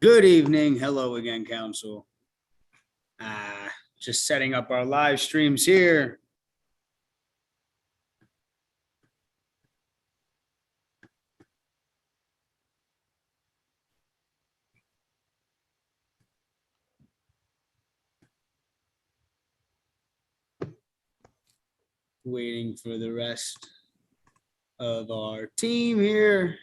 Good evening. Hello again, Council. Just setting up our live streams here. Waiting for the rest of our team here.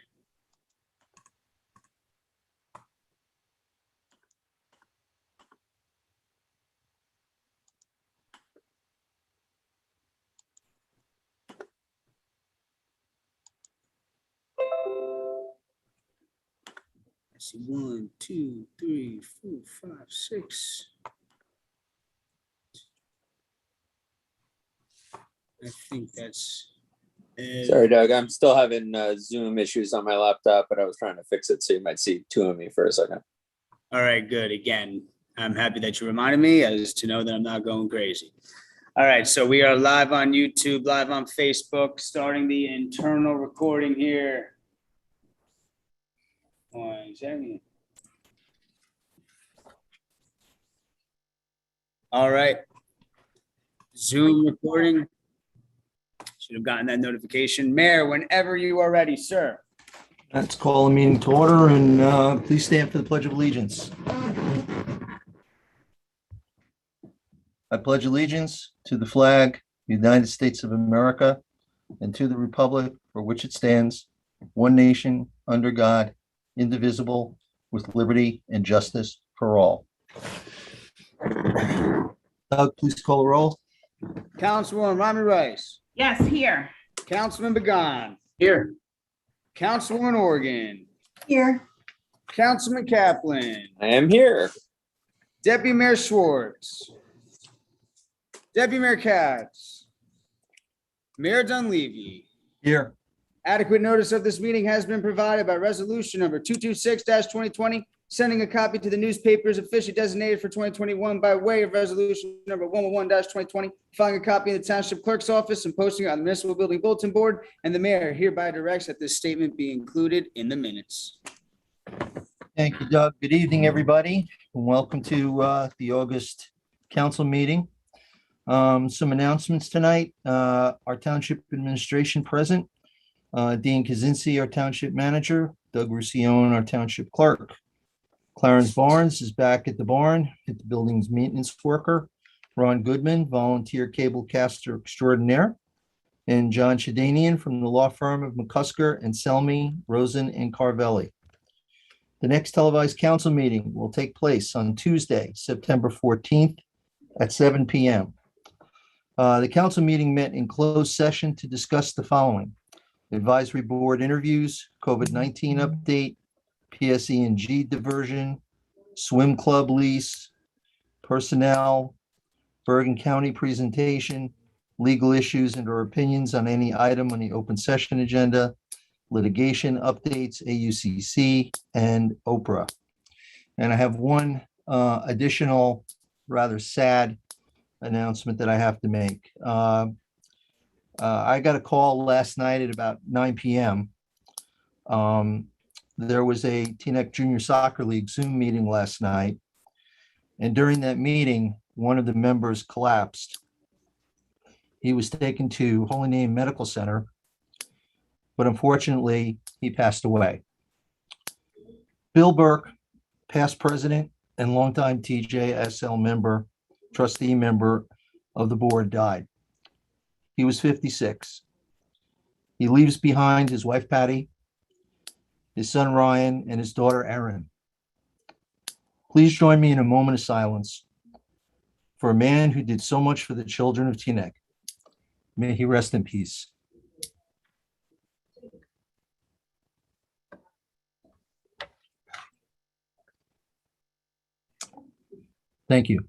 I see 1, 2, 3, 4, 5, 6. I think that's it. Sorry, Doug. I'm still having Zoom issues on my laptop, but I was trying to fix it, so you might see two of me for a second. All right, good. Again, I'm happy that you reminded me as to know that I'm not going crazy. All right, so we are live on YouTube, live on Facebook, starting the internal recording here. 1 second. All right. Zoom recording. Should have gotten that notification. Mayor, whenever you are ready, sir. Let's call the meeting to order and please stand for the Pledge of Allegiance. I pledge allegiance to the flag, of the United States of America, and to the republic for which it stands, one nation, under God, indivisible, with liberty and justice for all. Doug, please call the roll. Councilwoman Rami Rice. Yes, here. Councilman Began. Here. Councilwoman Organ. Here. Councilman Kaplan. I am here. Deputy Mayor Schwartz. Deputy Mayor Katz. Mayor Dunleavy. Here. Adequate notice of this meeting has been provided by resolution number 226-2020, sending a copy to the newspapers officially designated for 2021 by way of resolution number 111-2020, filing a copy in the township clerk's office and posting it on the municipal building bulletin board, and the mayor hereby directs that this statement be included in the minutes. Thank you, Doug. Good evening, everybody, and welcome to the August council meeting. Some announcements tonight. Our township administration present. Dean Kaczynski, our township manager. Doug Roussillon, our township clerk. Clarence Barnes is back at the barn, at the building's maintenance worker. Ron Goodman, volunteer cable caster extraordinaire. And John Shadanian from the law firm of McCusker and Selmy, Rosen and Carvelli. The next televised council meeting will take place on Tuesday, September 14th at 7 p.m. The council meeting met in closed session to discuss the following: advisory board interviews, COVID-19 update, PSE&G diversion, swim club lease, personnel, Bergen County presentation, legal issues and or opinions on any item on the open session agenda, litigation updates, AUCC, and Oprah. And I have one additional rather sad announcement that I have to make. I got a call last night at about 9 p.m. There was a Teaneck Junior Soccer League Zoom meeting last night. And during that meeting, one of the members collapsed. He was taken to Holy Name Medical Center, but unfortunately, he passed away. Bill Burke, past president and longtime TJSL member, trustee member of the board, died. He was 56. He leaves behind his wife, Patty, his son, Ryan, and his daughter, Erin. Please join me in a moment of silence for a man who did so much for the children of Teaneck. May he rest in peace. Thank you.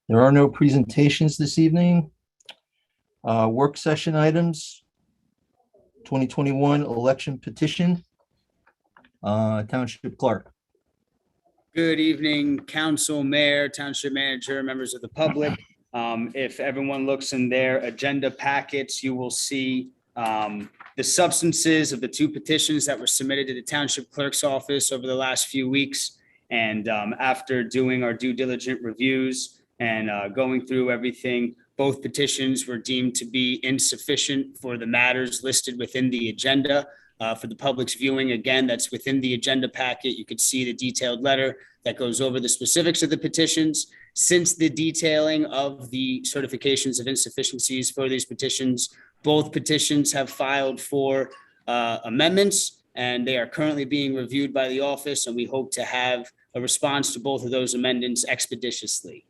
There are no presentations this evening. Work session items, 2021 election petition, township clerk. Good evening, council, mayor, township manager, members of the public. If everyone looks in their agenda packets, you will see the substances of the two petitions that were submitted to the township clerk's office over the last few weeks. And after doing our due diligent reviews and going through everything, both petitions were deemed to be insufficient for the matters listed within the agenda. For the public's viewing, again, that's within the agenda packet. You could see the detailed letter that goes over the specifics of the petitions. Since the detailing of the certifications of insufficiencies for these petitions, both petitions have filed for amendments, and they are currently being reviewed by the office, and we hope to have a response to both of those amendments expeditiously.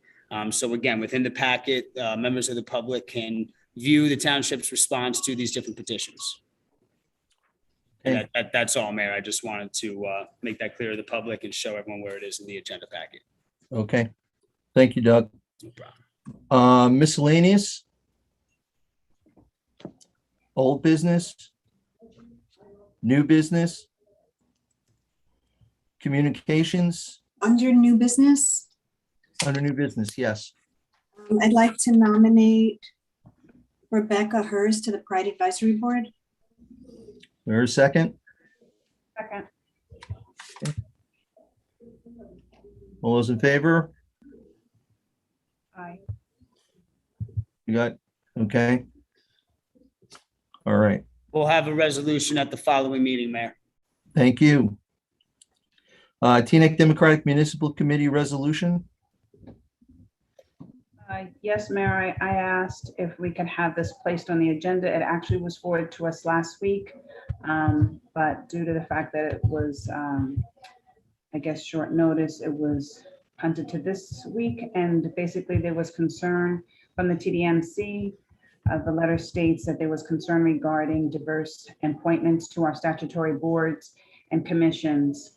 So again, within the packet, members of the public can view the township's response to these different petitions. And that's all, Mayor. I just wanted to make that clear to the public and show everyone where it is in the agenda packet. Okay. Thank you, Doug. No problem. Miscellaneous? Old business? New business? Communications? Under new business, Under new business, yes. I'd like to nominate Rebecca Hurst to the Pride Advisory Board. There's a second? Second. All those in favor? Aye. You got, okay. All right, We'll have a resolution at the following meeting, Mayor. thank you. Teaneck Democratic Municipal Committee resolution? Yes, Mayor, I asked if we could have this placed on the agenda. It actually was forwarded to us last week. But due to the fact that it was, I guess, short notice, it was punted to this week. And basically there was concern from the TDMC. The letter states that there was concern regarding diverse appointments to our statutory boards and commissions.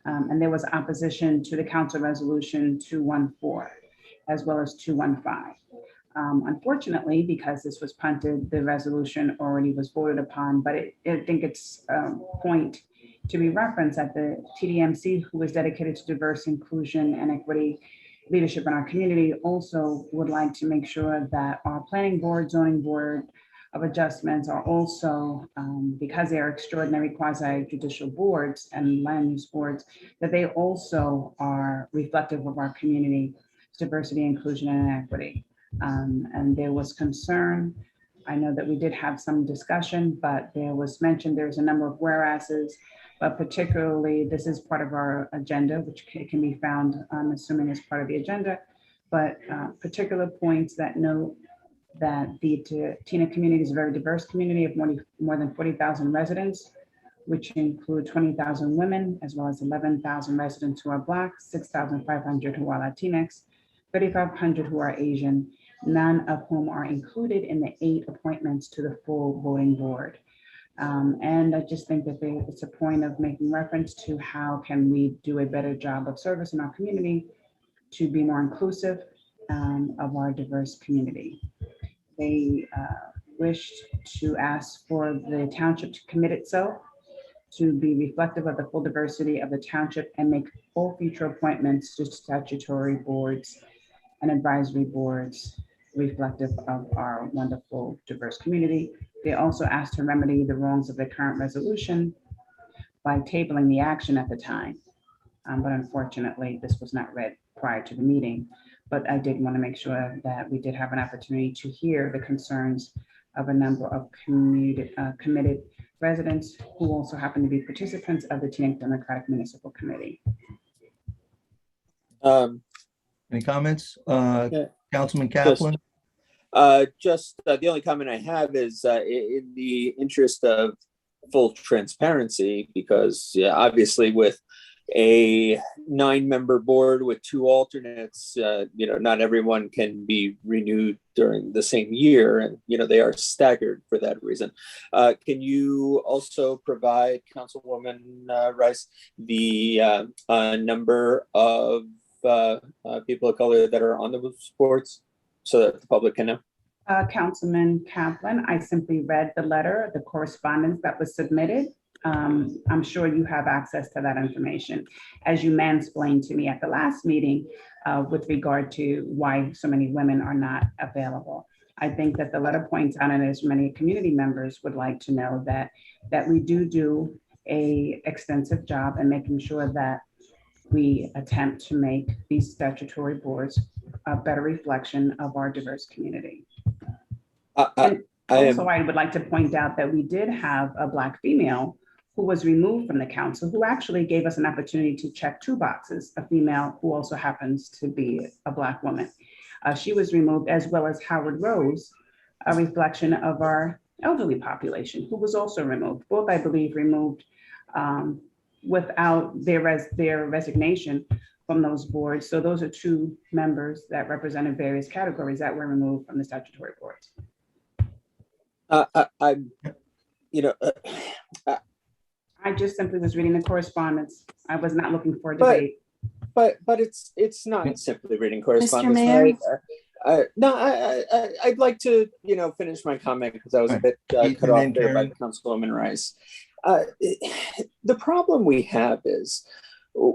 And there was opposition to the council resolution 214, as well as 215. Unfortunately, because this was punted, the resolution already was voted upon, but I think it's a point to be referenced that the TDMC, who is dedicated to diverse inclusion and equity leadership in our community, also would like to make sure that our planning board, zoning board of adjustments are also, because they are extraordinary quasi judicial boards and land use boards, that they also are reflective of our community diversity, inclusion, and equity. And there was concern. I know that we did have some discussion, but there was mentioned there's a number of whereases, but particularly this is part of our agenda, which can be found, I'm assuming, as part of the agenda, but particular points that note that the Teaneck community is a very diverse community of more than 40,000 residents, which include 20,000 women, as well as 11,000 residents who are Black, 6,500 who are Latinx, 3,500 who are Asian, none of whom are included in the 8 appointments to the full voting board. And I just think that it's a point of making reference to how can we do a better job of service in our community to be more inclusive of our diverse community. They wished to ask for the township to commit itself to be reflective of the full diversity of the township and make all future appointments to statutory boards and advisory boards reflective of our wonderful diverse community. They also asked to remedy the wrongs of the current resolution by tabling the action at the time. But unfortunately, this was not read prior to the meeting. But I did want to make sure that we did have an opportunity to hear the concerns of a number of committed residents who also happen to be participants of the Teaneck Democratic Municipal Committee. Any comments? Councilman Kaplan? Just the only comment I have is in the interest of full transparency, because obviously with a 9-member board with 2 alternates, not everyone can be renewed during the same year, and they are staggered for that reason. Can you also provide, Councilwoman Rice, the number of people of color that are on the boards so that the public can know? Councilman Kaplan, I simply read the letter, the correspondence that was submitted. I'm sure you have access to that information. As you mansplained to me at the last meeting with regard to why so many women are not available. I think that the letter points out, and as many community members would like to know, that we do a extensive job in making sure that we attempt to make these statutory boards a better reflection of our diverse community. I Also, am, I would like to point out that we did have a Black female who was removed from the council, who actually gave us an opportunity to check two boxes, a female who also happens to be a Black woman. She was removed, as well as Howard Rose, a reflection of our elderly population, who was also removed. Both, I believe, removed without their resignation from those boards. So those are two members that represented various categories that were removed from the statutory boards. I'm, you know, I just simply was reading the correspondence. I was not looking for a But- debate. but it's not simply reading correspondence. Mayor? Right? No, I'd like to, finish my comment because I was a bit Ethan cut off and there by Karen. Councilwoman Rice. The problem we have is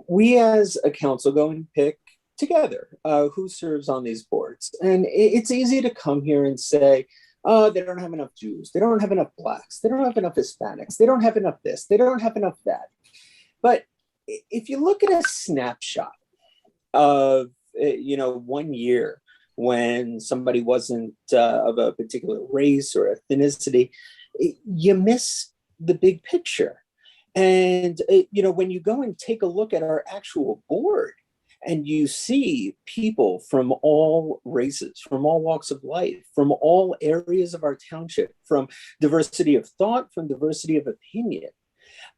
we as a council go and pick together who serves on these boards. And it's easy to come here and say, oh, they don't have enough Jews. They don't have enough Blacks. They don't have enough Hispanics. They don't have enough this. They don't have enough that. But if you look at a snapshot of, 1 year when somebody wasn't of a particular race or ethnicity, you miss the big picture. And, when you go and take a look at our actual board, and you see people from all races, from all walks of life, from all areas of our township, from diversity of thought, from diversity of opinion.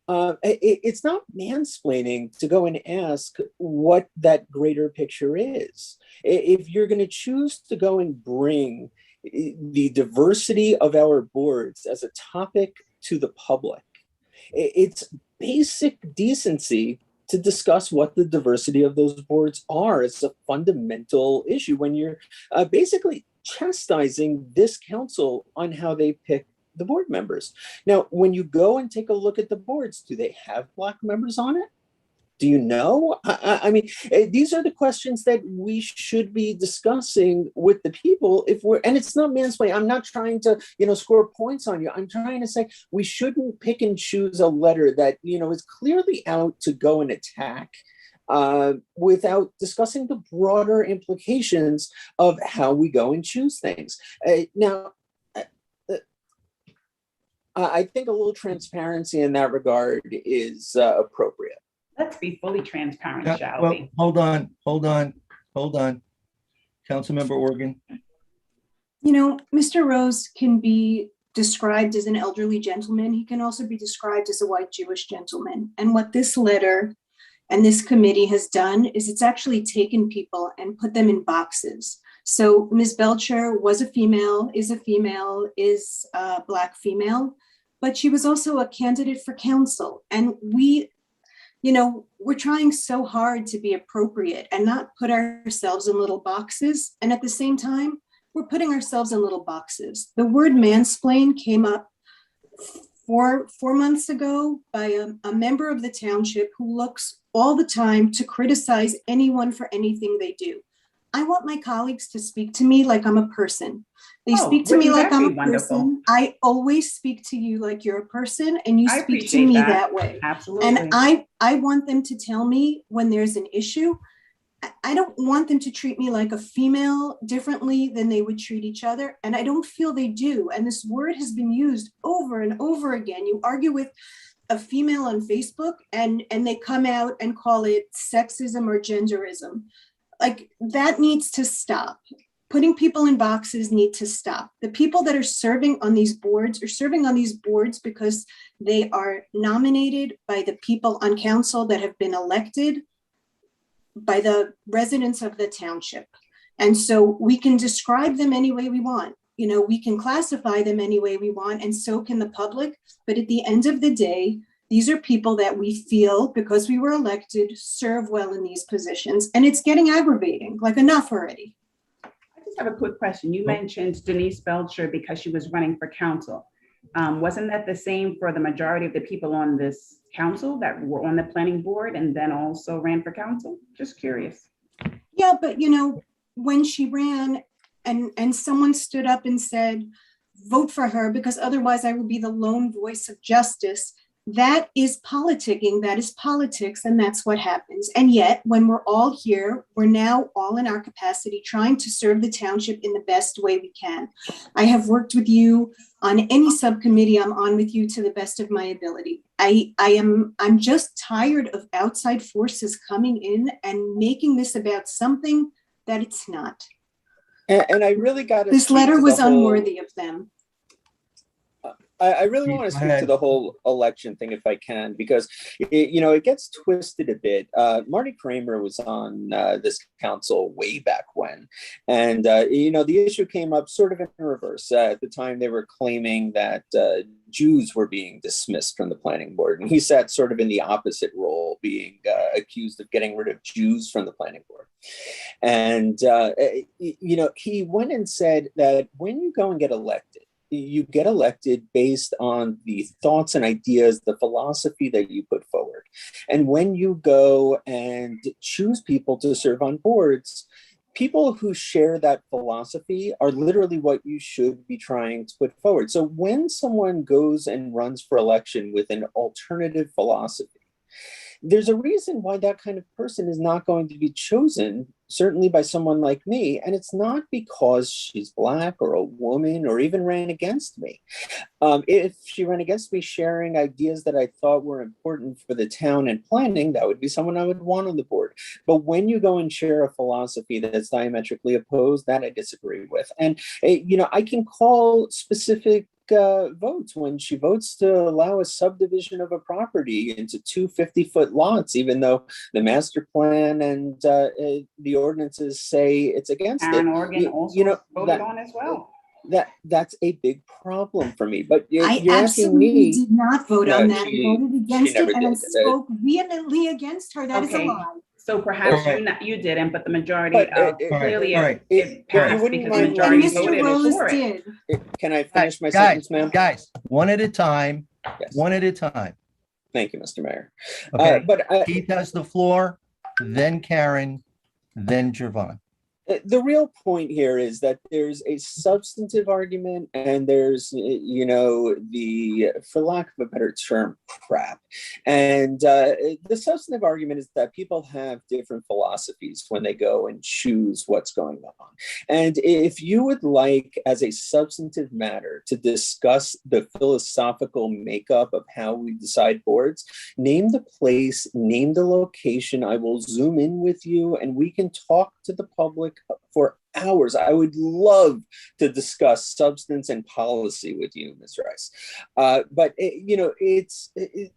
It's not mansplaining to go and ask what that greater picture is. If you're going to choose to go and bring the diversity of our boards as a topic to the public, it's basic decency to discuss what the diversity of those boards are. It's a fundamental issue when you're basically chastising this council on how they pick the board members. Now, when you go and take a look at the boards, do they have Black members on it? Do you know? I mean, these are the questions that we should be discussing with the people and it's not mansplaining. I'm not trying to, score points on you. I'm trying to say we shouldn't pick and choose a letter that, is clearly out to go and attack without discussing the broader implications of how we go and choose things. Now, I think a little transparency in that regard is appropriate. Let's be fully transparent, shall Well, we? hold on. Councilmember Organ. Mr. Rose can be described as an elderly gentleman. He can also be described as a white Jewish gentleman. And what this letter and this committee has done is it's actually taken people and put them in boxes. So Ms. Belcher was a female, is a Black female, but she was also a candidate for council. And we're trying so hard to be appropriate and not put ourselves in little boxes. And at the same time, we're putting ourselves in little boxes. The word mansplain came up four months ago by a member of the township who looks all the time to criticize anyone for anything they do. I want my colleagues to speak to me like I'm a person. They speak to me wouldn't like that I'm be a wonderful? person. I always speak to you like you're a person and you I speak to appreciate me that. that way. Absolutely. And I want them to tell me when there's an issue. I don't want them to treat me like a female differently than they would treat each other. And I don't feel they do. And this word has been used over and over again. You argue with a female on Facebook and they come out and call it sexism or genderism. Like that needs to stop. Putting people in boxes need to stop. The people that are serving on these boards are serving on these boards because they are nominated by the people on council that have been elected by the residents of the township. And so we can describe them any way we want. We can classify them any way we want, and so can the public. But at the end of the day, these are people that we feel, because we were elected, serve well in these positions. And it's getting aggravating, like enough already. I just have a quick question. You mentioned Denise Belcher because she was running for council. Wasn't that the same for the majority of the people on this council that were on the planning board and then also ran for council? Just curious. Yeah, but when she ran, and someone stood up and said, vote for her because otherwise I will be the lone voice of justice. That is politicking, that is politics, and that's what happens. And yet, when we're all here, we're now all in our capacity trying to serve the township in the best way we can. I have worked with you on any subcommittee I'm on with you to the best of my ability. I'm just tired of outside forces coming in and making this about something that it's not. And I really got to. This letter was unworthy of them. I really want to Go speak ahead. to the whole election thing if I can, because it gets twisted a bit. Marty Kramer was on this council way back when, and the issue came up sort of in reverse. At the time, they were claiming that Jews were being dismissed from the planning board, and he sat sort of in the opposite role, being accused of getting rid of Jews from the planning board. And he went and said that when you go and get elected, you get elected based on the thoughts and ideas, the philosophy that you put forward. And when you go and choose people to serve on boards, people who share that philosophy are literally what you should be trying to put forward. So when someone goes and runs for election with an alternative philosophy, there's a reason why that kind of person is not going to be chosen, certainly by someone like me. And it's not because she's Black or a woman or even ran against me. If she ran against me sharing ideas that I thought were important for the town and planning, that would be someone I would want on the board. But when you go and share a philosophy that's diametrically opposed, that I disagree with. And, I can call specific votes when she votes to allow a subdivision of a property into 2 50-foot lots, even though the master plan and the ordinances say it's against Aaron it. Organ also voted that, on as well. that's a big problem for me. But I you're asking absolutely me. did not vote No, on that. she- I voted against never it and I did. spoke vehemently against her. That is a Okay. lie. So perhaps All right. you didn't, but the majority But, of all right, clearly all right. it If you passed wouldn't because the mind majority And letting me Mr. voted Rose for it. did. Can I finish my sentence, ma'am? Guys, one at a time, Yes. one at a time. Thank you, Mr. Mayor. Okay, But Keith has the floor, then Karen, then Javon. the real point here is that there's a substantive argument and there's, the, for lack of a better term, crap. And the substantive argument is that people have different philosophies when they go and choose what's going on. And if you would like, as a substantive matter, to discuss the philosophical makeup of how we decide boards, name the place, name the location. I will Zoom in with you and we can talk to the public for hours. I would love to discuss substance and policy with you, Ms. Rice. But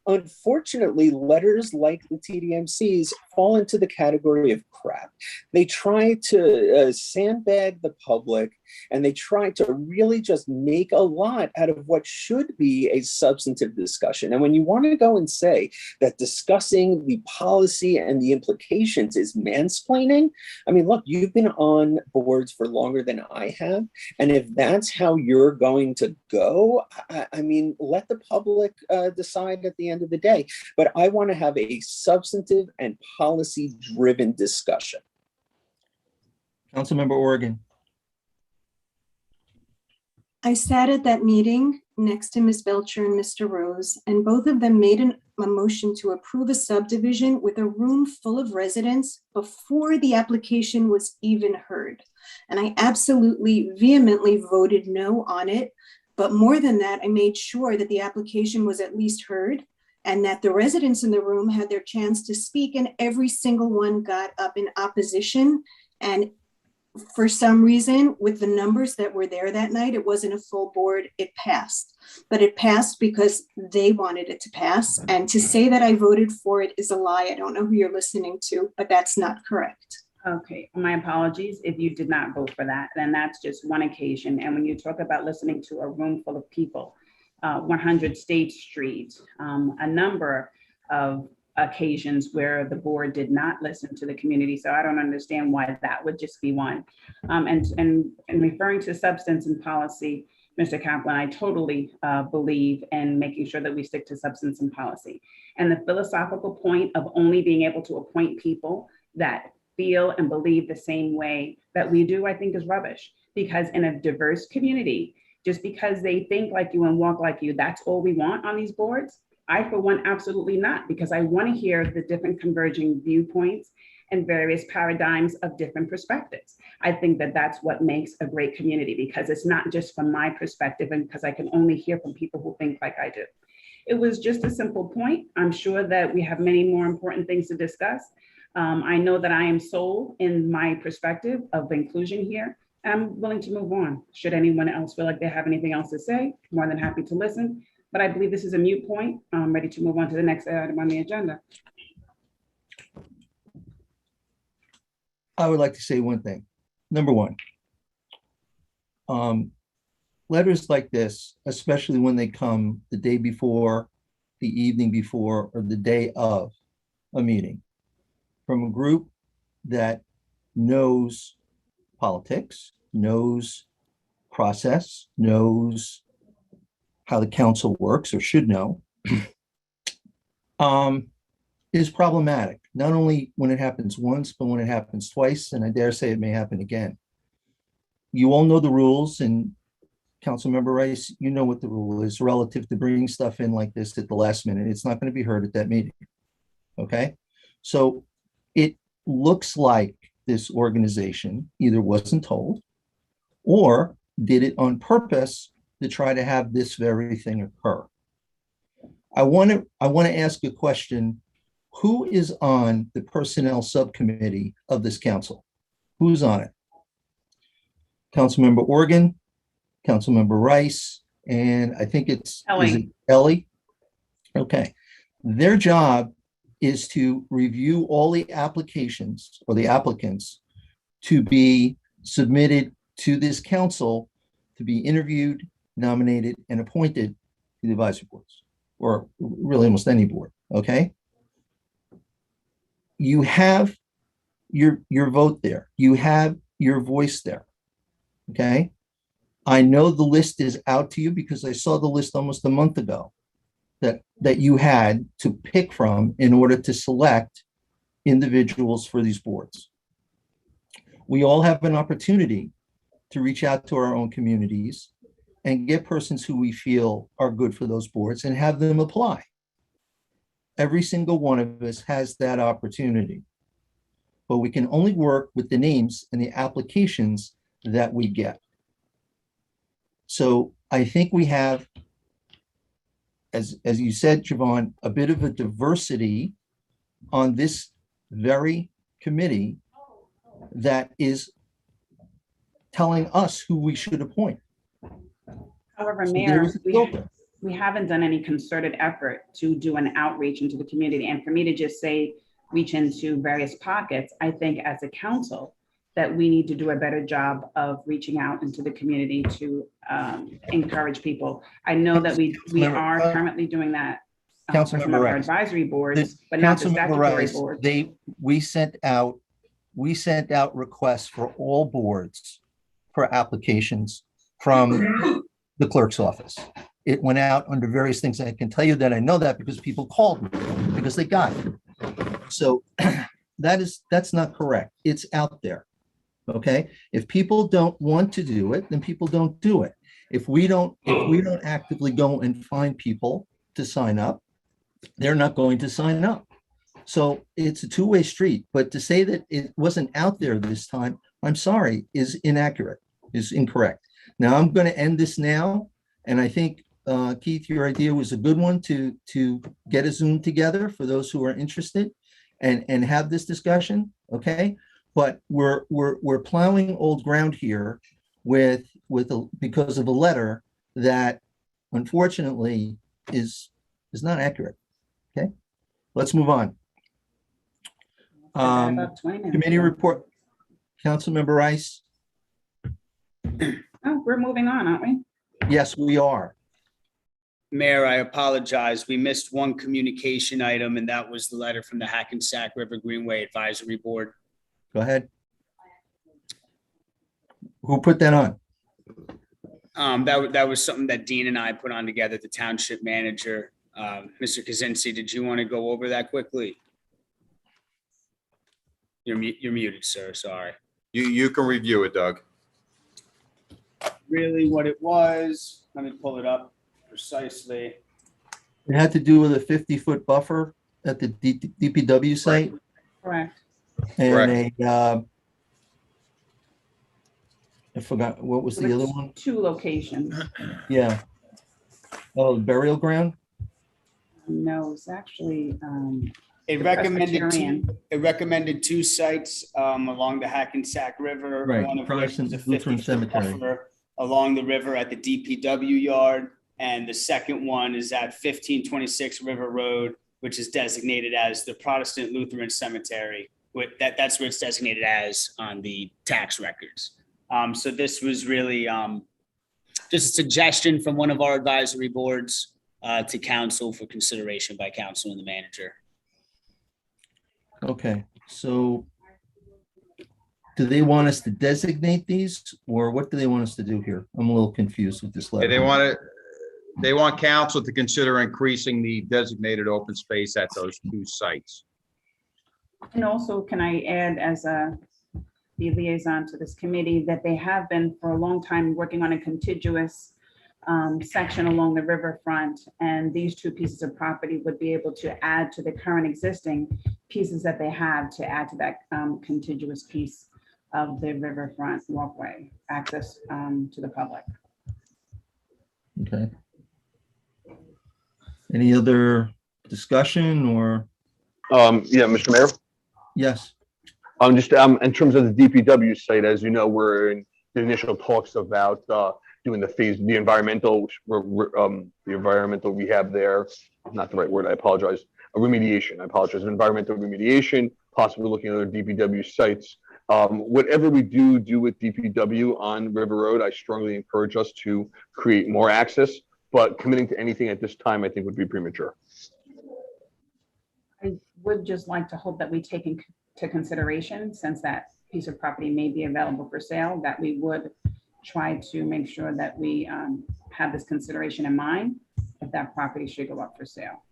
unfortunately, letters like the TDMC's fall into the category of crap. They try to sandbag the public, and they try to really just make a lot out of what should be a substantive discussion. And when you want to go and say that discussing the policy and the implications is mansplaining, I mean, look, you've been on boards for longer than I have. And if that's how you're going to go, I mean, let the public decide at the end of the day. But I want to have a substantive and policy-driven discussion. Councilmember Oregon. I sat at that meeting next to Ms. Belcher and Mr. Rose, and both of them made a motion to approve a subdivision with a room full of residents before the application was even heard. And I absolutely vehemently voted no on it. But more than that, I made sure that the application was at least heard and that the residents in the room had their chance to speak, and every single one got up in opposition. And for some reason, with the numbers that were there that night, it wasn't a full board, it passed. But it passed because they wanted it to pass. And to say that I voted for it is a lie. I don't know who you're listening to, but that's not correct. Okay, my apologies if you did not vote for that. Then that's just one occasion. And when you talk about listening to a room full of people, 100 State Street, a number of occasions where the board did not listen to the community. So I don't understand why that would just be one. And referring to substance and policy, Mr. Kaplan, I totally believe in making sure that we stick to substance and policy. And the philosophical point of only being able to appoint people that feel and believe the same way that we do, I think is rubbish. Because in a diverse community, just because they think like you and walk like you, that's all we want on these boards? I, for one, absolutely not, because I want to hear the different converging viewpoints and various paradigms of different perspectives. I think that that's what makes a great community, because it's not just from my perspective and because I can only hear from people who think like I do. It was just a simple point. I'm sure that we have many more important things to discuss. I know that I am sold in my perspective of inclusion here. I'm willing to move on. Should anyone else feel like they have anything else to say, more than happy to listen. But I believe this is a moot point. I'm ready to move on to the next item on the agenda. I would like to say one thing. Number one, letters like this, especially when they come the day before, the evening before, or the day of a meeting, from a group that knows politics, knows process, knows how the council works or should know, is problematic, not only when it happens once, but when it happens twice, and I dare say it may happen again. You all know the rules, and Councilmember Rice, you know what the rule is relative to bringing stuff in like this at the last minute. It's not going to be heard at that meeting. Okay? So it looks like this organization either wasn't told or did it on purpose to try to have this very thing occur. I want to ask a question. Who is on the personnel subcommittee of this council? Who's on it? Councilmember Organ, Councilmember Rice, and I think it's is it Ellie? Okay. Their job is to review all the applications or the applicants to be submitted to this council to be interviewed, nominated, and appointed to the advisory boards, or really almost any board, okay? You have your vote there. You have your voice there, okay? I know the list is out to you because I saw the list almost a month ago that you had to pick from in order to select individuals for these boards. We all have an opportunity to reach out to our own communities and get persons who we feel are good for those boards and have them apply. Every single one of us has that opportunity, but we can only work with the names and the applications that we get. So I think we have, as you said, Javon, a bit of a diversity on this very committee that is telling us who we should appoint. However, So Mayor, there is a filter. we haven't done any concerted effort to do an outreach into the community. And for me to just say, reach into various pockets, I think as a council, that we need to do a better job of reaching out into the community to encourage people. I know that we are currently doing that for some Councilmember of our Rice. advisory boards, but not the Councilmember statutory Rice, boards. we sent out requests for all boards for applications from the clerk's office. It went out under various things. I can tell you that I know that because people called me because they got it. So that's not correct. It's out there. Okay. If people don't want to do it, then people don't do it. If we don't actively go and find people to sign up, they're not going to sign up. So it's a two-way street, but to say that it wasn't out there this time, I'm sorry, is inaccurate, is incorrect. Now I'm going to end this now. And I think, Keith, your idea was a good one to get a Zoom together for those who are interested and have this discussion. Okay. But we're plowing old ground here because of a letter that unfortunately is not accurate. Okay. Let's move on. About 20 minutes. Committee report, Councilmember Rice. Oh, we're moving on, aren't we? Yes, we are. Mayor, I apologize. We missed one communication item, and that was the letter from the Hackensack River Greenway Advisory Board. Go ahead. Who put that on? That was something that Dean and I put on together, the township manager. Mr. Kaczynski, did you want to go over that quickly? You're muted, sir. Sorry. You can review it, Doug. really what it was. Let me pull it up precisely. It had to do with a 50-foot buffer at the DPW site Correct. and I forgot, what was the There other were one? 2 locations. Yeah. Oh, burial ground? No, it's actually, It The recommended Presbyterian. it recommended 2 sites along the Hackensack River. Right, One of which Protestant was a Lutheran 50-foot Cemetery. buffer along the river at the DPW yard. And the second one is at 1526 River Road, which is designated as the Protestant Lutheran Cemetery. That's what it's designated as on the tax records. So this was really just a suggestion from one of our advisory boards to council for consideration by council and the manager. Okay, so do they want us to designate these or what do they want us to do here? I'm a little confused with this Yeah, letter. they want council to consider increasing the designated open space at those 2 sites. and also can I add as the liaison to this committee that they have been for a long time working on a contiguous section along the riverfront. And these 2 pieces of property would be able to add to the current existing pieces that they have to add to that contiguous piece of the riverfront walkway access to the public. Okay. Any other discussion or, Yeah, Mr. Mayor, yes, just in terms of the DPW site, as you know, we're in the initial talks about doing the environmental rehab there. Not the right word, I apologize. A remediation, I apologize. Environmental remediation, possibly looking at other DPW sites. Whatever we do with DPW on River Road, I strongly encourage us to create more access, but committing to anything at this time, I think would be premature. I would just like to hope that we take into consideration, since that piece of property may be available for sale, that we would try to make sure that we have this consideration in mind if that property should go up for sale.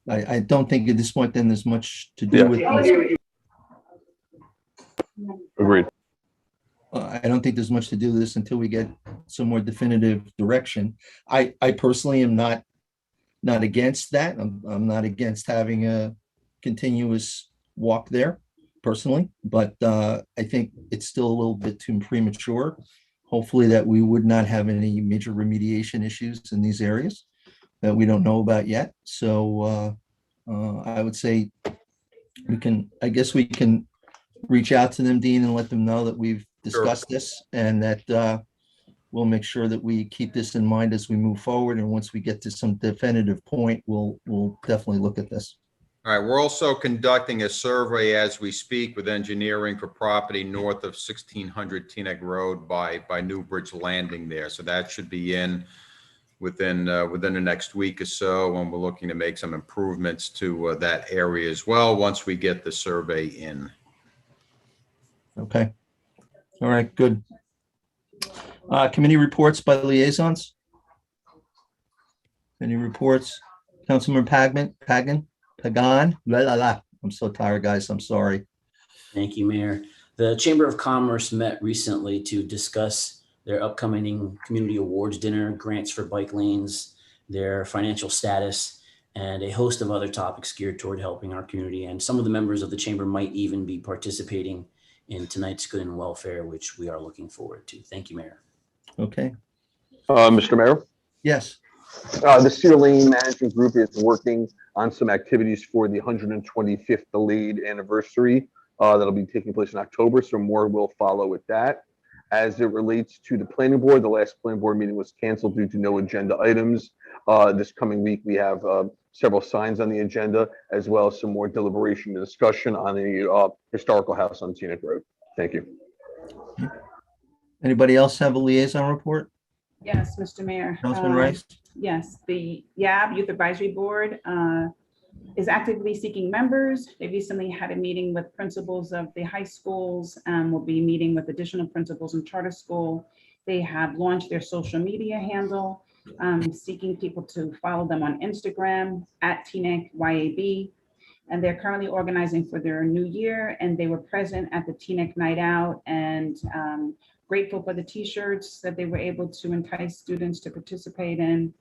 I don't think at this point then there's much to do with this. Agreed. I don't think there's much to do with this until we get some more definitive direction. I personally am not against that. I'm not against having a continuous walk there personally, but I think it's still a little bit too premature. Hopefully that we would not have any major remediation issues in these areas that we don't know about yet. So I would say I guess we can reach out to them, Dean, and let them know that we've discussed this and that we'll make sure that we keep this in mind as we move forward. And once we get to some definitive point, we'll definitely look at this. All right, we're also conducting a survey as we speak with engineering for property north of 1600 Teaneck Road by Newbridge Landing there. So that should be in within the next week or so, and we're looking to make some improvements to that area as well once we get the survey in. Okay. All right, good. Committee reports by liaisons? Any reports? Councilmember Pagan? I'm so tired, guys. I'm sorry. Thank you, Mayor. The Chamber of Commerce met recently to discuss their upcoming community awards dinner, grants for bike lanes, their financial status, and a host of other topics geared toward helping our community. And some of the members of the chamber might even be participating in tonight's good and welfare, which we are looking forward to. Thank you, Mayor. Okay. Mr. Mayor, Yes. the Cedar Lane Management Group is working on some activities for the 125th delayed anniversary that'll be taking place in October. So more will follow with that. As it relates to the planning board, the last planning board meeting was canceled due to no agenda items. This coming week, we have several signs on the agenda, as well as some more deliberation and discussion on the historical house on Teaneck Road. Thank you. Anybody else have a liaison report? Yes, Mr. Mayor. Councilman Rice? Yes, the YAB Youth Advisory Board is actively seeking members. They recently had a meeting with principals of the high schools and will be meeting with additional principals in charter school. They have launched their social media handle, seeking people to follow them on Instagram @TeaneckYAB. And they're currently organizing for their new year, and they were present at the Teaneck Night Out and grateful for the t-shirts that they were able to entice students to participate in.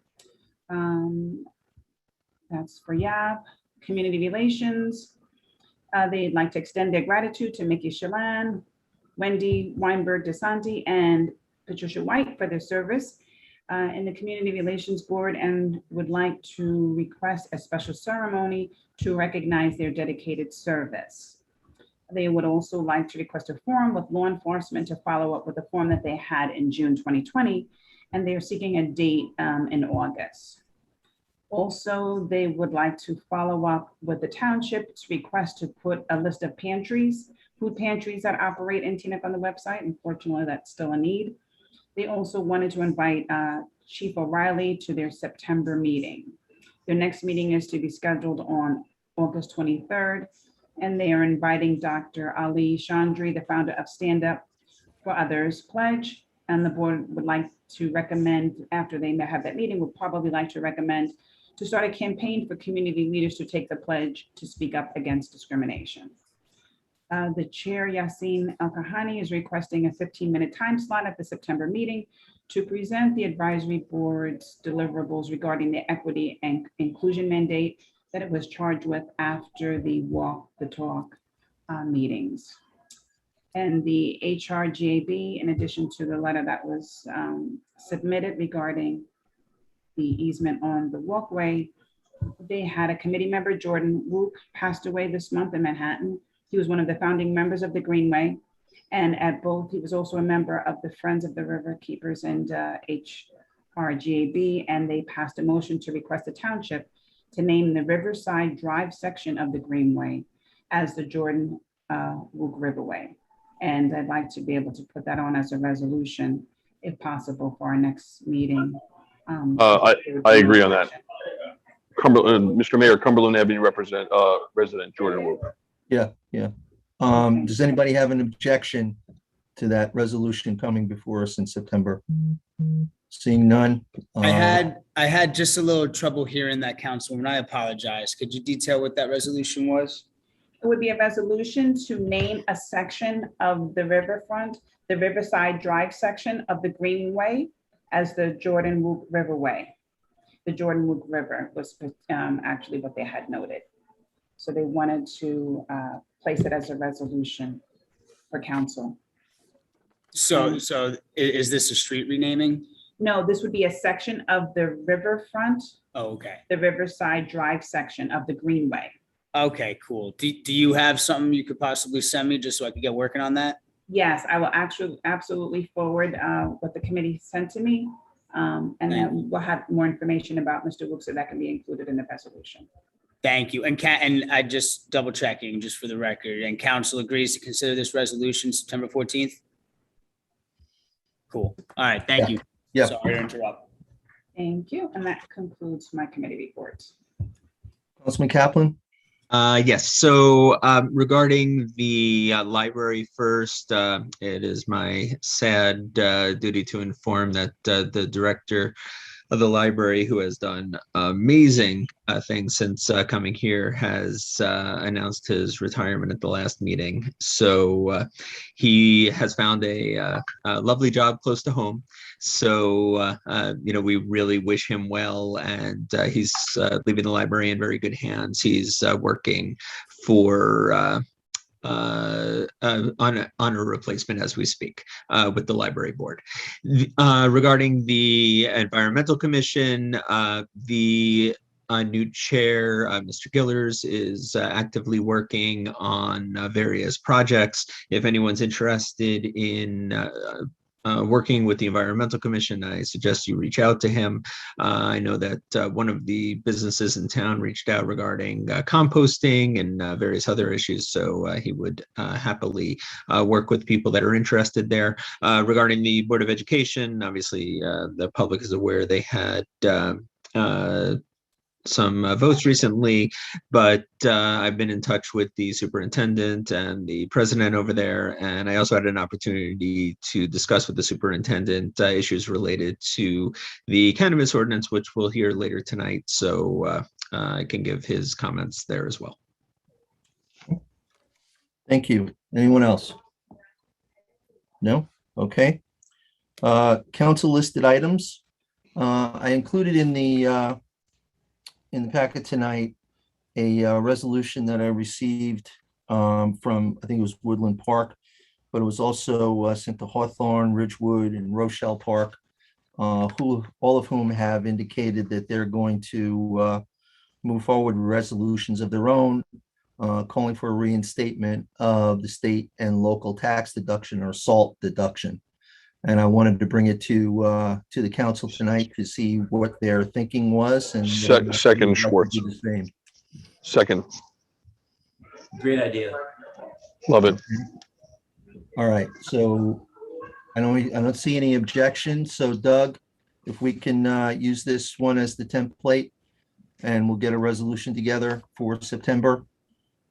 That's for YAP. Community Relations. They'd like to extend their gratitude to Mickey Shalan, Wendy Weinberg DeSanti, and Patricia White for their service in the Community Relations Board, and would like to request a special ceremony to recognize their dedicated service. They would also like to request a forum with law enforcement to follow up with the forum that they had in June 2020, and they are seeking a date in August. Also, they would like to follow up with the township's request to put a list of pantries, food pantries that operate in Teaneck on the website. Unfortunately, that's still a need. They also wanted to invite Chief O'Reilly to their September meeting. Their next meeting is to be scheduled on August 23rd, and they are inviting Dr. Ali Chandri, the founder of Stand Up for Others Pledge, and the board would like to recommend, after they have that meeting, would probably like to recommend to start a campaign for community leaders to take the pledge to speak up against discrimination. The chair, Yassine El-Kahani, is requesting a 15-minute time slot at the September meeting to present the advisory board's deliverables regarding the equity and inclusion mandate that it was charged with after the walk the talk meetings. And the HRGAB, in addition to the letter that was submitted regarding the easement on the walkway, they had a committee member, Jordan Wook, passed away this month in Manhattan. He was one of the founding members of the Greenway. And at both, he was also a member of the Friends of the River Keepers and HRGAB, and they passed a motion to request the township to name the Riverside Drive section of the Greenway as the Jordan Wook Riverway. And I'd like to be able to put that on as a resolution, if possible, for our next meeting. I agree on that. Mr. Mayor, Cumberland Avenue resident Jordan Wook. Yeah. Does anybody have an objection to that resolution coming before us in September? Seeing none. I had just a little trouble hearing that, Councilwoman. I apologize. Could you detail what that resolution was? It would be a resolution to name a section of the riverfront, the Riverside Drive section of the Greenway, as the Jordan Wook Riverway. The Jordan Wook River was actually what they had noted. So they wanted to place it as a resolution for council. So is this a street renaming? No, this would be a section of the riverfront, Oh, okay. the Riverside Drive section of the Greenway. Okay, cool. Do you have something you could possibly send me just so I could get working on that? Yes, I will actually absolutely forward what the committee sent to me. And then we'll have more information about Mr. Wook, so that can be included in the resolution. Thank you. And I just double checking just for the record, and council agrees to consider this resolution September 14th? Cool. All right, thank you. Yeah. Sorry to interrupt. Thank you. And that concludes my committee reports. Councilman Kaplan? Yes, so regarding the library first, it is my sad duty to inform that the director of the library, who has done amazing things since coming here, has announced his retirement at the last meeting. So he has found a lovely job close to home. So, we really wish him well, and he's leaving the library in very good hands. He's working for on a replacement as we speak with the library board. Regarding the Environmental Commission, the new chair, Mr. Gillers, is actively working on various projects. If anyone's interested in working with the Environmental Commission, I suggest you reach out to him. I know that one of the businesses in town reached out regarding composting and various other issues, so he would happily work with people that are interested there. Regarding the Board of Education, obviously the public is aware they had some votes recently, but I've been in touch with the superintendent and the president over there, and I also had an opportunity to discuss with the superintendent issues related to the cannabis ordinance, which we'll hear later tonight, so I can give his comments there as well. Thank you. Anyone else? No? Okay. Council listed items. I included in the packet tonight a resolution that I received from, I think it was Woodland Park, but it was also sent to Hawthorne, Ridgewood, and Rochelle Park, who, all of whom have indicated that they're going to move forward with resolutions of their own, calling for a reinstatement of the state and local tax deduction or SALT deduction. And I wanted to bring it to the council tonight to see what their thinking was. And Second, Schwartz. do the same. Second, Great idea. love it. All right, so I don't see any objections. So Doug, if we can use this one as the template, and we'll get a resolution together for September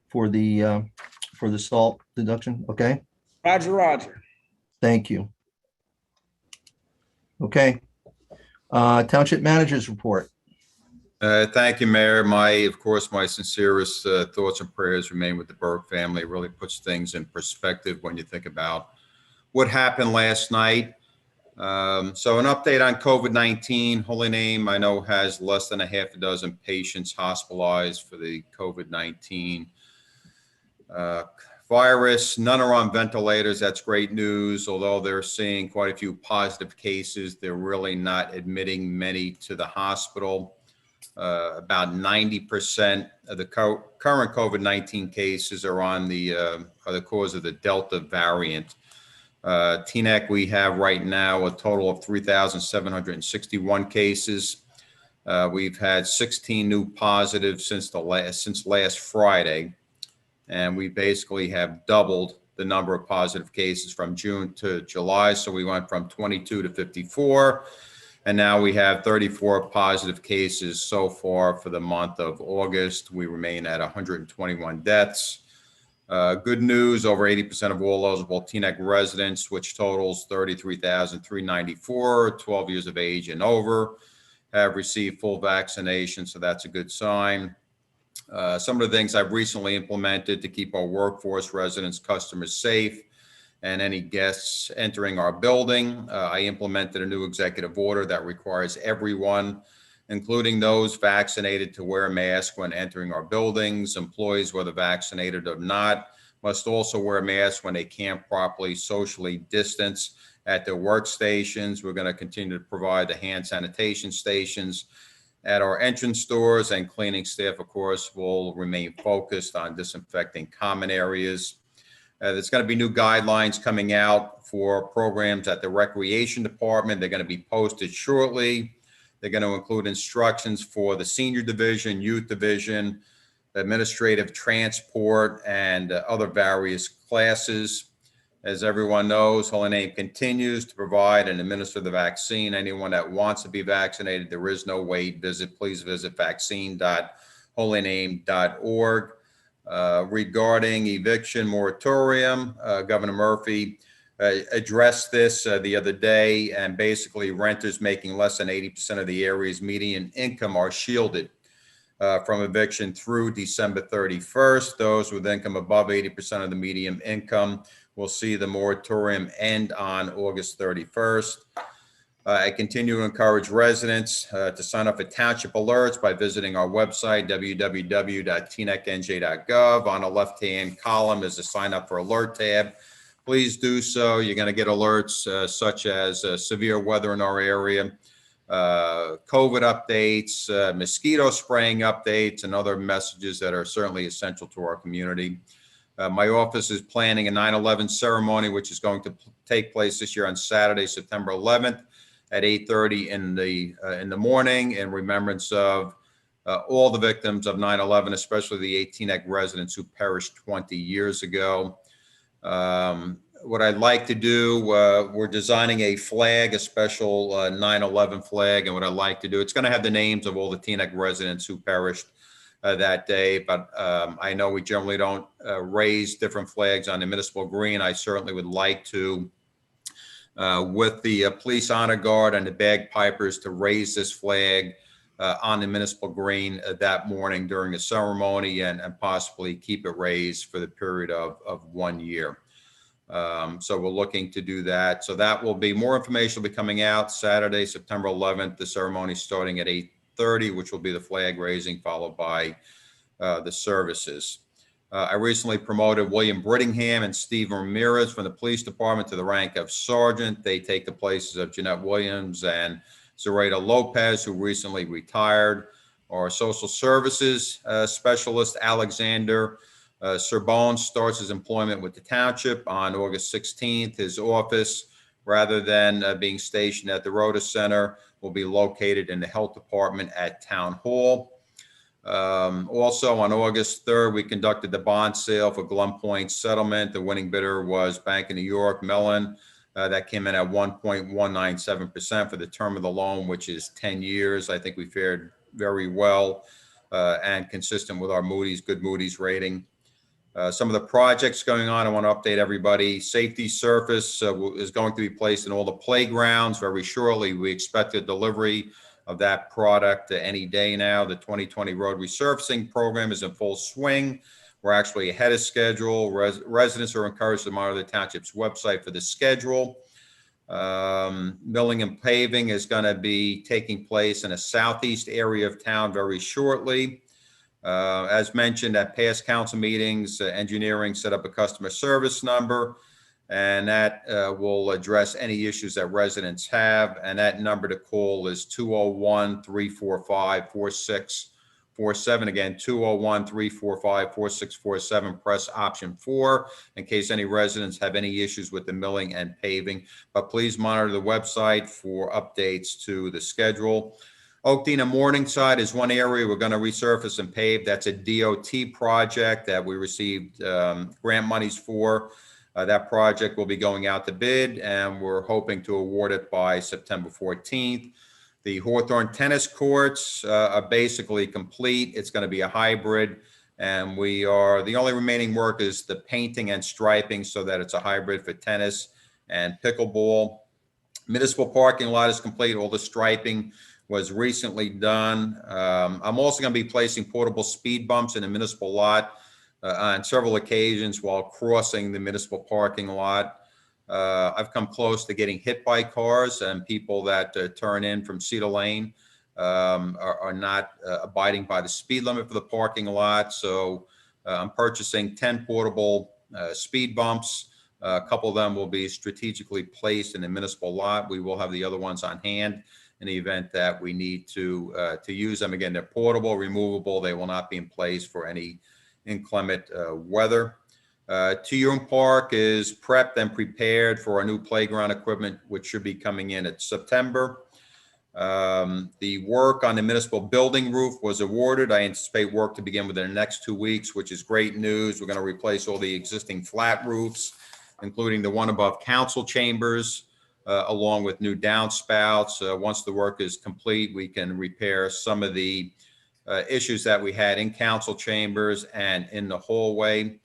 for the SALT deduction, okay? Roger. Thank you. Okay. Township managers report. Thank you, Mayor. Of course, my sincerest thoughts and prayers remain with the Burke family. It really puts things in perspective when you think about what happened last night. So an update on COVID-19. Holy Name, I know, has less than a half a dozen patients hospitalized for the COVID-19 virus. None are on ventilators. That's great news. Although they're seeing quite a few positive cases, they're really not admitting many to the hospital. About 90% of the current COVID-19 cases are are the cause of the Delta variant. Teaneck, we have right now a total of 3,761 cases. We've had 16 new positives since last Friday, and we basically have doubled the number of positive cases from June to July. So we went from 22 to 54, and now we have 34 positive cases so far for the month of August. We remain at 121 deaths. Good news, over 80% of all eligible Teaneck residents, which totals 33,394, 12 years of age and over, have received full vaccination, so that's a good sign. Some of the things I've recently implemented to keep our workforce, residents, customers safe, and any guests entering our building. I implemented a new executive order that requires everyone, including those vaccinated, to wear a mask when entering our buildings. Employees, whether vaccinated or not, must also wear a mask when they can't properly socially distance at their workstations. We're going to continue to provide the hand sanitation stations at our entrance doors, and cleaning staff, of course, will remain focused on disinfecting common areas. There's going to be new guidelines coming out for programs at the recreation department. They're going to be posted shortly. They're going to include instructions for the senior division, youth division, administrative, transport, and other various classes. As everyone knows, Holy Name continues to provide and administer the vaccine. Anyone that wants to be vaccinated, there is no wait. Please visit vaccine.holyname.org. Regarding eviction moratorium, Governor Murphy addressed this the other day, and basically renters making less than 80% of the area's median income are shielded from eviction through December 31st. Those with income above 80% of the median income will see the moratorium end on August 31st. I continue to encourage residents to sign up for township alerts by visiting our website, www.tnecknj.gov. On the left-hand column is a sign up for alert tab. Please do so. You're going to get alerts such as severe weather in our area, COVID updates, mosquito spraying updates, and other messages that are certainly essential to our community. My office is planning a 9/11 ceremony, which is going to take place this year on Saturday, September 11th at 8:30 in the morning, in remembrance of all the victims of 9/11, especially the 8 Teaneck residents who perished 20 years ago. What I'd like to do, we're designing a flag, a special 9/11 flag, and what I'd like to do, it's going to have the names of all the Teaneck residents who perished that day, but I know we generally don't raise different flags on the municipal green. I certainly would like to, with the police honor guard and the bagpipers, to raise this flag on the municipal green that morning during the ceremony and possibly keep it raised for the period of 1 year. So we're looking to do that. So that will be, more information will be coming out Saturday, September 11th, the ceremony starting at 8:30, which will be the flag raising, followed by the services. I recently promoted William Brittingham and Steve Ramirez from the police department to the rank of sergeant. They take the places of Jeanette Williams and Zoraida Lopez, who recently retired. Our social services specialist, Alexander Serbone, starts his employment with the township on August 16th. His office, rather than being stationed at the Rota Center, will be located in the health department at Town Hall. Also on August 3rd, we conducted the bond sale for Glum Point settlement. The winning bidder was Bank of New York Mellon. That came in at 1.197% for the term of the loan, which is 10 years. I think we fared very well and consistent with our good Moody's rating. Some of the projects going on, I want to update everybody. Safety surface is going to be placed in all the playgrounds very shortly. We expect a delivery of that product any day now. The 2020 road resurfacing program is in full swing. We're actually ahead of schedule. Residents are encouraged to monitor the township's website for the schedule. Milling and paving is going to be taking place in a southeast area of town very shortly. As mentioned at past council meetings, engineering set up a customer service number, and that will address any issues that residents have. And that number to call is 201-345-4647. Again, 201-345-4647. Press option 4 in case any residents have any issues with the milling and paving. But please monitor the website for updates to the schedule. Oakdene and Morningside is one area we're going to resurface and pave. That's a DOT project that we received grant monies for. That project will be going out to bid, and we're hoping to award it by September 14th. The Hawthorne tennis courts are basically complete. It's going to be a hybrid, and the only remaining work is the painting and striping so that it's a hybrid for tennis and pickleball. Municipal parking lot is complete. All the striping was recently done. I'm also going to be placing portable speed bumps in the municipal lot on several occasions while crossing the municipal parking lot. I've come close to getting hit by cars, and people that turn in from Cedar Lane are not abiding by the speed limit for the parking lot. So I'm purchasing 10 portable speed bumps. A couple of them will be strategically placed in the municipal lot. We will have the other ones on hand in the event that we need to use them. Again, they're portable, removable. They will not be in place for any inclement weather. Tuyum Park is prepped and prepared for our new playground equipment, which should be coming in at September. The work on the municipal building roof was awarded. I anticipate work to begin within the next 2 weeks, which is great news. We're going to replace all the existing flat roofs, including the one above council chambers, along with new downspouts. Once the work is complete, we can repair some of the issues that we had in council chambers and in the hallway.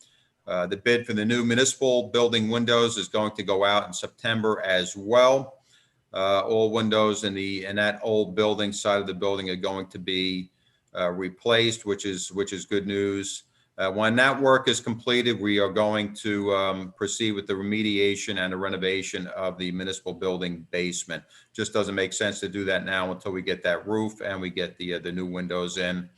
The bid for the new municipal building windows is going to go out in September as well. All windows in that old building side of the building are going to be replaced, which is good news. When that work is completed, we are going to proceed with the remediation and the renovation of the municipal building basement. Just doesn't make sense to do that now until we get that roof and we get the new windows in.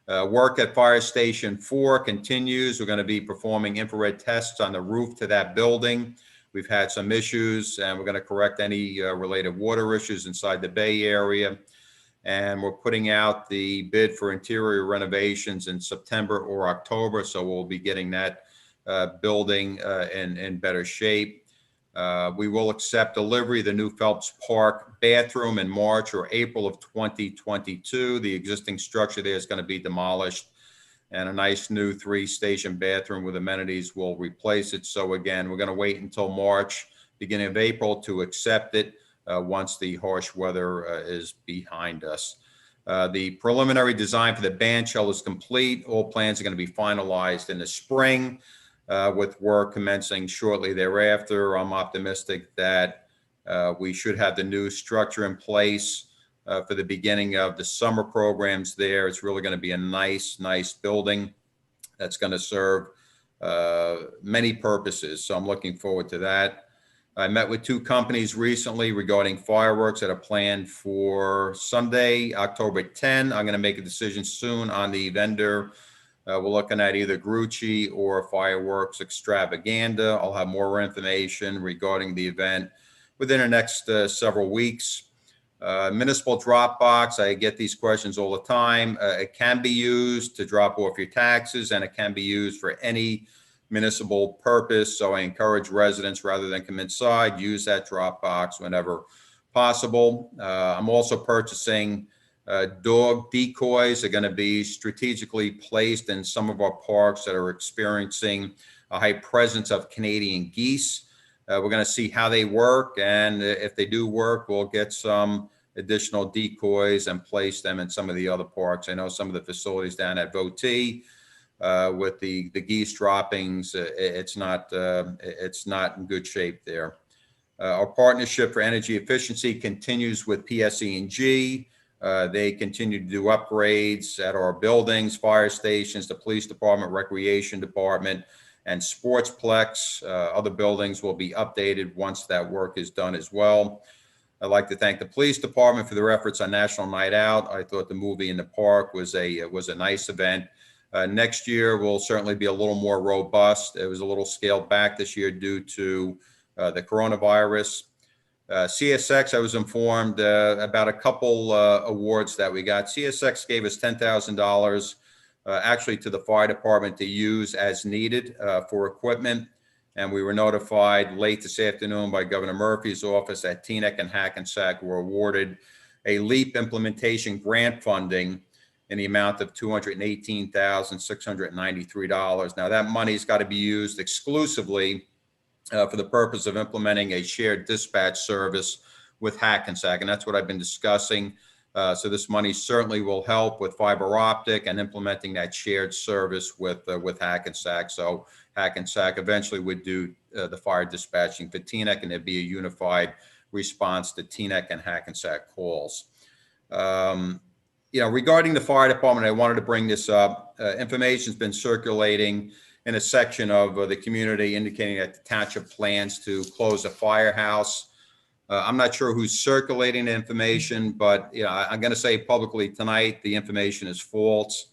Work at Fire Station 4 continues. We're going to be performing infrared tests on the roof to that building. We've had some issues, and we're going to correct any related water issues inside the Bay Area. And we're putting out the bid for interior renovations in September or October. So we'll be getting that building in better shape. We will accept delivery of the new Phelps Park bathroom in March or April of 2022. The existing structure there is going to be demolished, and a nice new 3-station bathroom with amenities will replace it. So again, we're going to wait until March, beginning of April, to accept it. Once the harsh weather is behind us. The preliminary design for the band shell is complete. All plans are going to be finalized in the spring, with work commencing shortly thereafter. I'm optimistic that we should have the new structure in place for the beginning of the summer programs there. It's really going to be a nice building that's going to serve many purposes. So I'm looking forward to that. I met with two companies recently regarding fireworks that are planned for Sunday, October 10. I'm going to make a decision soon on the vendor. We're looking at either Grucci or Fireworks Extravaganza. I'll have more information regarding the event within the next several weeks. Municipal drop box, I get these questions all the time. It can be used to drop off your taxes, and it can be used for any municipal purpose. So I encourage residents, rather than come inside, use that drop box whenever possible. I'm also purchasing dog decoys. Are going to be strategically placed in some of our parks that are experiencing a high presence of Canadian geese. We're going to see how they work, and if they do work, we'll get some additional decoys and place them in some of the other parks. I know some of the facilities down at Voti with the geese droppings, it's not in good shape there. Our partnership for energy efficiency continues with PSE&G. They continue to do upgrades at our buildings, fire stations, the police department, recreation department, and Sportsplex. Other buildings will be updated once that work is done as well. I'd like to thank the police department for their efforts on National Night Out. I thought the movie in the park was a nice event. Next year will certainly be a little more robust. It was a little scaled back this year due to the coronavirus. CSX, I was informed about a couple awards that we got. CSX gave us $10,000 actually to the fire department to use as needed for equipment. And we were notified late this afternoon by Governor Murphy's office that Teaneck and Hackensack were awarded a LEAP implementation grant funding in the amount of $218,693. Now that money's got to be used exclusively for the purpose of implementing a shared dispatch service with Hackensack, and that's what I've been discussing. So this money certainly will help with fiber optic and implementing that shared service with Hackensack. So Hackensack eventually would do the fire dispatching for Teaneck, and there'd be a unified response to Teaneck and Hackensack calls. Regarding the fire department, I wanted to bring this up. Information's been circulating in a section of the community indicating that the township plans to close a firehouse. I'm not sure who's circulating the information, but I'm going to say publicly tonight the information is false.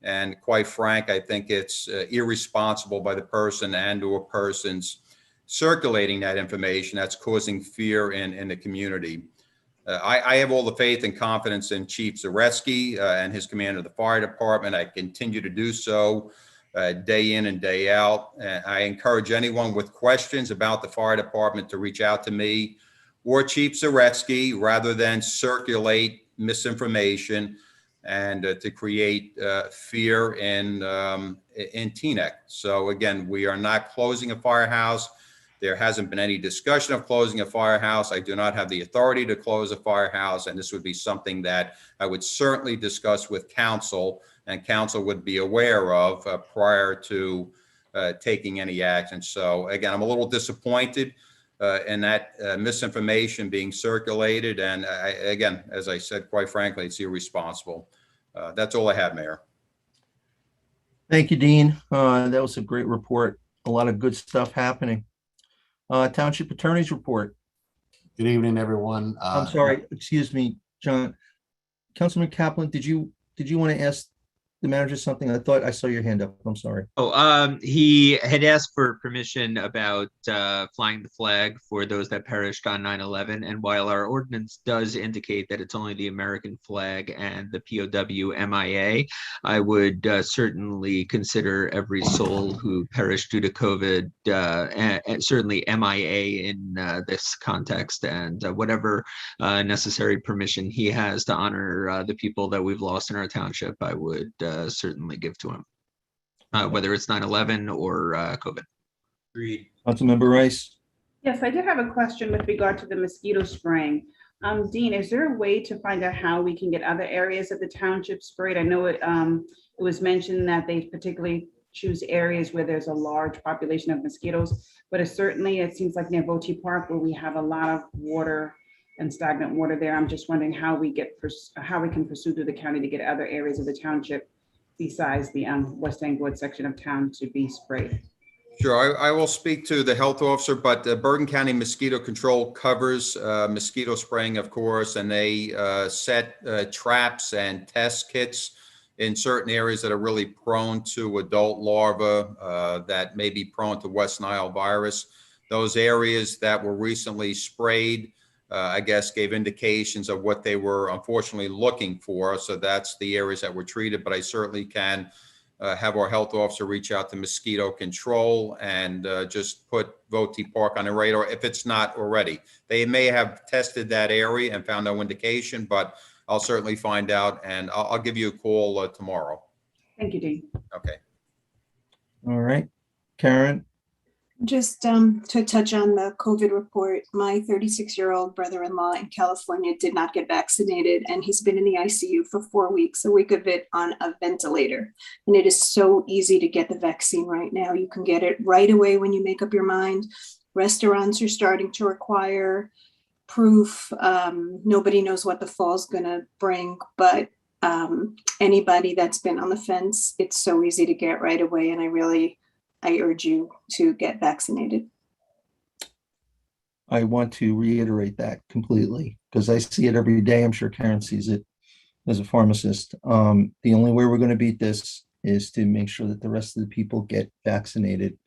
And quite frank, I think it's irresponsible by the person and/or persons circulating that information that's causing fear in the community. I have all the faith and confidence in Chief Zareski and his command of the fire department. I continue to do so day in and day out. I encourage anyone with questions about the fire department to reach out to me or Chief Zareski rather than circulate misinformation and to create fear in Teaneck. So again, we are not closing a firehouse. There hasn't been any discussion of closing a firehouse. I do not have the authority to close a firehouse, and this would be something that I would certainly discuss with council, and council would be aware of prior to taking any action. So again, I'm a little disappointed in that misinformation being circulated. And again, as I said, quite frankly, it's irresponsible. That's all I have, Mayor. Thank you, Dean. That was a great report. A lot of good stuff happening. Township Attorney's report. Good evening, everyone. I'm sorry, excuse me, John. Councilman Kaplan, did you want to ask the manager something? I thought I saw your hand up. I'm sorry. He had asked for permission about flying the flag for those that perished on 9/11. And while our ordinance does indicate that it's only the American flag and the POW MIA, I would certainly consider every soul who perished due to COVID, and certainly MIA in this context, and whatever necessary permission he has to honor the people that we've lost in our township, I would certainly give to him, whether it's 9/11 or COVID. Agreed. Councilmember Rice. Yes, I did have a question with regard to the mosquito spraying. Dean, is there a way to find out how we can get other areas of the township sprayed? I know it was mentioned that they particularly choose areas where there's a large population of mosquitoes, but it seems like near Voti Park where we have a lot of water and stagnant water there. I'm just wondering how we can pursue through the county to get other areas of the township besides the West Englewood section of town to be sprayed. Sure, I will speak to the health officer, but Bergen County Mosquito Control covers mosquito spraying, of course, and they set traps and test kits in certain areas that are really prone to adult larvae that may be prone to West Nile virus. Those areas that were recently sprayed, I guess, gave indications of what they were unfortunately looking for. So that's the areas that were treated, but I certainly can have our health officer reach out to mosquito control and just put Voti Park on the radar if it's not already. They may have tested that area and found no indication, but I'll certainly find out, and I'll give you a call tomorrow. Thank you, Dean. Okay. All right. Karen? Just to touch on the COVID report, my 36-year-old brother-in-law in California did not get vaccinated, and he's been in the ICU for 4 weeks, a week of it on a ventilator. And it is so easy to get the vaccine right now. You can get it right away when you make up your mind. Restaurants are starting to require proof. Nobody knows what the fall's going to bring, but anybody that's been on the fence, it's so easy to get right away. And I urge you to get vaccinated. I want to reiterate that completely because I see it every day. I'm sure Karen sees it as a pharmacist. The only way we're going to beat this is to make sure that the rest of the people get vaccinated.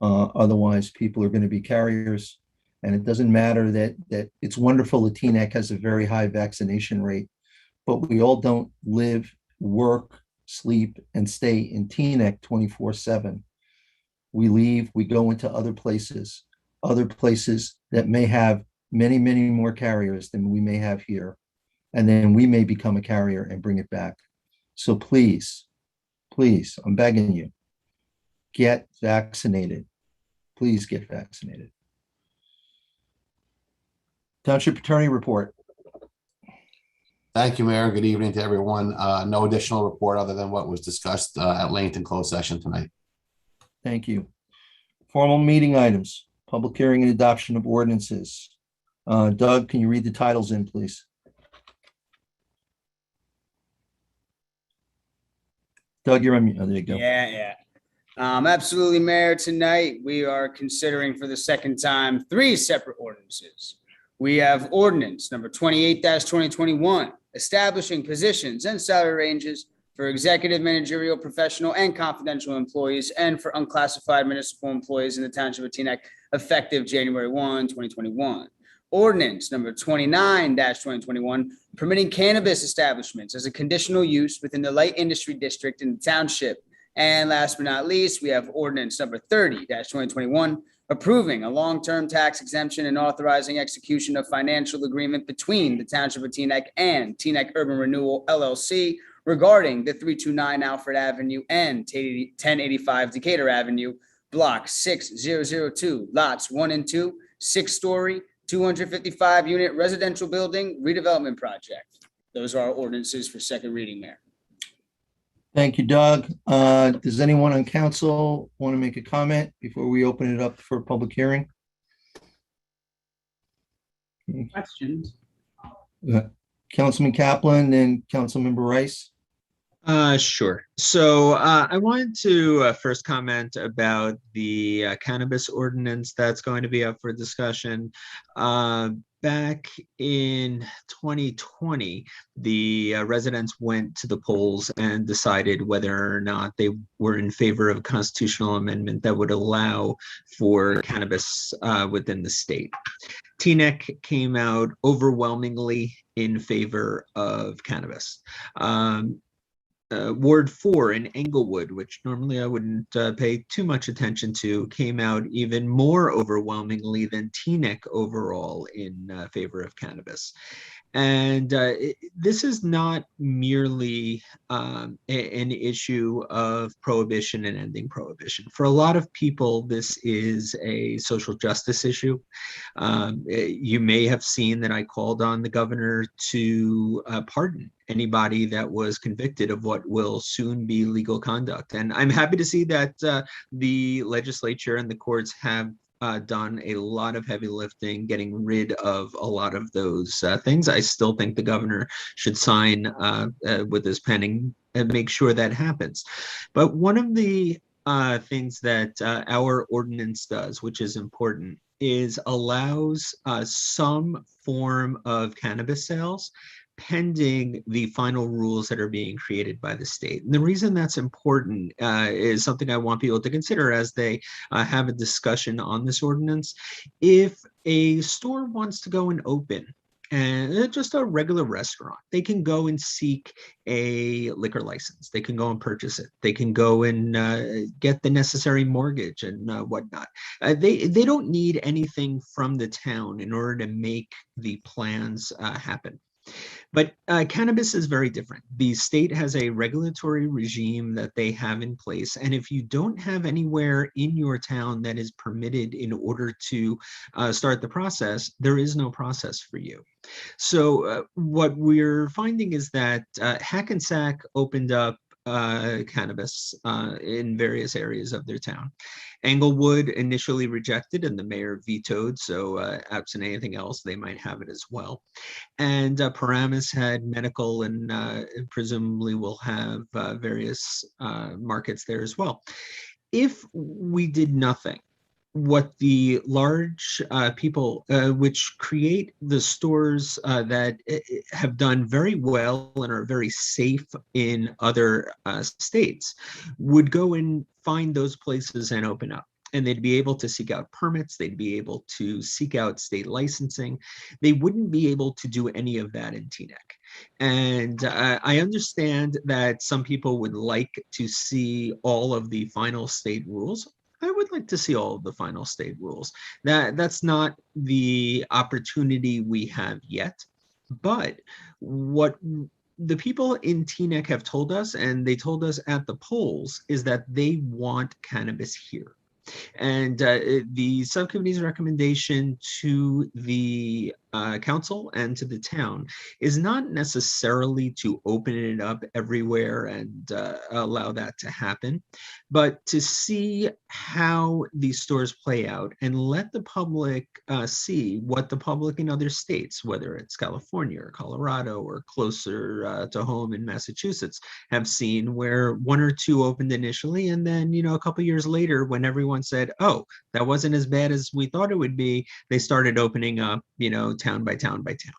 Otherwise, people are going to be carriers. And it doesn't matter that it's wonderful that Teaneck has a very high vaccination rate, but we all don't live, work, sleep, and stay in Teaneck 24/7. We leave, we go into other places that may have many, many more carriers than we may have here. And then we may become a carrier and bring it back. So please, please, I'm begging you, get vaccinated. Please get vaccinated. Township Attorney report. Thank you, Mayor. Good evening to everyone. No additional report other than what was discussed at length in closed session tonight. Thank you. Formal meeting items, public hearing and adoption of ordinances. Doug, can you read the titles in, please? Doug, you're on mute. Oh, there you go. Yeah. Absolutely, Mayor. Tonight, we are considering for the second time 3 separate ordinances. We have ordinance number 28-2021, establishing positions and salary ranges for executive, managerial, professional, and confidential employees, and for unclassified municipal employees in the Township of Teaneck, effective January 1, 2021. Ordinance number 29-2021, permitting cannabis establishments as a conditional use within the light industry district in the township. And last but not least, we have ordinance number 30-2021, approving a long-term tax exemption and authorizing execution of financial agreement between the Township of Teaneck and Teaneck Urban Renewal LLC regarding the 329 Alfred Avenue and 1085 Decatur Avenue, block 6002, lots 1 and 2, 6-story, 255-unit residential building redevelopment project. Those are our ordinances for second reading, Mayor. Thank you, Doug. Does anyone on council want to make a comment before we open it up for public hearing? Questions? Councilman Kaplan and Councilmember Rice. Sure. So I wanted to first comment about the cannabis ordinance that's going to be up for discussion. Back in 2020, the residents went to the polls and decided whether or not they were in favor of a constitutional amendment that would allow for cannabis within the state. Teaneck came out overwhelmingly in favor of cannabis. Ward 4 in Englewood, which normally I wouldn't pay too much attention to, came out even more overwhelmingly than Teaneck overall in favor of cannabis. And this is not merely an issue of prohibition and ending prohibition. For a lot of people, this is a social justice issue. You may have seen that I called on the governor to pardon anybody that was convicted of what will soon be legal conduct. And I'm happy to see that the legislature and the courts have done a lot of heavy lifting, getting rid of a lot of those things. I still think the governor should sign with his penning and make sure that happens. But one of the things that our ordinance does, which is important, is allows some form of cannabis sales pending the final rules that are being created by the state. And the reason that's important is something I want people to consider as they have a discussion on this ordinance. If a store wants to go and open and just a regular restaurant, they can go and seek a liquor license. They can go and purchase it. They can go and get the necessary mortgage and whatnot. They don't need anything from the town in order to make the plans happen. But cannabis is very different. The state has a regulatory regime that they have in place. And if you don't have anywhere in your town that is permitted in order to start the process, there is no process for you. So what we're finding is that Hackensack opened up cannabis in various areas of their town. Englewood initially rejected and the mayor vetoed, so absent anything else, they might have it as well. And Paramus had medical and presumably will have various markets there as well. If we did nothing, what the large people which create the stores that have done very well and are very safe in other states would go and find those places and open up. And they'd be able to seek out permits. They'd be able to seek out state licensing. They wouldn't be able to do any of that in Teaneck. And I understand that some people would like to see all of the final state rules. I would like to see all of the final state rules. That's not the opportunity we have yet. But what the people in Teaneck have told us, and they told us at the polls, is that they want cannabis here. And the subcommittee's recommendation to the council and to the town is not necessarily to open it up everywhere and allow that to happen, but to see how these stores play out and let the public see what the public in other states, whether it's California or Colorado or closer to home in Massachusetts, have seen, where one or two opened initially, and then, you know, a couple years later, when everyone said, oh, that wasn't as bad as we thought it would be, they started opening up, you know, town by town by town.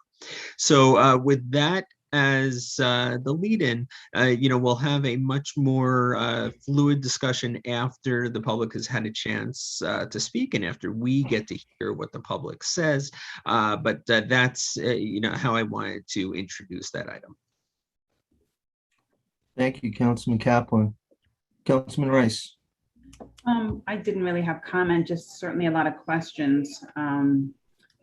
So with that as the lead-in, you know, we'll have a much more fluid discussion after the public has had a chance to speak and after we get to hear what the public says. But that's, you know, how I wanted to introduce that item. Thank you, Councilman Kaplan. Councilman Rice. I didn't really have comment, just certainly a lot of questions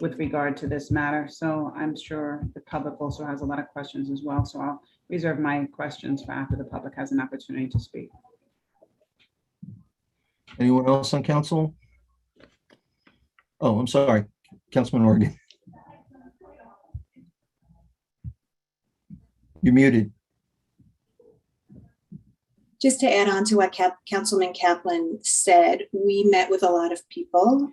with regard to this matter. So I'm sure the public also has a lot of questions as well. So I'll reserve my questions for after the public has an opportunity to speak. Anyone else on council? Oh, I'm sorry, Councilman Morgan. You're muted. Just to add on to what Councilman Kaplan said, we met with a lot of people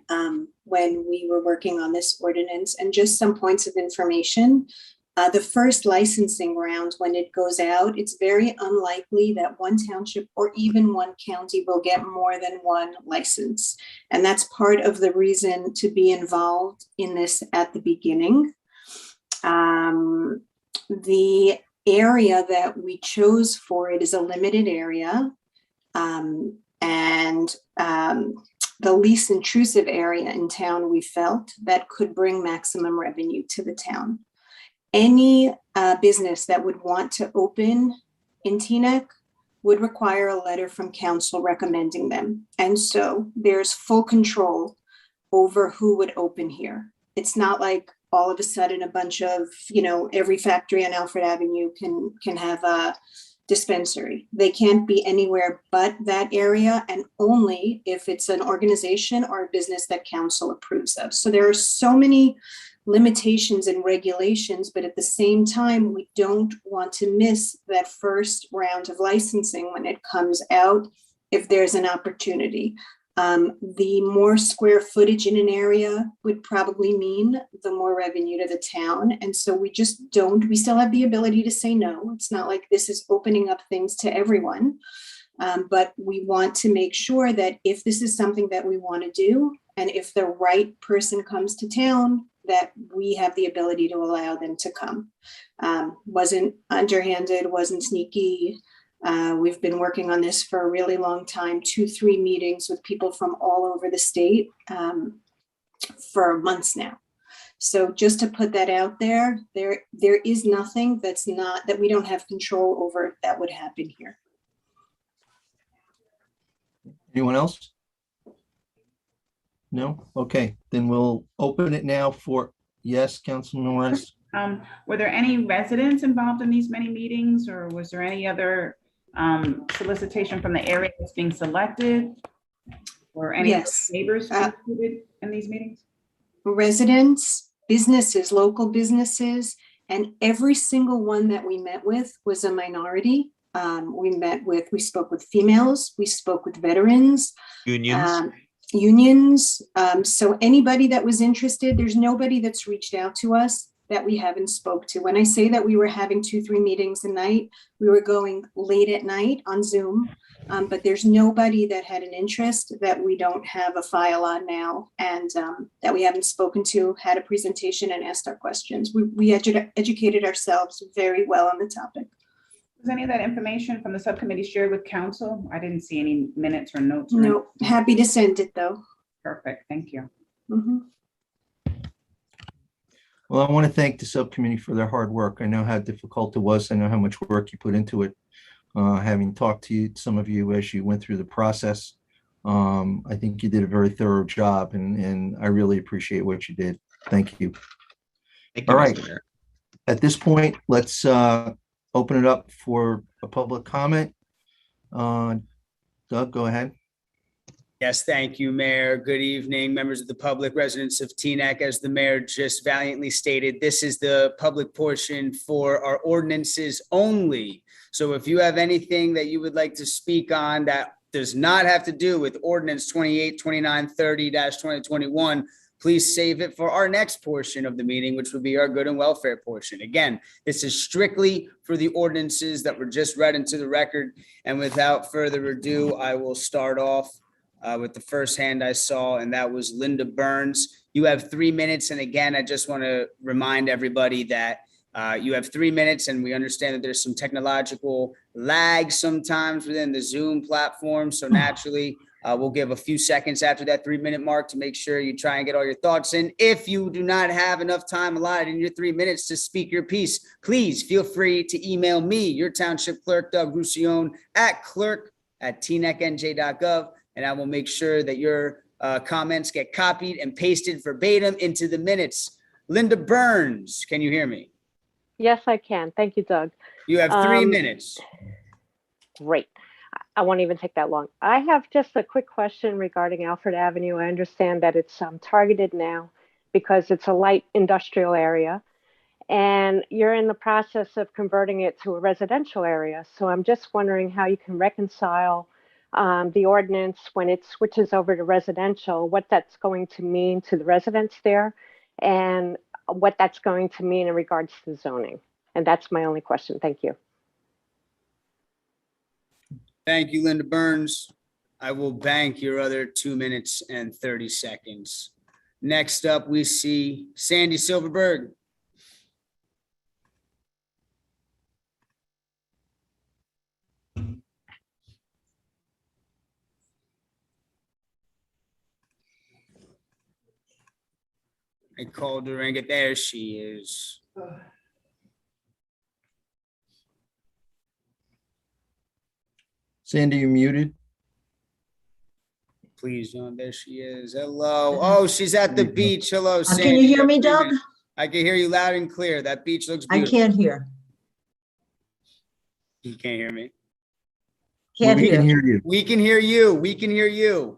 when we were working on this ordinance, and just some points of information. The first licensing round, when it goes out, it's very unlikely that one township or even one county will get more than one license. And that's part of the reason to be involved in this at the beginning. The area that we chose for it is a limited area, and the least intrusive area in town we felt that could bring maximum revenue to the town. Any business that would want to open in Teaneck would require a letter from council recommending them. And so there's full control over who would open here. It's not like all of a sudden a bunch of, you know, every factory on Alfred Avenue can have a dispensary. They can't be anywhere but that area, and only if it's an organization or a business that council approves of. So there are so many limitations and regulations, but at the same time, we don't want to miss that first round of licensing when it comes out, if there's an opportunity. The more square footage in an area would probably mean the more revenue to the town. And so we still have the ability to say no. It's not like this is opening up things to everyone. But we want to make sure that if this is something that we want to do, and if the right person comes to town, that we have the ability to allow them to come. Wasn't underhanded, wasn't sneaky. We've been working on this for a really long time, 2-3 meetings with people from all over the state for months now. So just to put that out there, there is nothing that we don't have control over that would happen here. Anyone else? No? Okay, then we'll open it now for, yes, Councilman West. Were there any residents involved in these many meetings, or was there any other solicitation from the area that's being selected? Or any neighbors included in these meetings? Residents, businesses, local businesses, and every single one that we met with was a minority. We spoke with females, we spoke with veterans. Unions. So anybody that was interested, there's nobody that's reached out to us that we haven't spoke to. When I say that we were having 2-3 meetings a night, we were going late at night on Zoom, but there's nobody that had an interest that we don't have a file on now, and that we haven't spoken to, had a presentation and asked our questions. We educated ourselves very well on the topic. Was any of that information from the subcommittee shared with council? I didn't see any minutes or notes. No, happy to send it though. Perfect, thank you. Mhm. Well, I want to thank the subcommittee for their hard work. I know how difficult it was. I know how much work you put into it. Having talked to you, some of you as you went through the process, I think you did a very thorough job, and I really appreciate what you did. Thank you. Thank you, All right. Mr. Mayor. At this point, let's open it up for a public comment. Doug, go ahead. Yes, thank you, Mayor. Good evening, members of the public, residents of Teaneck. As the mayor just valiantly stated, this is the public portion for our ordinances only. So if you have anything that you would like to speak on that does not have to do with ordinance 282930-2021, please save it for our next portion of the meeting, which would be our good and welfare portion. Again, this is strictly for the ordinances that were just read into the record. And without further ado, I will start off with the first hand I saw, and that was Linda Burns. You have 3 minutes. And again, I just want to remind everybody that you have 3 minutes, and we understand that there's some technological lag sometimes within the Zoom platform. So naturally, we'll give a few seconds after that 3-minute mark to make sure you try and get all your thoughts in. If you do not have enough time allotted in your 3 minutes to speak your piece, please feel free to email me, your township clerk, Doug Roussillon, at clerk@teanecknj.gov. And I will make sure that your comments get copied and pasted verbatim into the minutes. Linda Burns, can you hear me? Yes, I can. Thank you, Doug. You have 3 minutes. Great. I won't even take that long. I have just a quick question regarding Alfred Avenue. I understand that it's targeted now because it's a light industrial area, and you're in the process of converting it to a residential area. So I'm just wondering how you can reconcile the ordinance when it switches over to residential, what that's going to mean to the residents there, and what that's going to mean in regards to zoning. And that's my only question. Thank you. Thank you, Linda Burns. I will bank your other 2 minutes and 30 seconds. Next up, we see Sandy Silverberg. I called her and there she is. Sandy, you muted. Please don't. There she is. Hello. Oh, she's at the beach. Hello, Sandy. Can you hear me, Doug? I can hear you loud and clear. That beach looks I beautiful. can't hear. You can't hear me? Can't We can hear. hear you. We can hear you. We can hear you.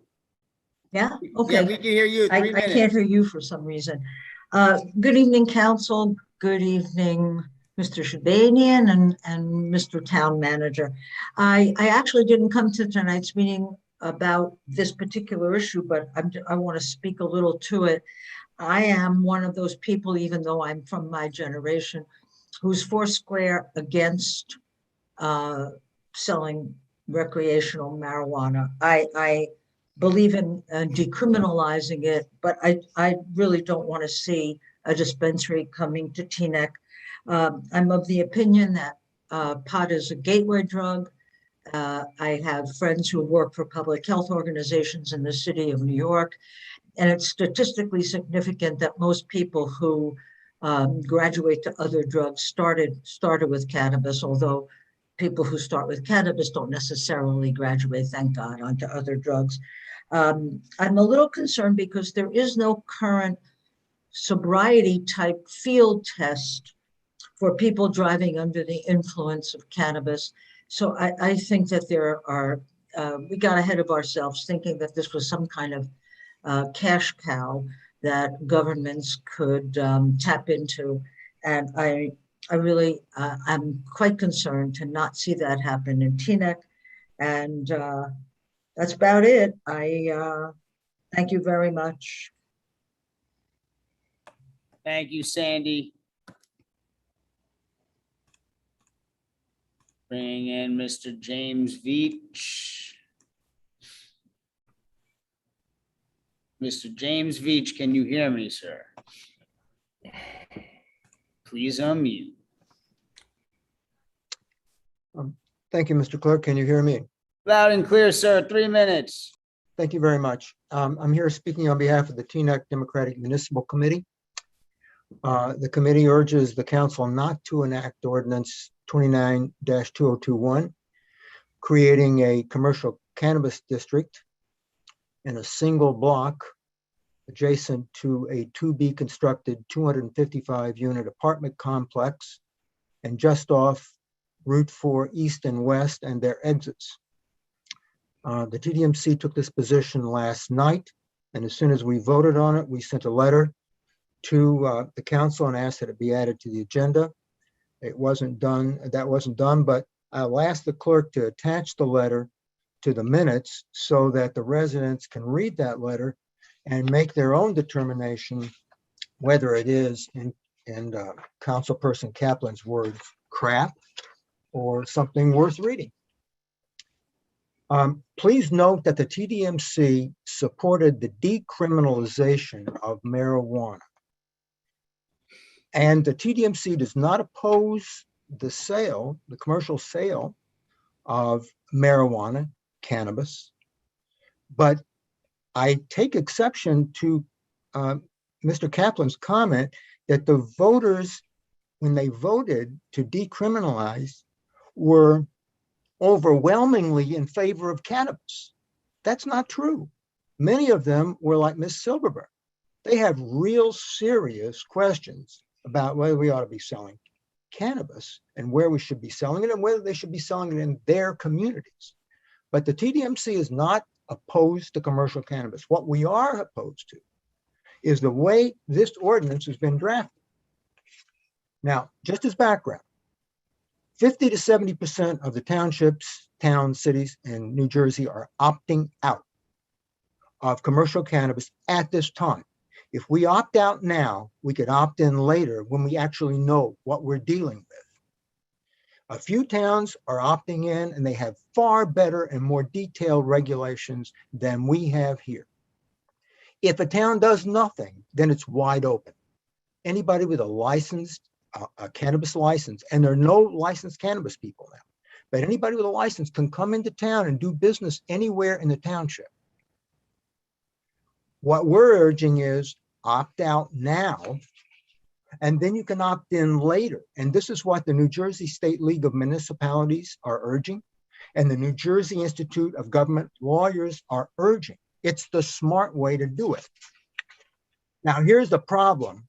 Yeah, Yeah, we okay. can hear you. 3 I minutes. can't hear you for some reason. Good evening, council. Good evening, Mr. Shabanian and Mr. Town Manager. I actually didn't come to tonight's meeting about this particular issue, but I want to speak a little to it. I am one of those people, even though I'm from my generation, who's foursquare against selling recreational marijuana. I believe in decriminalizing it, but I really don't want to see a dispensary coming to Teaneck. I'm of the opinion that pot is a gateway drug. I have friends who work for public health organizations in the city of New York, and it's statistically significant that most people who graduate to other drugs started with cannabis, although people who start with cannabis don't necessarily graduate, thank God, onto other drugs. I'm a little concerned because there is no current sobriety type field test for people driving under the influence of cannabis. So I think that there are, we got ahead of ourselves thinking that this was some kind of cash cow that governments could tap into. And I really, I'm quite concerned to not see that happen in Teaneck. And that's about it. I thank you very much. Thank you, Sandy. Bring in Mr. James Veach. Mr. James Veach, can you hear me, sir? Please unmute. Thank you, Mr. Clerk. Can you hear me? Loud and clear, sir. 3 minutes. Thank you very much. I'm here speaking on behalf of the Teaneck Democratic Municipal Committee. The committee urges the council not to enact ordinance 29-2021, creating a commercial cannabis district in a single block adjacent to a to-be constructed 255 unit apartment complex and just off Route 4 East and West and their exits. The TDMC took this position last night, and as soon as we voted on it, we sent a letter to the council and asked that it be added to the agenda. It wasn't done, that wasn't done, but I'll ask the clerk to attach the letter to the minutes so that the residents can read that letter and make their own determination whether it is, in Councilperson Kaplan's words, crap or something worth reading. Please note that the TDMC supported the decriminalization of marijuana. And the TDMC does not oppose the sale, the commercial sale of marijuana, cannabis. But I take exception to Mr. Kaplan's comment that the voters, when they voted to decriminalize, were overwhelmingly in favor of cannabis. That's not true. Many of them were like Ms. Silverberg. They have real serious questions about whether we ought to be selling cannabis and where we should be selling it and whether they should be selling it in their communities. But the TDMC is not opposed to commercial cannabis. What we are opposed to is the way this ordinance has been drafted. Now, just as background, 50 to 70% of the townships, towns, cities in New Jersey are opting out of commercial cannabis at this time. If we opt out now, we could opt in later when we actually know what we're dealing with. A few towns are opting in and they have far better and more detailed regulations than we have here. If a town does nothing, then it's wide open. Anybody with a licensed, a cannabis license, and there are no licensed cannabis people now, but anybody with a license can come into town and do business anywhere in the township. What we're urging is opt out now, and then you can opt in later. And this is what the New Jersey State League of Municipalities are urging, and the New Jersey Institute of Government Lawyers are urging. It's the smart way to do it. Now, here's the problem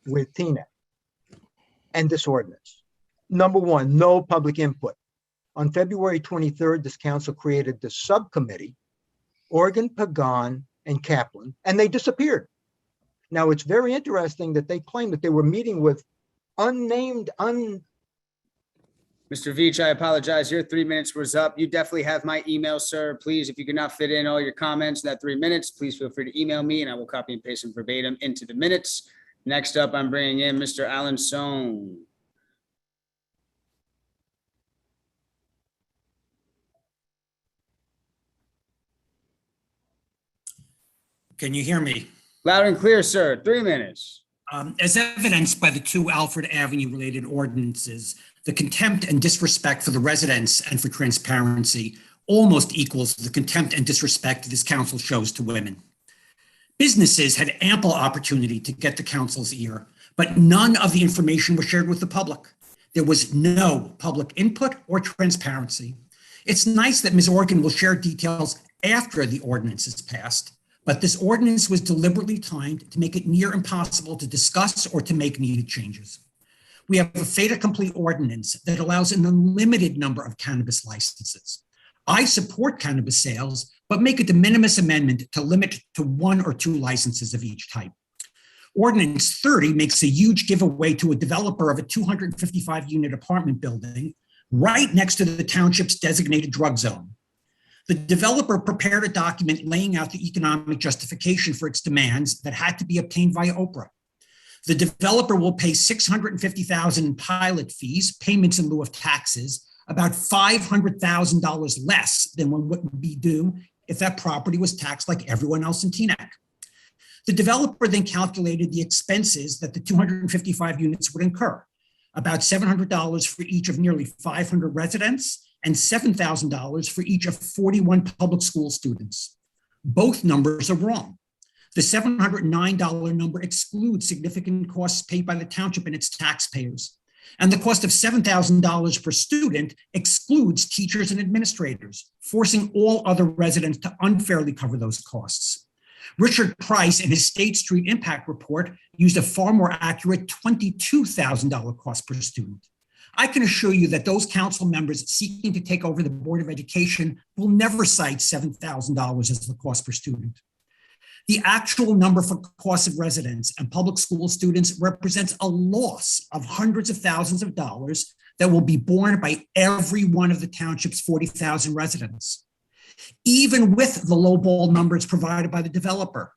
with Teaneck and this ordinance. Number one, no public input. On February 23rd, this council created the subcommittee, Organ, Pagan, and Kaplan, and they disappeared. Now, it's very interesting that they claim that they were meeting with unnamed, Mr. Veach, I apologize. Your 3 minutes was up. You definitely have my email, sir. Please, if you cannot fit in all your comments in that 3 minutes, please feel free to email me and I will copy and paste them verbatim into the minutes. Next up, I'm bringing in Mr. Alan Sohn. Can you hear me? Loud and clear, sir. 3 minutes. As evidenced by the two Alfred Avenue related ordinances, the contempt and disrespect for the residents and for transparency almost equals the contempt and disrespect this council shows to women. Businesses had ample opportunity to get the council's ear, but none of the information was shared with the public. There was no public input or transparency. It's nice that Ms. Organ will share details after the ordinance is passed, but this ordinance was deliberately timed to make it near impossible to discuss or to make needed changes. We have a fait accompli ordinance that allows an unlimited number of cannabis licenses. I support cannabis sales, but make a de minimis amendment to limit to 1 or 2 licenses of each type. Ordinance 30 makes a huge giveaway to a developer of a 255-unit apartment building right next to the township's designated drug zone. The developer prepared a document laying out the economic justification for its demands that had to be obtained via Oprah. The developer will pay $650,000 in pilot fees, payments in lieu of taxes, about $500,000 less than what would be due if that property was taxed like everyone else in Teaneck. The developer then calculated the expenses that the 255 units would incur, about $700 for each of nearly 500 residents and $7,000 for each of 41 public school students. Both numbers are wrong. The $709 number excludes significant costs paid by the township and its taxpayers. And the cost of $7,000 per student excludes teachers and administrators, forcing all other residents to unfairly cover those costs. Richard Price, in his State Street Impact Report, used a far more accurate $22,000 cost per student. I can assure you that those council members seeking to take over the Board of Education will never cite $7,000 as the cost per student. The actual number for costs of residents and public school students represents a loss of hundreds of thousands of dollars that will be borne by every one of the township's 40,000 residents. Even with the lowball numbers provided by the developer,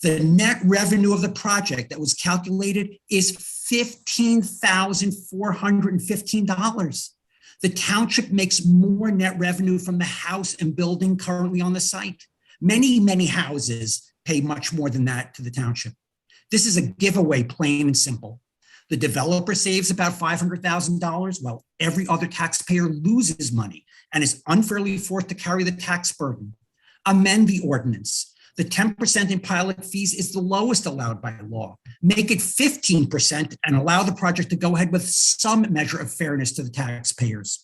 the net revenue of the project that was calculated is $15,415. The township makes more net revenue from the house and building currently on the site. Many, many houses pay much more than that to the township. This is a giveaway, plain and simple. The developer saves about $500,000 while every other taxpayer loses money and is unfairly forced to carry the tax burden. Amend the ordinance. The 10% in pilot fees is the lowest allowed by law. Make it 15% and allow the project to go ahead with some measure of fairness to the taxpayers.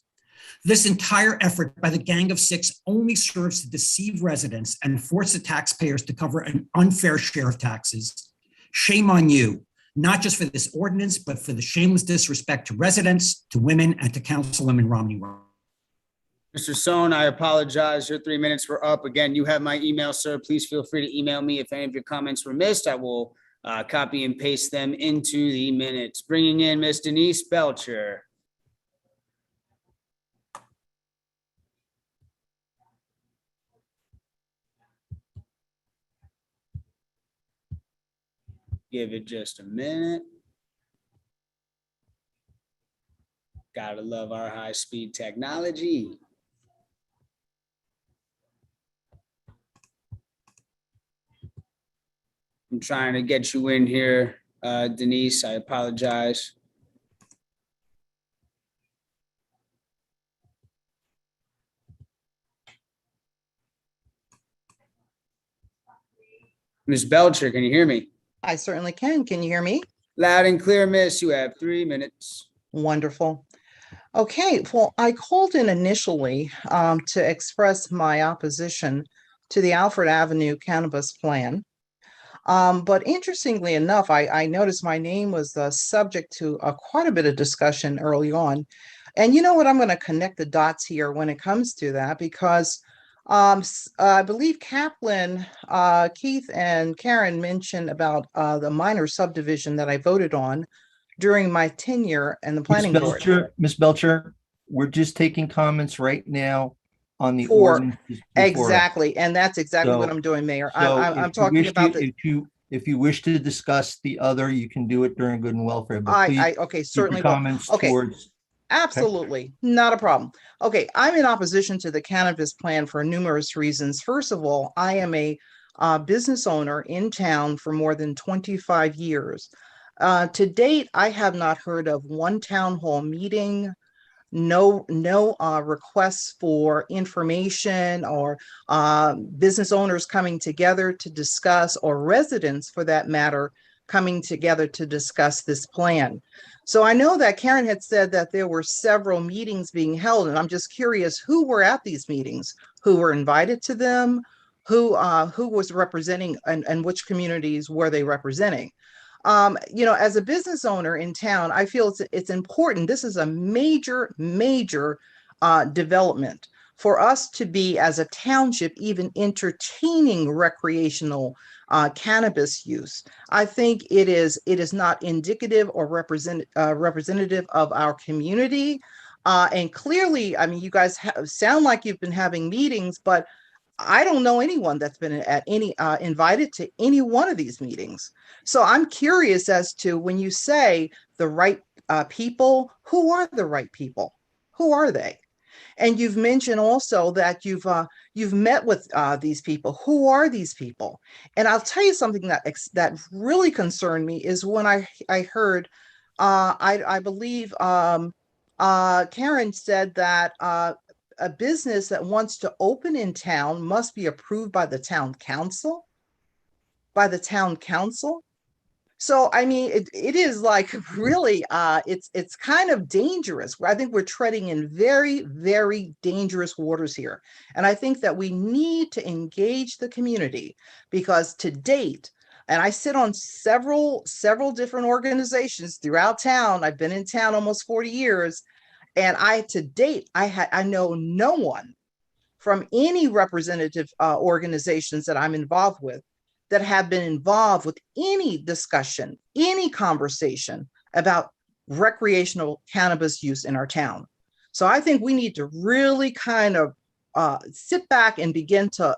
This entire effort by the Gang of Six only serves to deceive residents and force the taxpayers to cover an unfair share of taxes. Shame on you, not just for this ordinance, but for the shameless disrespect to residents, to women, and to Councilwoman Romney. Mr. Sohn, I apologize. Your 3 minutes were up. Again, you have my email, sir. Please feel free to email me if any of your comments were missed. I will copy and paste them into the minutes. Bringing in Ms. Denise Belcher. Give it just a minute. Gotta love our high-speed technology. I'm trying to get you in here, Denise. I apologize. Ms. Belcher, can you hear me? I certainly can. Can you hear me? Loud and clear, miss. You have 3 minutes. Wonderful. Okay, well, I called in initially to express my opposition to the Alfred Avenue cannabis plan. But interestingly enough, I noticed my name was subject to quite a bit of discussion early on. And you know what? I'm going to connect the dots here when it comes to that, because I believe Kaplan, Keith and Karen mentioned about the minor subdivision that I voted on during my tenure in the planning board. Ms. Belcher, we're just taking comments right now on the For- ordinances. before us. Exactly, and that's exactly what So- I'm doing, Mayor. So I'm if you talking wish about to- the, If you wish to discuss the other, you can do it during good and welfare, but please okay, keep certainly your will. comments Okay. towards. Absolutely, not a problem. Okay, I'm in opposition to the cannabis plan for numerous reasons. First of all, I am a business owner in town for more than 25 years. To date, I have not heard of one town hall meeting, no requests for information or business owners coming together to discuss, or residents for that matter, coming together to discuss this plan. So I know that Karen had said that there were several meetings being held, and I'm just curious who were at these meetings, who were invited to them, who was representing, and which communities were they representing. As a business owner in town, I feel it's important. This is a major development for us to be, as a township, even entertaining recreational cannabis use. I think it is not indicative or representative of our community. And clearly, I mean, you guys sound like you've been having meetings, but I don't know anyone that's been at any invited to any one of these meetings. So I'm curious as to, when you say the right people, who are the right people? Who are they? And you've mentioned also that you've met with these people. Who are these people? And I'll tell you something that really concerned me is when I heard, I believe Karen said that a business that wants to open in town must be approved by the town council. So, I mean, it is like really, it's kind of dangerous. I think we're treading in very, very dangerous waters here. And I think that we need to engage the community, because to date, and I sit on several different organizations throughout town. I've been in town almost 40 years. And to date, I know no one from any representative organizations that I'm involved with that have been involved with any discussion, any conversation about recreational cannabis use in our town. So I think we need to really kind of sit back and begin to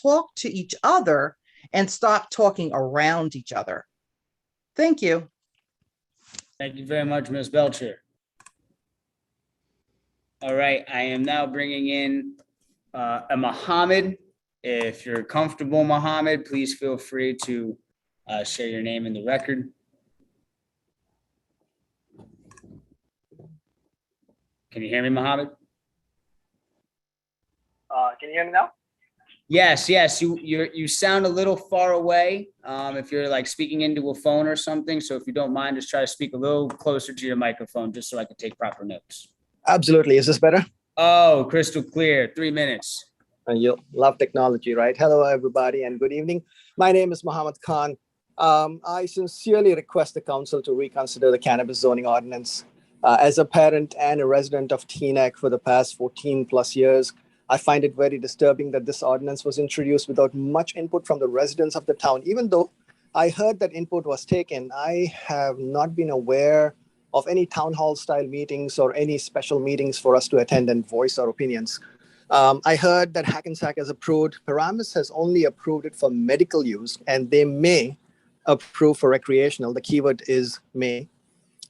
talk to each other and stop talking around each other. Thank you. Thank you very much, Ms. Belcher. All right, I am now bringing in a Mohammed. If you're comfortable, Mohammed, please feel free to share your name in the record. Can you hear me, Mohammed? Can you hear me now? Yes, you sound a little far away. If you're like speaking into a phone or something, so if you don't mind, just try to speak a little closer to your microphone, just so I can take proper notes. Absolutely. Is this better? Oh, crystal clear. 3 minutes. You love technology, right? Hello, everybody, and good evening. My name is Mohammed Khan. I sincerely request the council to reconsider the cannabis zoning ordinance. As a parent and a resident of Teaneck for the past 14 plus years, I find it very disturbing that this ordinance was introduced without much input from the residents of the town. Even though I heard that input was taken, I have not been aware of any town hall style meetings or any special meetings for us to attend and voice our opinions. I heard that Hackensack has approved, Paramus has only approved it for medical use, and they may approve for recreational. The keyword is may.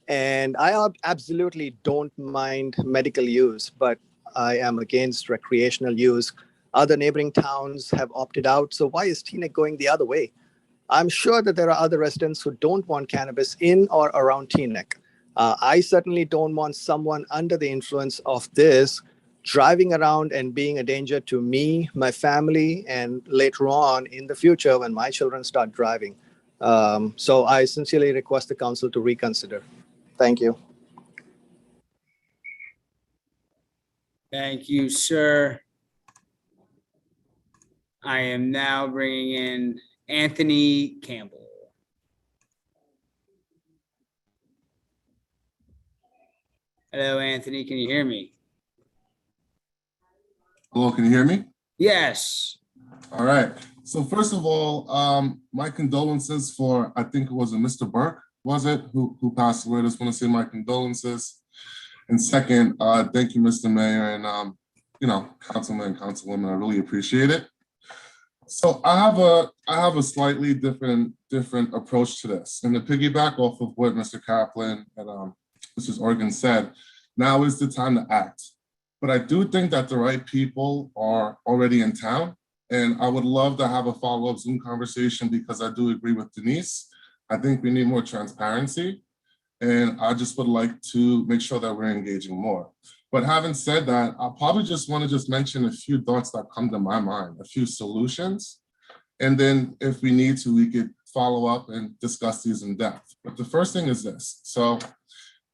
And I absolutely don't mind medical use, but I am against recreational use. Other neighboring towns have opted out. So why is Teaneck going the other way? I'm sure that there are other residents who don't want cannabis in or around Teaneck. I certainly don't want someone under the influence of this driving around and being a danger to me, my family, and later on in the future when my children start driving. So I sincerely request the council to reconsider. Thank you. Thank you, sir. I am now bringing in Anthony Campbell. Hello, Anthony. Can you hear me? Hello, can you hear me? Yes. All right. So first of all, my condolences for, I think it was a Mr. Burke, was it, who passed away. I just want to say my condolences. And second, thank you, Mr. Mayor, and Councilman and Councilwoman. I really appreciate it. So I have a slightly different approach to this, and to piggyback off of what Mr. Kaplan and Mrs. Organ said, now is the time to act. But I do think that the right people are already in town, and I would love to have a follow-up Zoom conversation because I do agree with Denise. I think we need more transparency, and I just would like to make sure that we're engaging more. But having said that, I probably just want to mention a few thoughts that come to my mind, a few solutions. And then if we need to, we could follow up and discuss these in depth. But the first thing is this. So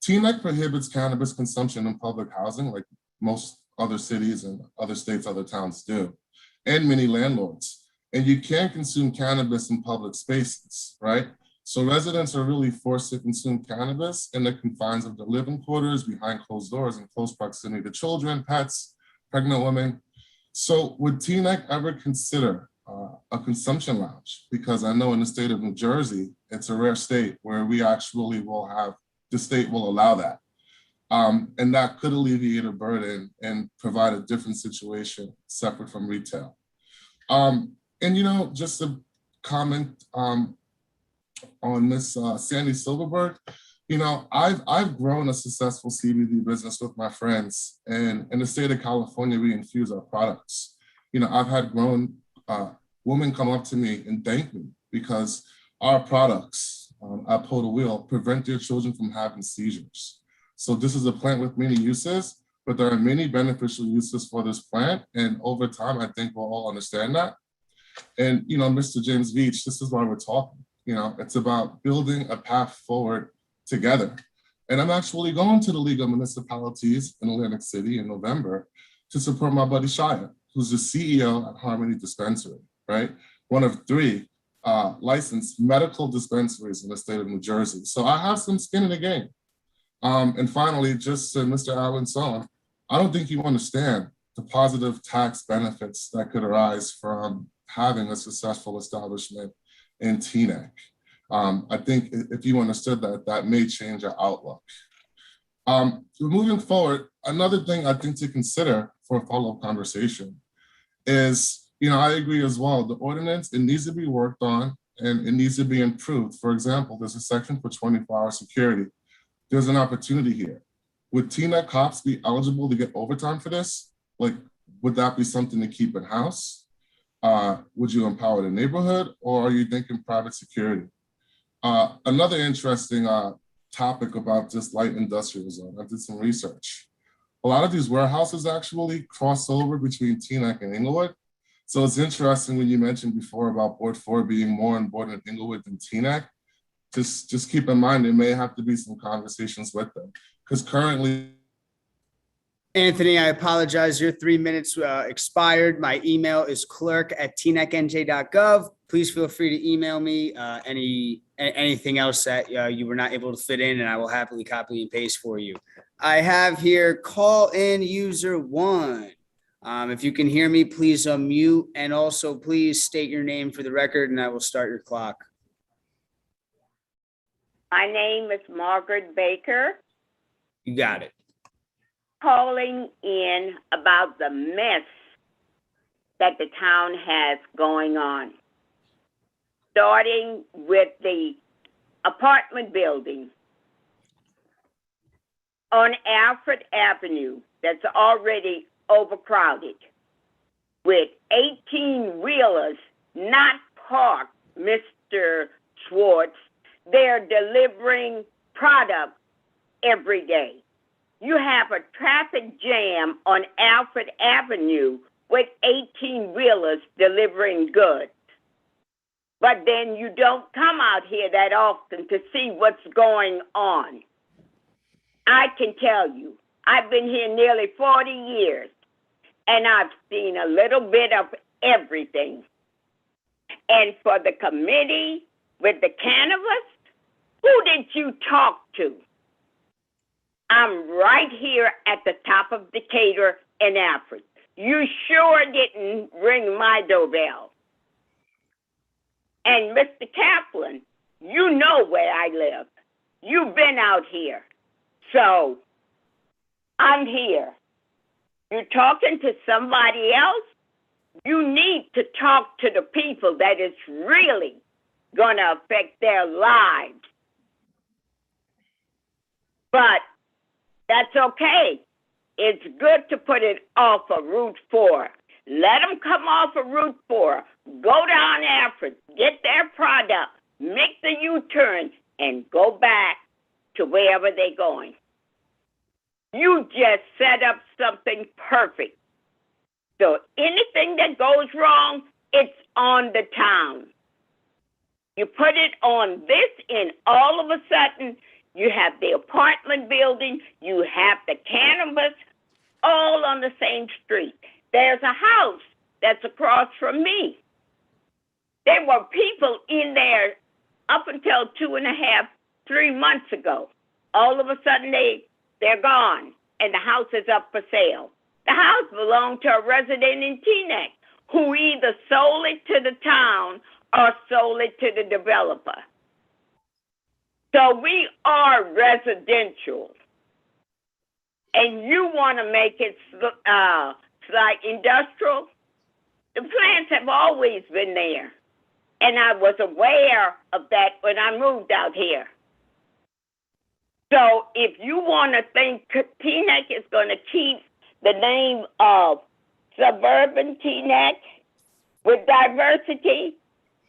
TNEC prohibits cannabis consumption in public housing like most other cities and other states, other towns do, and many landlords. And you can't consume cannabis in public spaces, right? So residents are really forced to consume cannabis in the confines of the living quarters, behind closed doors, in close proximity to children, pets, pregnant women. So would TNEC ever consider a consumption lounge? Because I know in the state of New Jersey, it's a rare state where we actually will have, the state will allow that. And that could alleviate a burden and provide a different situation separate from retail. And just a comment, on Miss Sandy Silverberg, I've grown a successful CBD business with my friends, and in the state of California, we infuse our products. I've had grown women come up to me and thank me because our products at Total Wheel prevent their children from having seizures. So this is a plant with many uses, but there are many beneficial uses for this plant, and over time, I think we'll all understand that. And Mr. James Veach, this is why we're talking. It's about building a path forward together. And I'm actually going to the League of Municipalities in Atlantic City in November to support my buddy Shia, who's the CEO at Harmony Dispensary, right? One of 3 licensed medical dispensaries in the state of New Jersey. So I have some skin in the game. And finally, just to Mr. Allen Son, I don't think you understand the positive tax benefits that could arise from having a successful establishment in TNEC. I think if you understood that, that may change our outlook. Moving forward, another thing I think to consider for a follow-up conversation is, I agree as well, the ordinance, it needs to be worked on and it needs to be improved. For example, there's a section for 24-hour security. There's an opportunity here. Would TNEC cops be eligible to get overtime for this? Like, would that be something to keep in-house? Would you empower the neighborhood, or are you thinking private security? Another interesting topic about this light industrial zone, I did some research. A lot of these warehouses actually cross over between TNEC and Inglewood. So it's interesting when you mentioned before about Board 4 being more on board in Inglewood than TNEC. Just keep in mind, there may have to be some conversations with them, because currently, Anthony, I apologize. Your 3 minutes expired. My email is clerk@tnecnj.gov. Please feel free to email me anything else that you were not able to fit in, and I will happily copy and paste for you. I have here call in user 1. If you can hear me, please unmute, and also please state your name for the record, and I will start your clock. My name is Margaret Baker. You got it. Calling in about the mess that the town has going on. Starting with the apartment building on Alfred Avenue that's already overcrowded with 18-wheelers not parked, Mr. Schwartz. They're delivering product every day. You have a traffic jam on Alfred Avenue with 18-wheelers delivering goods. But then you don't come out here that often to see what's going on. I can tell you, I've been here nearly 40 years, and I've seen a little bit of everything. And for the committee with the cannabis, who did you talk to? I'm right here at the top of Decatur in Alfred. You sure didn't ring my doorbell. And Mr. Kaplan, you know where I live. You've been out here. So I'm here. You're talking to somebody else? You need to talk to the people that it's really going to affect their lives. But that's okay. It's good to put it off of Route 4. Let them come off of Route 4. Go down Alfred, get their product, make the U-turn, and go back to wherever they're going. You just set up something perfect. So anything that goes wrong, it's on the town. You put it on this, and all of a sudden, you have the apartment building, you have the cannabis, all on the same street. There's a house that's across from me. There were people in there up until 2.5, 3 months ago. All of a sudden, they're gone, and the house is up for sale. The house belonged to a resident in Teaneck who either sold it to the town or sold it to the developer. So we are residential, and you want to make it like industrial. The plants have always been there, and I was aware of that when I moved out here. So if you want to think Teaneck is going to keep the name of suburban Teaneck with diversity,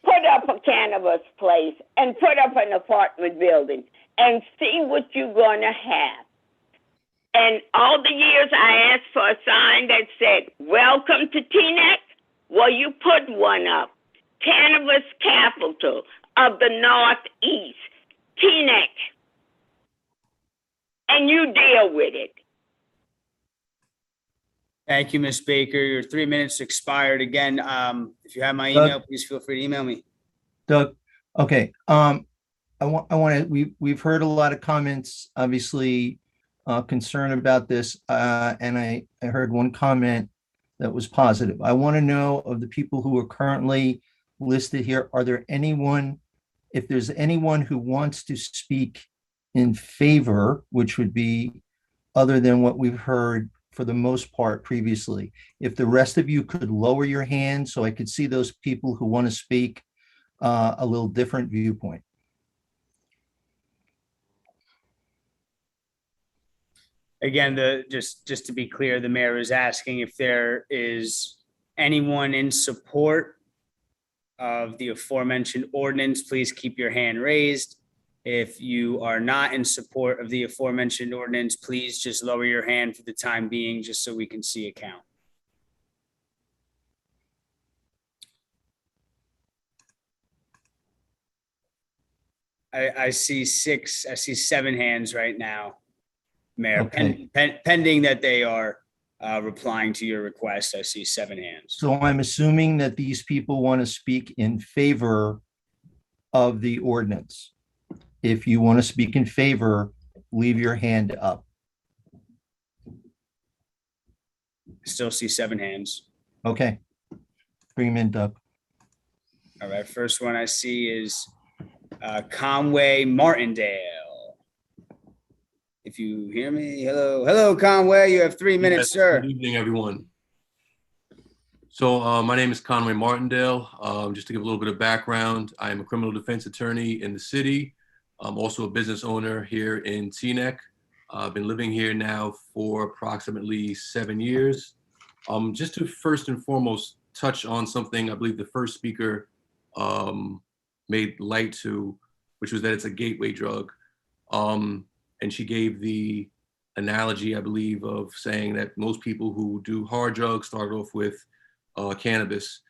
put up a cannabis place and put up an apartment building and see what you're going to have. And all the years I asked for a sign that said, "Welcome to Teaneck." Well, you put one up. Cannabis capital of the Northeast, Teaneck. And you deal with it. Thank you, Ms. Baker. Your 3 minutes expired again. If you have my email, please feel free to email me. Doug, okay, I want to, we've heard a lot of comments, obviously, concern about this, and I heard one comment that was positive. I want to know of the people who are currently listed here, are there anyone, if there's anyone who wants to speak in favor, which would be other than what we've heard for the most part previously, if the rest of you could lower your hand so I could see those people who want to speak a little different viewpoint. Again, just to be clear, the mayor is asking if there is anyone in support of the aforementioned ordinance, please keep your hand raised. If you are not in support of the aforementioned ordinance, please just lower your hand for the time being, just so we can see a count. I see 7 hands right now, Mayor. Okay. Pending that they are replying to your request, I see 7 hands. So I'm assuming that these people want to speak in favor of the ordinance. If you want to speak in favor, leave your hand up. Still see 7 hands. Okay. Bring them in, Doug. All right, first one I see is Conway Martindale. If you hear me, hello, Conway. You have 3 minutes, Yes, sir. Good evening, everyone. So my name is Conway Martindale. Just to give a little bit of background, I am a criminal defense attorney in the city. I'm also a business owner here in Teaneck. I've been living here now for approximately 7 years. Just to first and foremost touch on something I believe the first speaker made light to, which was that it's a gateway drug. And she gave the analogy, I believe, of saying that most people who do hard drugs start off with cannabis.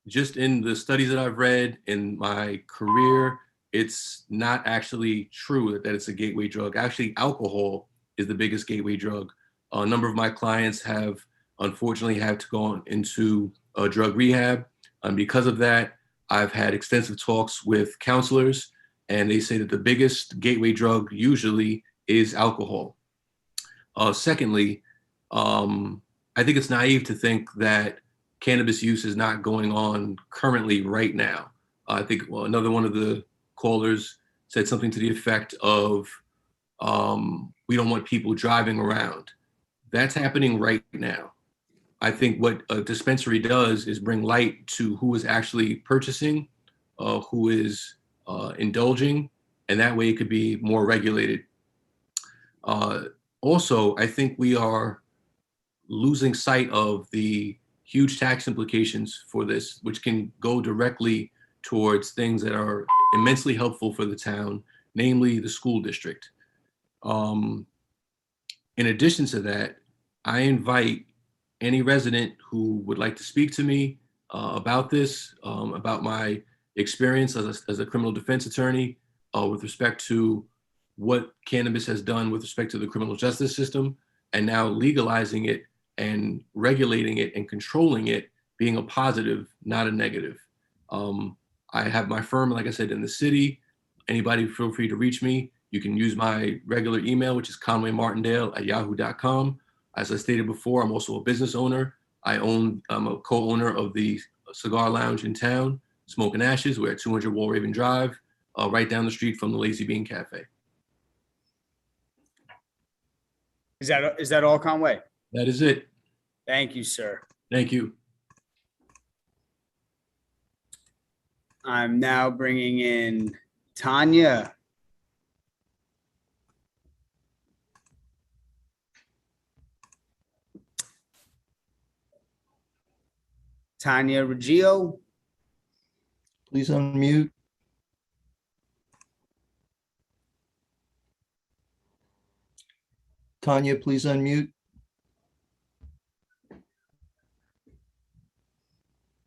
Just in the studies that I've read in my career, it's not actually true that it's a gateway drug. Actually, alcohol is the biggest gateway drug. A number of my clients have unfortunately had to go into drug rehab. And because of that, I've had extensive talks with counselors, and they say that the biggest gateway drug usually is alcohol. Secondly, I think it's naive to think that cannabis use is not going on currently right now. I think another one of the callers said something to the effect of we don't want people driving around. That's happening right now. I think what a dispensary does is bring light to who is actually purchasing, who is indulging, and that way it could be more regulated. Also, I think we are losing sight of the huge tax implications for this, which can go directly towards things that are immensely helpful for the town, namely the school district. In addition to that, I invite any resident who would like to speak to me about this, about my experience as a criminal defense attorney with respect to what cannabis has done with respect to the criminal justice system, and now legalizing it and regulating it and controlling it being a positive, not a negative. I have my firm, like I said, in the city. Anybody feel free to reach me. You can use my regular email, which is conwaymartindale@yahoo.com. As I stated before, I'm also a business owner. I'm a co-owner of the cigar lounge in town, Smoke and Ashes. We're at 200 Walraven Drive, right down the street from the Lazy Bean Cafe. Is that all, Conway? That is it. Thank you, sir. Thank you. I'm now bringing in Tanya. Tanya Reggio. Please unmute. Tanya, please unmute.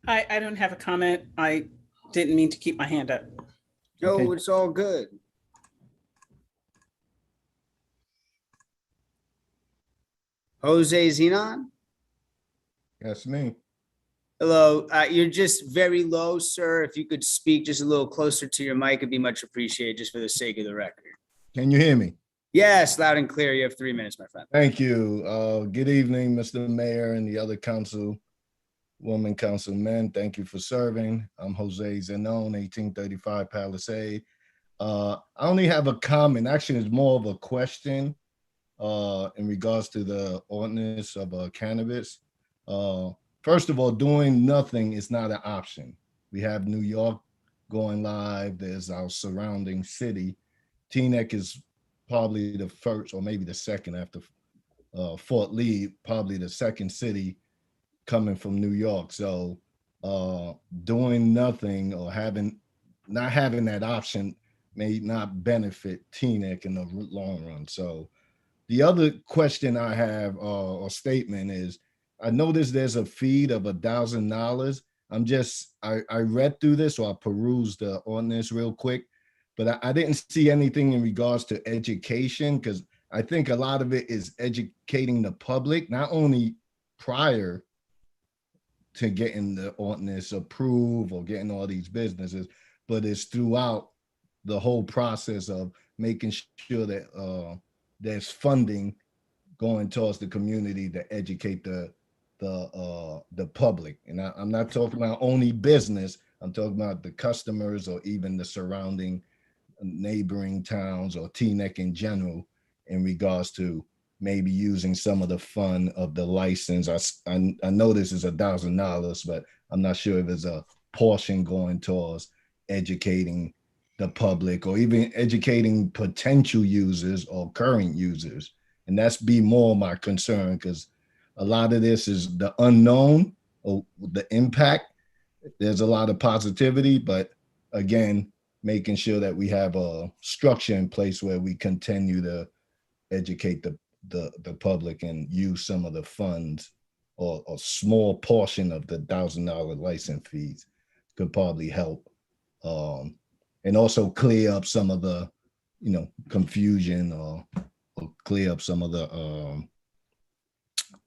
I don't have a comment. I didn't mean to keep my hand up. No, Okay. it's all good. Jose Zenon. That's me. Hello, you're just very low, sir. If you could speak just a little closer to your mic, it'd be much appreciated, just for the sake of the record. Can you hear me? Yes, loud and clear. You have 3 minutes, my friend. Thank you. Good evening, Mr. Mayor and the other councilwoman, councilmen. Thank you for serving. I'm Jose Zenon, 1835 Palisade. I only have a comment. Actually, it's more of a question in regards to the ordinance of cannabis. First of all, doing nothing is not an option. We have New York going live. There's our surrounding city. Teaneck is probably the first or maybe the second after Fort Lee, probably the second city coming from New York. So doing nothing or not having that option may not benefit Teaneck in the long run. So the other question I have or statement is, I noticed there's a fee of $1,000. I read through this, or I perused the ordinance real quick, but I didn't see anything in regards to education, because I think a lot of it is educating the public, not only prior to getting the ordinance approved or getting all these businesses, but it's throughout the whole process of making sure that there's funding going towards the community to educate the public. And I'm not talking about only business. I'm talking about the customers or even the surrounding neighboring towns or Teaneck in general in regards to maybe using some of the fund of the license. I know this is $1,000, but I'm not sure if there's a portion going towards educating the public or even educating potential users or current users. And that's be more my concern, because a lot of this is the unknown or the impact. There's a lot of positivity, but again, making sure that we have a structure in place where we continue to educate the public and use some of the funds, or a small portion of the $1,000 license fees could probably help. And also clear up some of the, confusion or clear up some of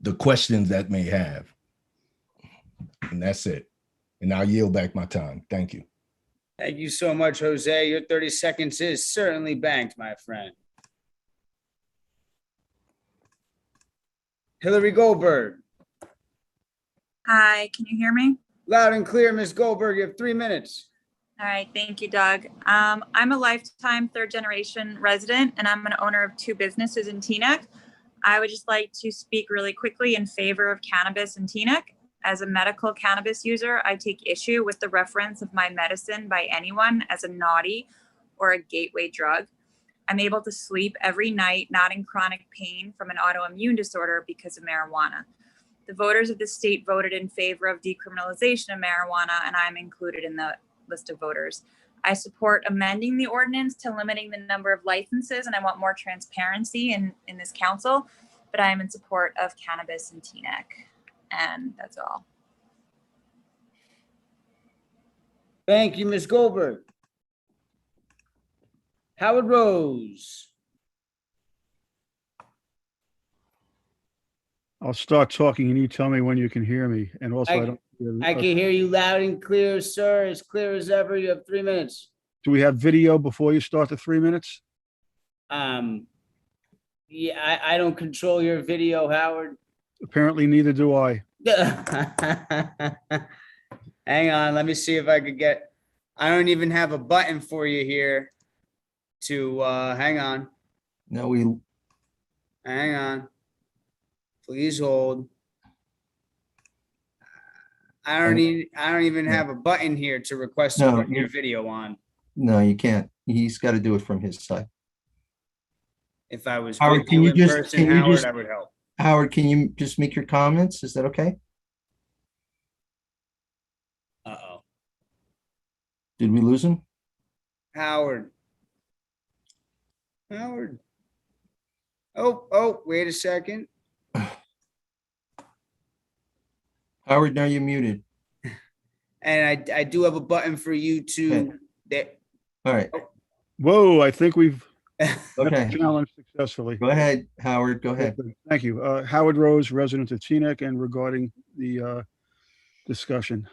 the questions that may have. And that's it. And I'll yield back my time. Thank you. Thank you so much, Jose. Your 30 seconds is certainly banked, my friend. Hillary Goldberg. Hi, can you hear me? Loud and clear, Ms. Goldberg. You have 3 minutes. All right, thank you, Doug. I'm a lifetime third generation resident and I'm an owner of 2 businesses in Teaneck. I would just like to speak really quickly in favor of cannabis in Teaneck. As a medical cannabis user, I take issue with the reference of my medicine by anyone as a naughty or a gateway drug. I'm able to sleep every night, not in chronic pain from an autoimmune disorder because of marijuana. The voters of the state voted in favor of decriminalization of marijuana, and I'm included in the list of voters. I support amending the ordinance to limiting the number of licenses, and I want more transparency in this council, but I am in support of cannabis in Teaneck. And that's all. Thank you, Ms. Goldberg. Howard Rose. I'll start talking and you tell me when you can hear me. And also, I don't. I can hear you loud and clear, sir, as clear as ever. You have 3 minutes. Do we have video before you start the 3 minutes? Yeah, I don't control your video, Howard. Apparently, neither do I. Hang on, let me see if I could get. I don't even have a button for you here. To hang on. No, we. Hang on. Please hold. I don't even have a button here to request to put your video on. No, you can't. He's got to do it from his side. If I was Howard, with you in person, Howard, I would help. Howard, can you just make your comments? Is that okay? Uh-oh. Did we lose him? Howard. Oh, wait a second. Howard, now you're muted. And I do have a button for you to. All right. Whoa, I think we've Okay. challenged successfully. Go ahead, Howard. Go ahead. Thank you. Howard Rose, resident of Teaneck, and regarding the discussion.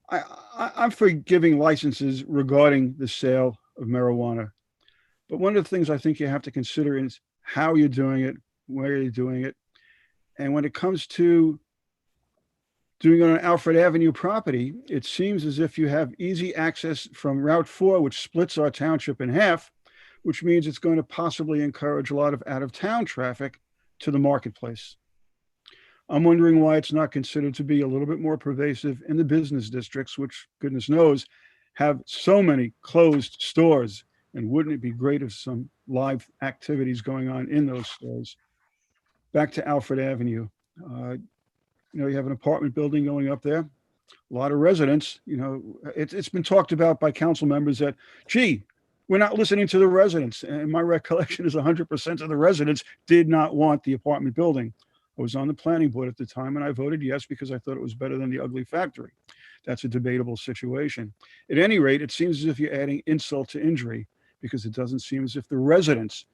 I'm for giving licenses regarding the sale of marijuana. But one of the things I think you have to consider is how you're doing it, where you're doing it. And when it comes to doing it on Alfred Avenue property, it seems as if you have easy access from Route 4, which splits our township in half, which means it's going to possibly encourage a lot of out-of-town traffic to the marketplace. I'm wondering why it's not considered to be a little bit more pervasive in the business districts, which goodness knows have so many closed stores. And wouldn't it be great if some live activities going on in those stores? Back to Alfred Avenue. You have an apartment building going up there, a lot of residents, it's been talked about by council members that, gee, we're not listening to the residents. And my recollection is 100% of the residents did not want the apartment building. I was on the planning board at the time and I voted yes because I thought it was better than the ugly factory. That's a debatable situation. At any rate, it seems as if you're adding insult to injury because it doesn't seem as if the residents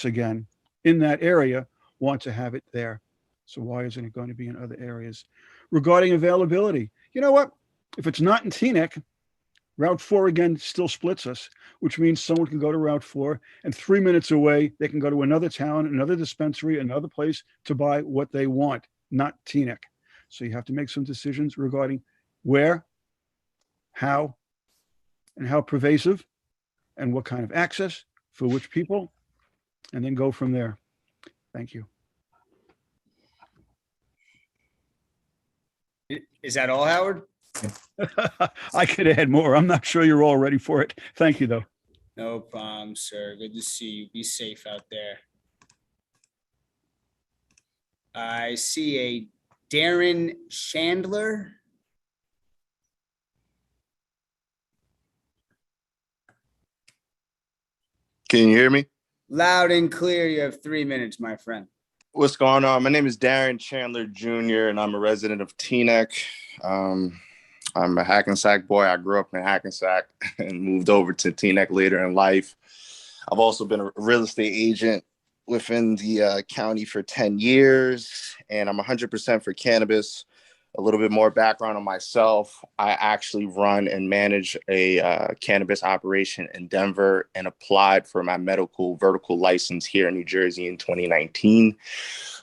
again in that area want to have it there. So why isn't it going to be in other areas? Regarding availability, you know what? If it's not in Teaneck, Route 4 again still splits us, which means someone can go to Route 4 and 3 minutes away, they can go to another town, another dispensary, another place to buy what they want, not Teaneck. So you have to make some decisions regarding where, how, and how pervasive, and what kind of access for which people, and then go from there. Thank you. Is that all, Howard? I could add more. I'm not sure you're all ready for it. Thank you, though. No problem, sir. Good to see you. Be safe out there. I see a Darren Chandler. Can you hear me? Loud and clear. You have 3 minutes, my friend. What's going on? My name is Darren Chandler Jr., and I'm a resident of Teaneck. I'm a Hackensack boy. I grew up in Hackensack and moved over to Teaneck later in life. I've also been a real estate agent within the county for 10 years, and I'm 100% for cannabis. A little bit more background on myself. I actually run and manage a cannabis operation in Denver and applied for my medical vertical license here in New Jersey in 2019.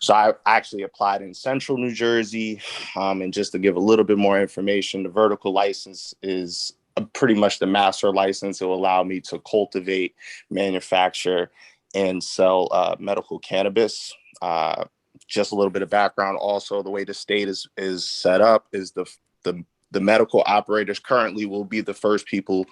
So I actually applied in central New Jersey. And just to give a little bit more information, the vertical license is pretty much the master license. It will allow me to cultivate, manufacture, and sell medical cannabis. Just a little bit of background. Also, the way the state is set up is the medical operators currently will be the first people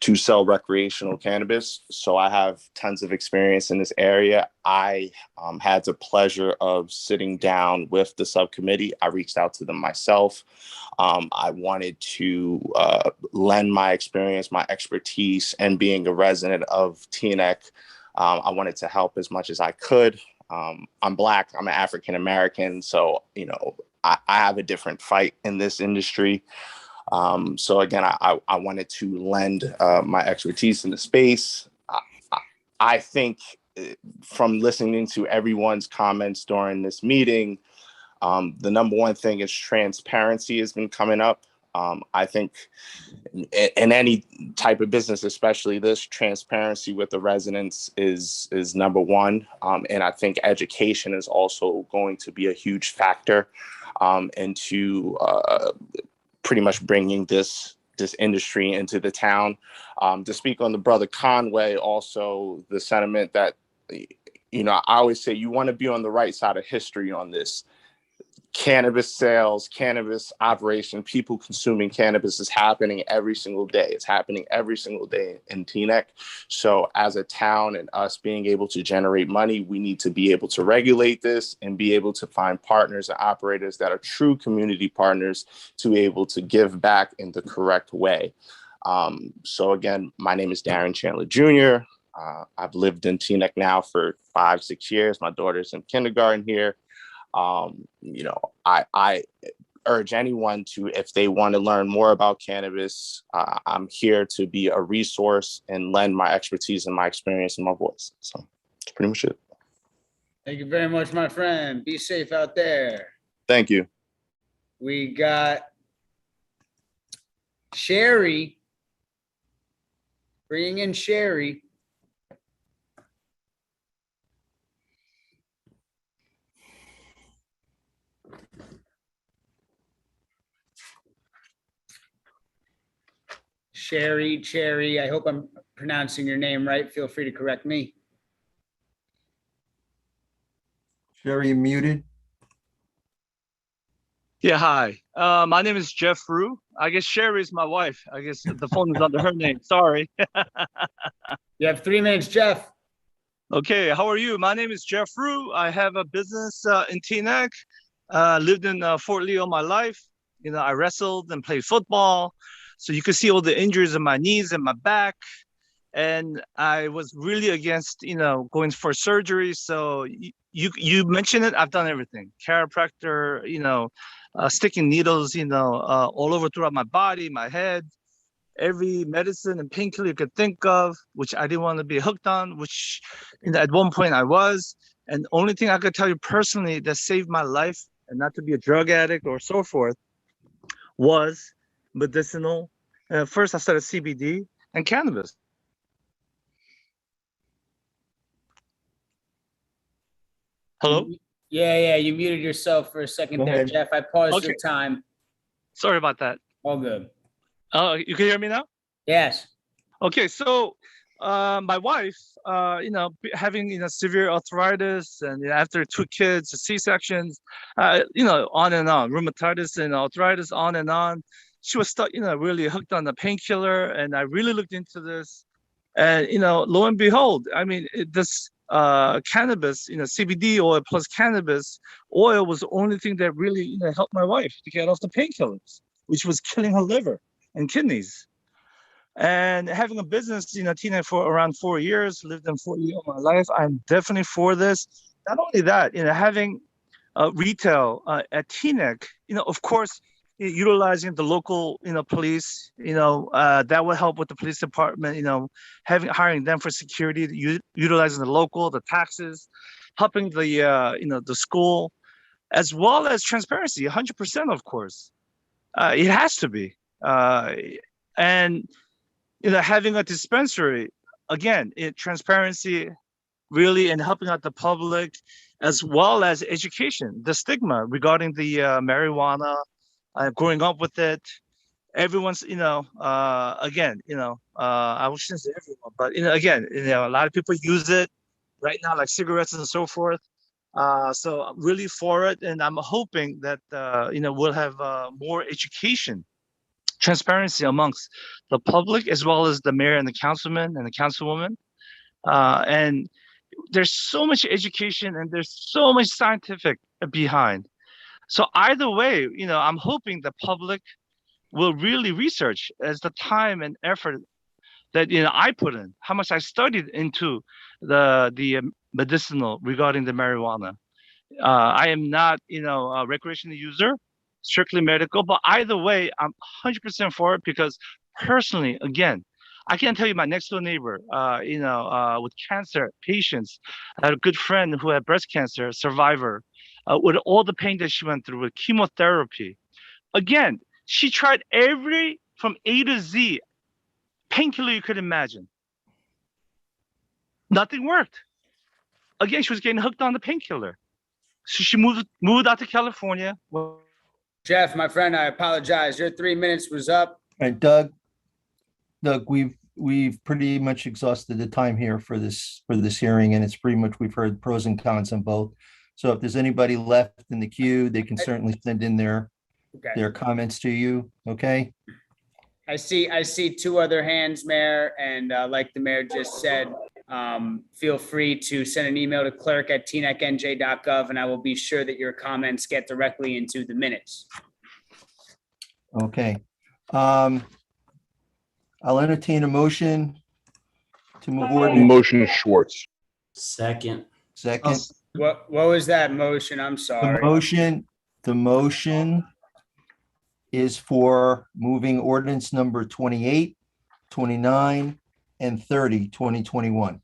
to sell recreational cannabis. So I have tons of experience in this area. I had the pleasure of sitting down with the subcommittee. I reached out to them myself. I wanted to lend my experience, my expertise, and being a resident of Teaneck, I wanted to help as much as I could. I'm Black, I'm an African American, so, you know, I have a different fight in this industry. So again, I wanted to lend my expertise in the space. I think from listening to everyone's comments during this meeting, the number one thing is transparency has been coming up. I think in any type of business, especially this, transparency with the residents is number one. And I think education is also going to be a huge factor into pretty much bringing this industry into the town. To speak on the brother Conway, also the sentiment that, you know, I always say you want to be on the right side of history on this. Cannabis sales, cannabis operation, people consuming cannabis is happening every single day. It's happening every single day in Teaneck. So as a town and us being able to generate money, we need to be able to regulate this and be able to find partners and operators that are true community partners to be able to give back in the correct way. So again, my name is Darren Chandler Jr. I've lived in Teaneck now for 5-6 years. My daughter's in kindergarten here. You know, I urge anyone to, if they want to learn more about cannabis, I'm here to be a resource and lend my expertise and my experience and my voice. So that's pretty much it. Thank you very much, my friend. Be safe out there. Thank you. We got Sherry. Bringing in Sherry. Cherry, I hope I'm pronouncing your name right. Feel free to correct me. Sherry, you muted. Yeah, hi. My name is Jeff Rue. I guess Sherry is my wife. I guess the phone is under her name. Sorry. You have 3 minutes, Jeff. Okay, how are you? My name is Jeff Rue. I have a business in Teaneck. Lived in Fort Lee all my life. You know, I wrestled and played football. So you can see all the injuries in my knees and my back. And I was really against, you know, going for surgery. So you mentioned it, I've done everything. Chiropractor, you know, sticking needles, you know, all over throughout my body, my head, every medicine and painkiller you could think of, which I didn't want to be hooked on, which, you know, at one point I was. And the only thing I could tell you personally that saved my life, and not to be a drug addict or so forth, was medicinal. First, I started CBD and cannabis. Hello? Yeah, you muted yourself for a second there, Jeff. I paused your time. Sorry about that. All good. You can hear me now? Yes. Okay, so my wife, you know, having, you know, severe arthritis, and you know, after 2 kids, C-sections, you know, on and on, rheumatitis and arthritis, on and on. She was stuck, you know, really hooked on the painkiller, and I really looked into this, and you know, lo and behold, I mean, this cannabis, you know, CBD oil plus cannabis oil was the only thing that really, you know, helped my wife to get off the painkillers, which was killing her liver and kidneys. And having a business, you know, Teaneck for around 4 years, lived in Fort Lee all my life, I'm definitely for this. Not only that, you know, having retail at Teaneck, you know, of course, utilizing the local, you know, police, you know, that will help with the police department, you know, hiring them for security, utilizing the local, the taxes, helping the, you know, the school, as well as transparency, 100%, of course. It has to be. And, you know, having a dispensary, again, transparency really, and helping out the public, as well as education, the stigma regarding the marijuana, growing up with it, everyone's, again, I shouldn't say everyone, but, again, a lot of people use it right now, like cigarettes and so forth. So I'm really for it. And I'm hoping that, we'll have more education, transparency amongst the public, as well as the mayor and the councilman and the councilwoman. And there's so much education and there's so much scientific behind. So either way, I'm hoping the public will really research as the time and effort that I put in, how much I studied into the medicinal regarding the marijuana. I am not, a recreational user, strictly medical, but either way, I'm 100% for it because personally, again, I can't tell you my next door neighbor, with cancer patients. I had a good friend who had breast cancer, survivor, with all the pain that she went through with chemotherapy. Again, she tried from A to Z, painkiller you could imagine. Nothing worked. Again, she was getting hooked on the painkiller. So she moved out to California. Jeff, my friend, I apologize. Your 3 minutes was up. All right, Doug, we've pretty much exhausted the time here for this hearing, and it's pretty much, we've heard pros and cons on both. So if there's anybody left in the queue, they can certainly send in their comments to you. Okay. I see two other hands, Mayor, and like the mayor just said, feel free to send an email to clerk@tnecnj.gov, and I will be sure that your comments get directly into the minutes. Okay. I'll entertain a motion to move forward. Motion Schwartz. Second. What was that motion? I'm sorry. The motion is for moving ordinance number 28, 29, and 30, 2021.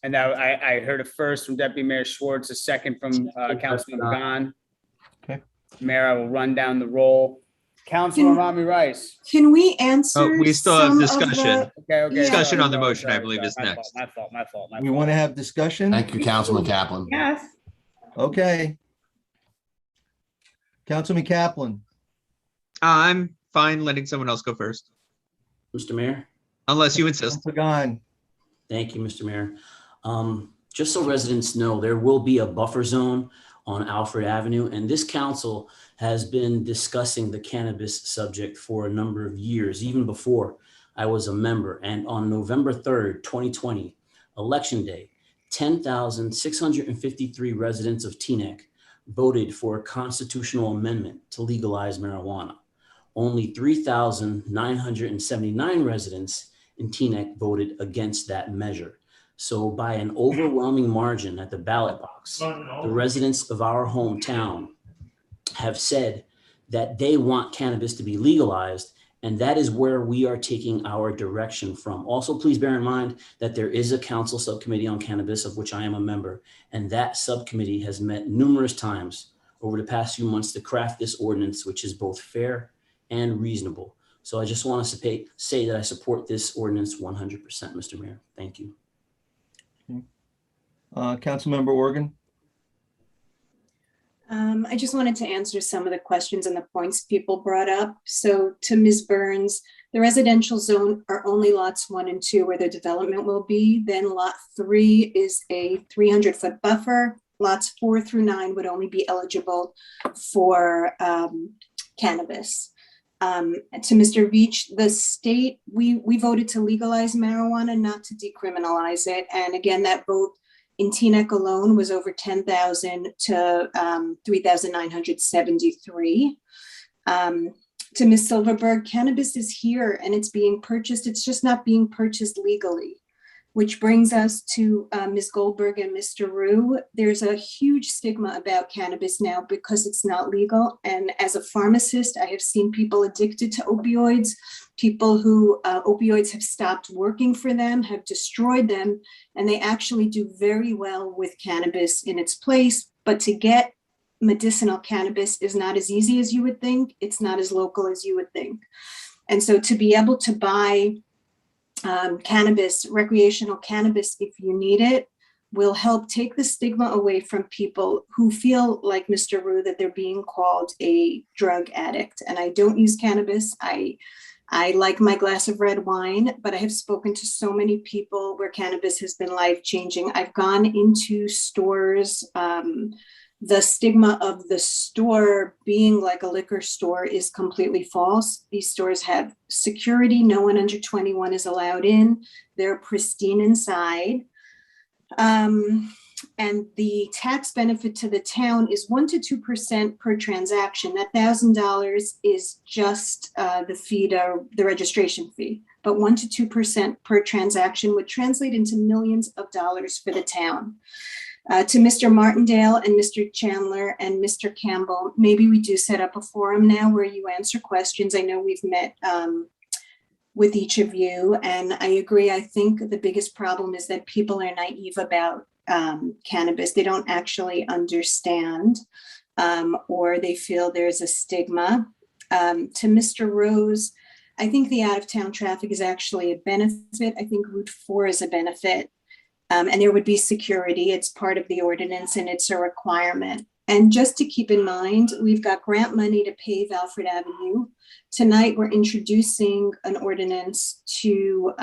And now I heard a first from Deputy Mayor Schwartz, a second from Councilman Gahn. Okay. Mayor, I will run down the roll. Councilman Rami Rice. Can we answer? We still have some of discussion. Okay. Discussion on the motion, I believe, is next. My fault. We want to have discussion? Thank you, Councilman Kaplan. Yes. Okay. Councilman Kaplan. I'm fine letting someone else go first, Mr. Mayor? unless you insist. Thank you, Mr. Mayor. Just so residents know, there will be a buffer zone on Alfred Avenue, and this council has been discussing the cannabis subject for a number of years, even before I was a member. And on November 3rd, 2020, Election Day, 10,653 residents of Teaneck voted for a constitutional amendment to legalize marijuana. Only 3,979 residents in Teaneck voted against that measure. So by an overwhelming margin at the ballot box, the residents of our hometown have said that they want cannabis to be legalized, and that is where we are taking our direction from. Also, please bear in mind that there is a council subcommittee on cannabis of which I am a member, and that subcommittee has met numerous times over the past few months to craft this ordinance, which is both fair and reasonable. So I just want to say that I support this ordinance 100%, Mr. Mayor. Thank you. Councilmember Organ. I just wanted to answer some of the questions and the points people brought up. So to Ms. Burns, the residential zone are only lots 1 and 2 where the development will be. Then lot 3 is a 300-foot buffer. Lots 4 through 9 would only be eligible for cannabis. To Mr. Veach, the state, we voted to legalize marijuana, not to decriminalize it. And again, that vote in Teaneck alone was over 10,000 to 3,973. To Ms. Silverberg, cannabis is here and it's being purchased. It's just not being purchased legally, which brings us to Ms. Goldberg and Mr. Rue. There's a huge stigma about cannabis now because it's not legal. And as a pharmacist, I have seen people addicted to opioids, people who opioids have stopped working for them, have destroyed them, and they actually do very well with cannabis in its place. But to get medicinal cannabis is not as easy as you would think. It's not as local as you would think. And so to be able to buy cannabis, recreational cannabis, if you need it, will help take the stigma away from people who feel like Mr. Rue, that they're being called a drug addict. And I don't use cannabis. I like my glass of red wine, but I have spoken to so many people where cannabis has been life-changing. I've gone into stores. The stigma of the store being like a liquor store is completely false. These stores have security. No one under 21 is allowed in. They're pristine inside. And the tax benefit to the town is 1% to 2% per transaction. That $1,000 is just the fee to the registration fee, but 1% to 2% per transaction would translate into millions of dollars for the town. To Mr. Martindale and Mr. Chandler and Mr. Campbell, maybe we do set up a forum now where you answer questions. I know we've met with each of you, and I agree. I think the biggest problem is that people are naive about cannabis. They don't actually understand, or they feel there's a stigma. To Mr. Rose, I think the out-of-town traffic is actually a benefit. I think Route 4 is a benefit. And there would be security. It's part of the ordinance and it's a requirement. And just to keep in mind, we've got grant money to pave Alfred Avenue. Tonight, we're introducing an ordinance to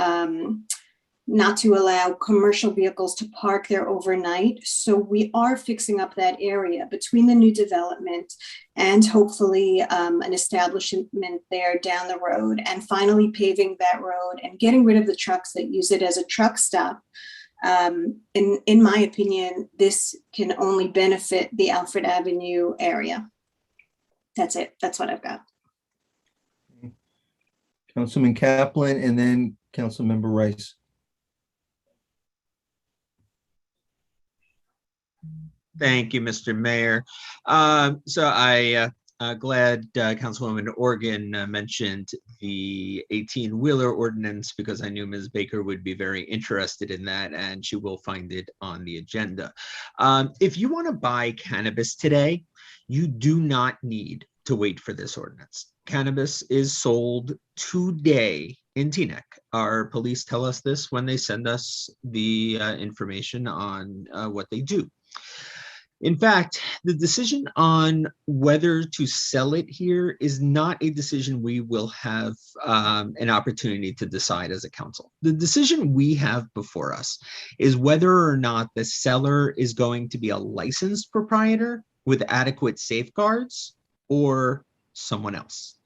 not to allow commercial vehicles to park there overnight. So we are fixing up that area between the new development and hopefully an establishment there down the road, and finally paving that road and getting rid of the trucks that use it as a truck stop. In my opinion, this can only benefit the Alfred Avenue area. That's it. That's what I've got. Councilman Kaplan and then Councilmember Rice. Thank you, Mr. Mayor. Glad Councilwoman Organ mentioned the 18-wheeler ordinance, because I knew Ms. Baker would be very interested in that, and she will find it on the agenda. If you want to buy cannabis today, you do not need to wait for this ordinance. Cannabis is sold today in Teaneck. Our police tell us this when they send us the information on what they do. In fact, the decision on whether to sell it here is not a decision we will have an opportunity to decide as a council. The decision we have before us is whether or not the seller is going to be a licensed proprietor with adequate safeguards or someone else.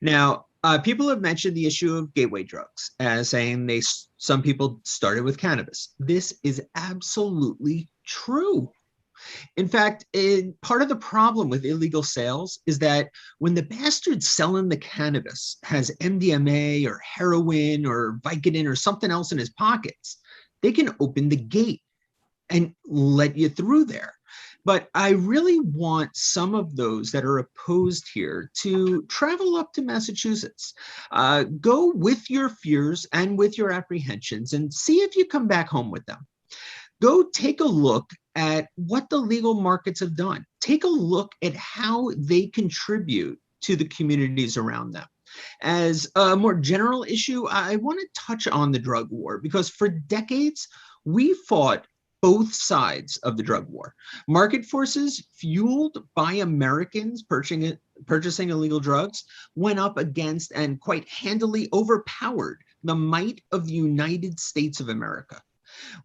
Now, people have mentioned the issue of gateway drugs as saying some people started with cannabis. This is absolutely true. In fact, part of the problem with illegal sales is that when the bastard selling the cannabis has MDMA or heroin or Vicodin or something else in his pockets, they can open the gate and let you through there. But I really want some of those that are opposed here to travel up to Massachusetts. Go with your fears and with your apprehensions and see if you come back home with them. Go take a look at what the legal markets have done. Take a look at how they contribute to the communities around them. As a more general issue, I want to touch on the drug war, because for decades, we fought both sides of the drug war. Market forces fueled by Americans purchasing illegal drugs went up against and quite handily overpowered the might of the United States of America.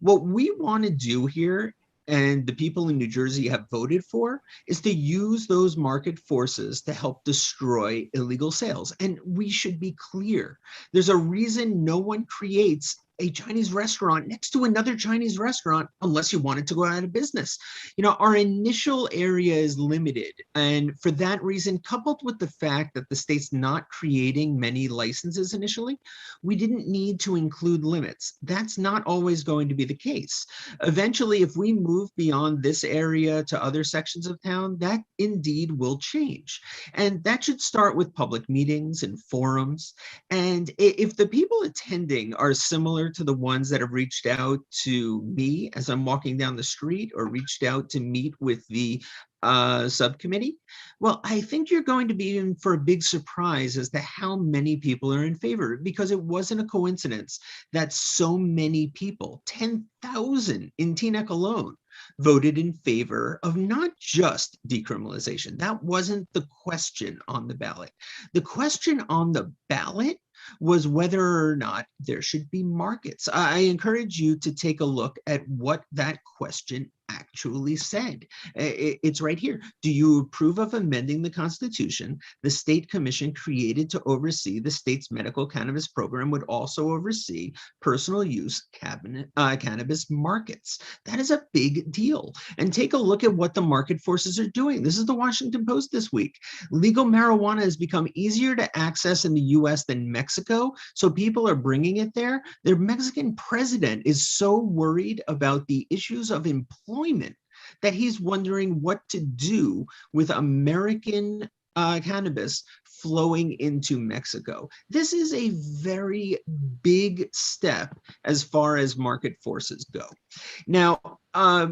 What we want to do here, and the people in New Jersey have voted for, is to use those market forces to help destroy illegal sales. And we should be clear. There's a reason no one creates a Chinese restaurant next to another Chinese restaurant unless you want it to go out of business. You know, our initial area is limited. And for that reason, coupled with the fact that the state's not creating many licenses initially, we didn't need to include limits. That's not always going to be the case. Eventually, if we move beyond this area to other sections of town, that indeed will change. And that should start with public meetings and forums. And if the people attending are similar similar to the ones that have reached out to me as I'm walking down the street or reached out to meet with the subcommittee? Well, I think you're going to be in for a big surprise as to how many people are in favor, because it wasn't a coincidence that so many people, 10,000 in Teaneck alone, voted in favor of not just decriminalization. That wasn't the question on the ballot. The question on the ballot was whether or not there should be markets. I encourage you to take a look at what that question actually said. It's right here. Do you approve of amending the Constitution? The state commission created to oversee the state's medical cannabis program would also oversee personal use cannabis markets. That is a big deal. And take a look at what the market forces are doing. This is the Washington Post this week. Legal marijuana has become easier to access in the US than Mexico, so people are bringing it there. Their Mexican president is so worried about the issues of employment that he's wondering what to do with American cannabis flowing into Mexico. This is a very big step as far as market forces go. Now,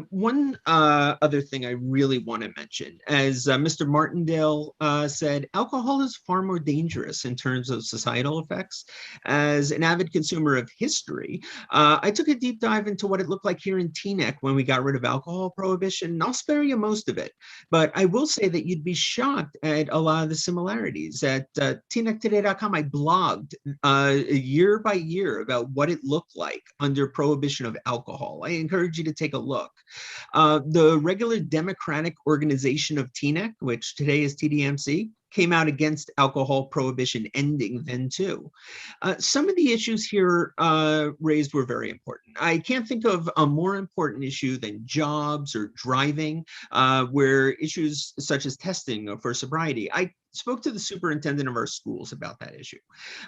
one other thing I really want to mention, as Mr. Martindale said, alcohol is far more dangerous in terms of societal effects. As an avid consumer of history, I took a deep dive into what it looked like here in Teaneck when we got rid of alcohol prohibition. I'll spare you most of it, but I will say that you'd be shocked at a lot of the similarities. At TeaneckToday.com, I blogged year by year about what it looked like under prohibition of alcohol. I encourage you to take a look. The regular Democratic Organization of Teaneck, which today is TDMC, came out against alcohol prohibition ending then too. Some of the issues here raised were very important. I can't think of a more important issue than jobs or driving, where issues such as testing for sobriety. I spoke to the superintendent of our schools about that issue.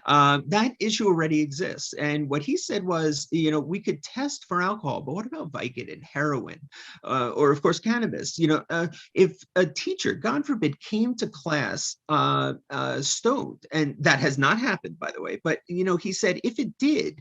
That issue already exists. And what he said was, you know, we could test for alcohol, but what about Vicodin, heroin, or of course, cannabis? You know, if a teacher, God forbid, came to class stoned, and that has not happened, by the way, but, you know, he said if it did,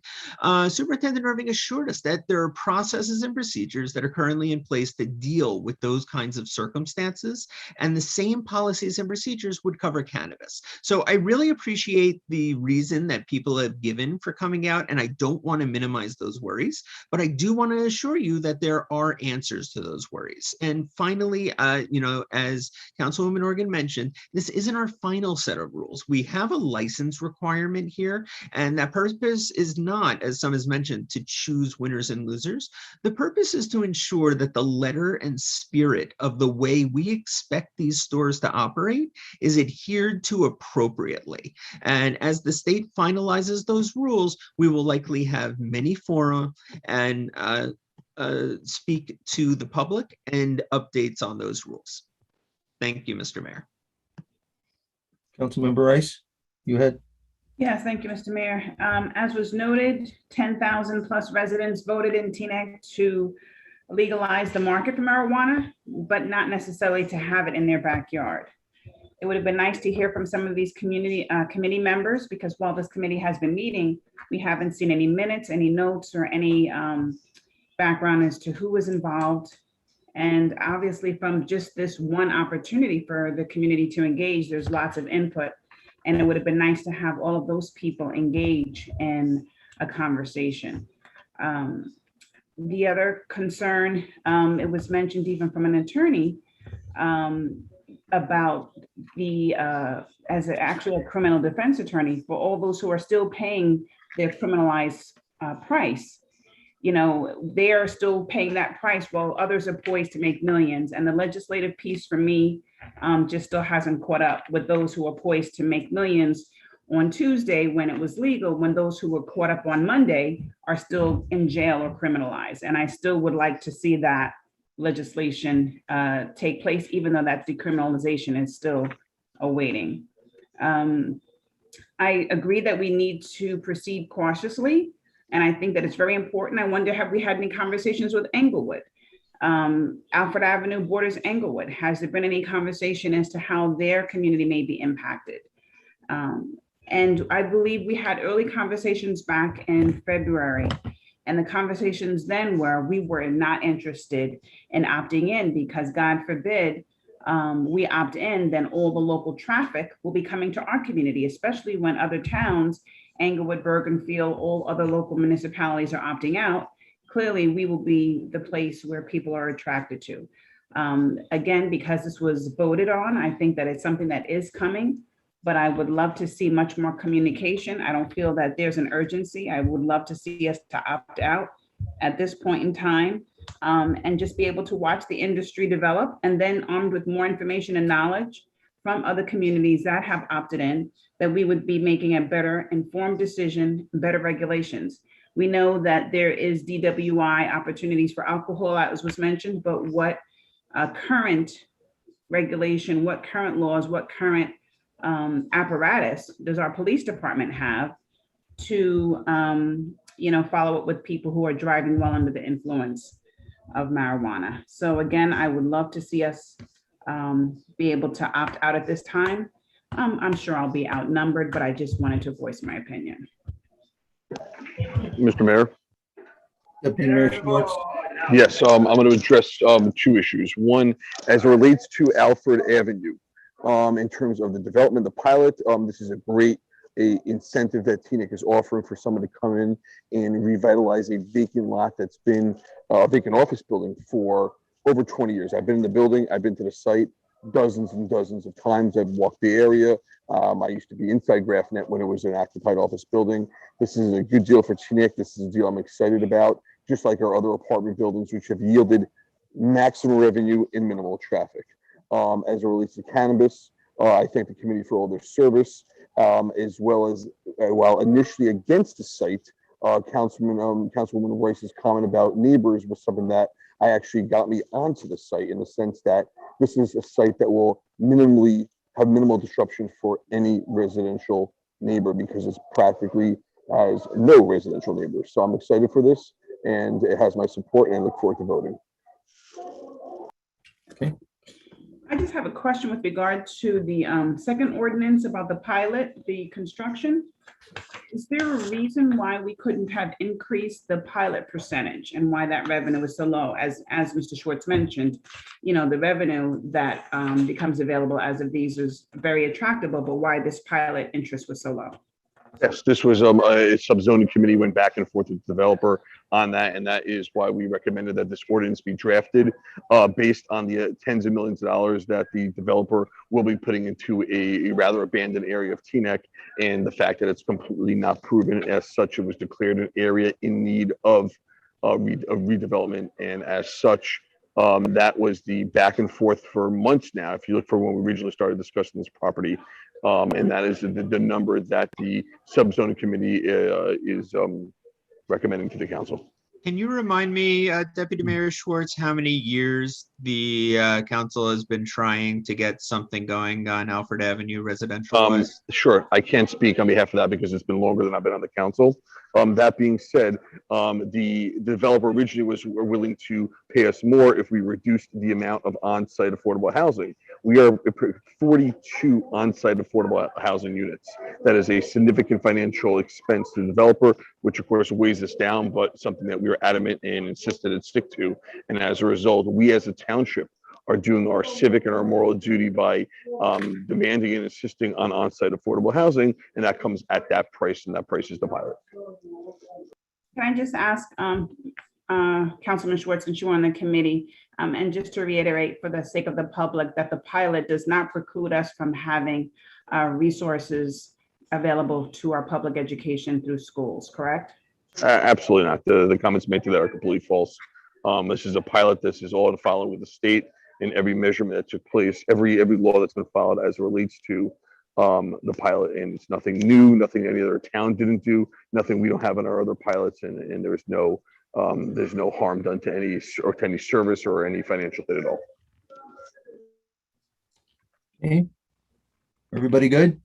Superintendent Irving assured us that there are processes and procedures that are currently in place to deal with those kinds of circumstances, and the same policies and procedures would cover cannabis. So I really appreciate the reason that people have given for coming out, and I don't want to minimize those worries, but I do want to assure you that there are answers to those worries. And finally, you know, as Councilwoman Organ mentioned, this isn't our final set of rules. We have a license requirement here, and that purpose is not, as some has mentioned, to choose winners and losers. The purpose is to ensure that the letter and spirit of the way we expect these stores to operate is adhered to appropriately. And as the state finalizes those rules, we will likely have many fora and speak to the public and updates on those rules. Thank you, Mr. Mayor. Councilmember Rice, you had. Yes, thank you, Mr. Mayor. As was noted, 10,000 plus residents voted in Teaneck to legalize the market for marijuana, but not necessarily to have it in their backyard. It would have been nice to hear from some of these community committee members, because while this committee has been meeting, we haven't seen any minutes, any notes, or any background as to who was involved. And obviously from just this one opportunity for the community to engage, there's lots of input. And it would have been nice to have all of those people engage in a conversation. The other concern, it was mentioned even from an attorney, about the, as actually a criminal defense attorney, for all those who are still paying their criminalized price. You know, they are still paying that price while others are poised to make millions. And the legislative piece for me just still hasn't caught up with those who are poised to make millions on Tuesday when it was legal, when those who were caught up on Monday are still in jail or criminalized. And I still would like to see that legislation take place, even though that decriminalization is still awaiting. I agree that we need to proceed cautiously. And I think that it's very important. I wonder, have we had any conversations with Englewood? Alfred Avenue borders Englewood. Has there been any conversation as to how their community may be impacted? And I believe we had early conversations back in February. And the conversations then were, we were not interested in opting in because God forbid we opt in, then all the local traffic will be coming to our community, especially when other towns, Englewood, Bergenfield, all other local municipalities are opting out. Clearly, we will be the place where people are attracted to. Again, because this was voted on, I think that it's something that is coming, but I would love to see much more communication. I don't feel that there's an urgency. I would love to see us to opt out at this point in time, and just be able to watch the industry develop, and then armed with more information and knowledge from other communities that have opted in, that we would be making a better informed decision, better regulations. We know that there is DWI opportunities for alcohol, as was mentioned, but what current regulation, what current laws, what current apparatus does our police department have to follow up with people who are driving while under the influence of marijuana? So again, I would love to see us be able to opt out at this time. I'm sure I'll be outnumbered, but I just wanted to voice my opinion. Mr. Mayor? Deputy Mayor Schwartz. Yes, I'm going to address two issues. One, as it relates to Alfred Avenue, in terms of the development, the pilot, this is a great incentive that TNIC is offering for someone to come in and revitalize a vacant lot that's been a vacant office building for over 20 years. I've been in the building, I've been to the site dozens and dozens of times. I've walked the area. I used to be inside GraphNet when it was an occupied office building. This is a good deal for TNIC. This is a deal I'm excited about, just like our other apartment buildings, which have yielded maximum revenue in minimal traffic. As it relates to cannabis, I thank the committee for all their service, as well as, while initially against the site, Councilwoman Royce's comment about neighbors was something that actually got me onto the site, in the sense that this is a site that will have minimal disruption for any residential neighbor, because it's practically has no residential neighbors. So I'm excited for this, and it has my support, and I look forward to voting. Okay. I just have a question with regard to the second ordinance about the pilot, the construction. Is there a reason why we couldn't have increased the pilot percentage, and why that revenue is so low? As Mr. Schwartz mentioned, the revenue that becomes available as of these is very attractive, but why this pilot interest was so low? Yes, this was a subzoning committee went back and forth with the developer on that, and that is why we recommended that this ordinance be drafted based on the tens of millions of dollars that the developer will be putting into a rather abandoned area of Teaneck, and the fact that it's completely not proven. As such, it was declared an area in need of redevelopment, and as such, that was the back and forth for months now. If you look for when we originally started discussing this property, and that is the number that the subzoning committee is recommending to the council. Can you remind me, Deputy Mayor Schwartz, how many years the council has been trying to get something going on Alfred Avenue residential? Sure, I can't speak on behalf of that because it's been longer than I've been on the council. That being said, the developer originally was willing to pay us more if we reduced the amount of on-site affordable housing. We are 42 on-site affordable housing units. That is a significant financial expense to the developer, which of course weighs us down, but something that we were adamant and insisted and stick to. And as a result, we as a township are doing our civic and our moral duty by demanding and insisting on on-site affordable housing, and that comes at that price, and that price is the pilot. Can I just ask Councilman Schwartz, since you're on the committee, and just to reiterate for the sake of the public, that the pilot does not preclude us from having resources available to our public education through schools, correct? Absolutely not. The comments made to that are completely false. This is a pilot. This is all to follow with the state, and every measurement that took place, every law that's been followed as it relates to the pilot, and it's nothing new, nothing any other town didn't do, nothing we don't have in our other pilots, and there's no harm done to any service or any financial hit at all. Okay, everybody good?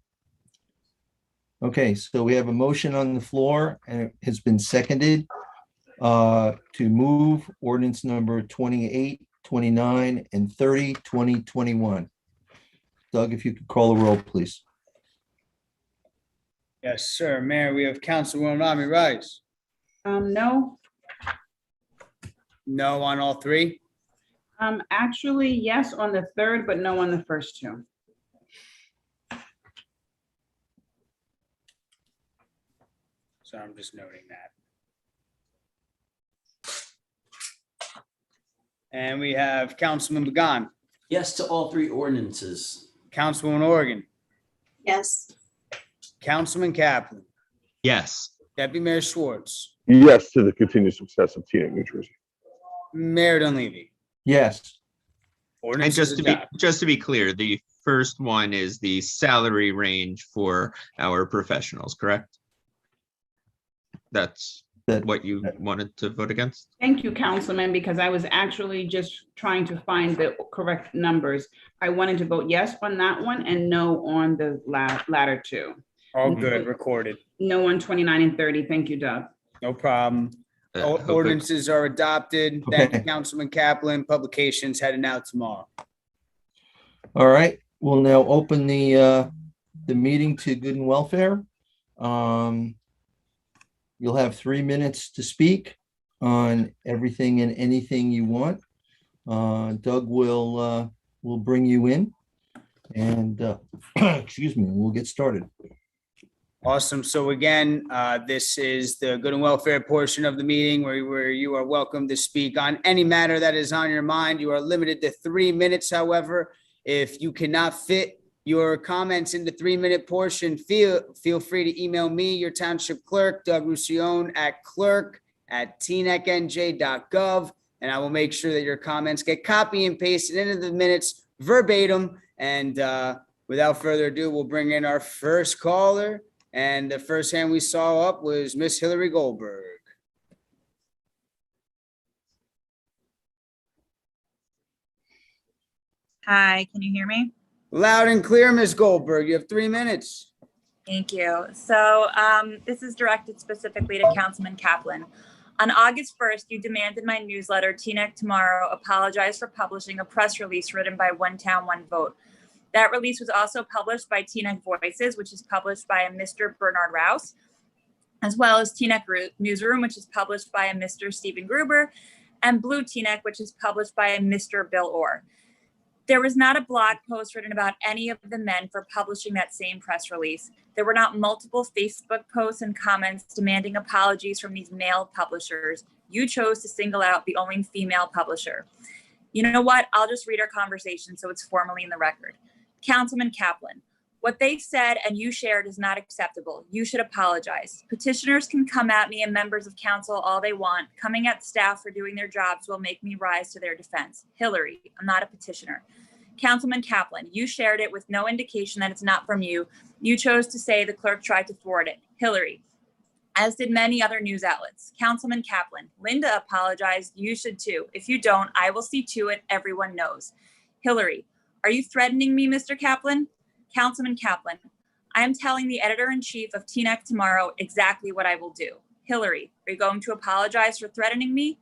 Okay, so we have a motion on the floor, and it has been seconded to move ordinance number 28, 29, and 30, 2021. Doug, if you could call the roll, please. Yes, sir. Mayor, we have Councilwoman Rami Rice. No, No on all three? actually, yes on the third, but no on the first two. So I'm just noting that. And we have Councilman Began, Yes to all three ordinances. Councilwoman Oregon, Yes. Councilman Kaplan, Yes. Deputy Mayor Schwartz, Yes to the continued success of Teaneck, New Jersey. Mayor Dunleavy. Yes. And Ordinance just is to be adopted. clear, the first one is the salary range for our professionals, correct? That's what you wanted to vote against? Thank you, Councilman, because I was actually just trying to find the correct numbers. I wanted to vote yes on that one and no on the latter two. All good, recorded. No on 29 and 30. Thank you, Doug. No problem. hope it- Ordinances are adopted. Thank you, Okay. Councilman Kaplan. Publications heading out tomorrow. All right, we'll now open the meeting to good and welfare. You'll have 3 minutes to speak on everything and anything you want. Doug will bring you in and, excuse me, we'll get started. Awesome. So again, this is the good and welfare portion of the meeting where you are welcome to speak on any matter that is on your mind. You are limited to 3 minutes. However, if you cannot fit your comments in the 3-minute portion, feel free to email me, your township clerk, Doug Roussillon, at clerk@teanecknj.gov, and I will make sure that your comments get copy and pasted into the minutes verbatim. And without further ado, we'll bring in our first caller. And the first hand we saw up was Miss Hillary Goldberg. Hi, can you hear me? Loud and clear, Miss Goldberg. You have 3 minutes. Thank you. So this is directed specifically to Councilman Kaplan. On August 1st, you demanded my newsletter, Teaneck Tomorrow, apologize for publishing a press release written by One Town, One Vote. That release was also published by Teaneck Voices, which is published by a Mr. Bernard Rouse, as well as Teaneck Newsroom, which is published by a Mr. Stephen Gruber, and Blue Teaneck, which is published by a Mr. Bill Orr. There was not a blog post written about any of the men for publishing that same press release. There were not multiple Facebook posts and comments demanding apologies from these male publishers. You chose to single out the only female publisher. You know what? I'll just read our conversation so it's formally in the record. Councilman Kaplan, what they said and you shared is not acceptable. You should apologize. Petitioners can come at me and members of council all they want. Coming at staff for doing their jobs will make me rise to their defense. Hillary, I'm not a petitioner. Councilman Kaplan, you shared it with no indication that it's not from you. You chose to say the clerk tried to thwart it. Hillary, as did many other news outlets. Councilman Kaplan, Linda apologized. You should too. If you don't, I will see to it. Everyone knows. Hillary, are you threatening me, Mr. Kaplan? Councilman Kaplan, I am telling the editor-in-chief of Teaneck Tomorrow exactly what I will do. Hillary, are you going to apologize for threatening me?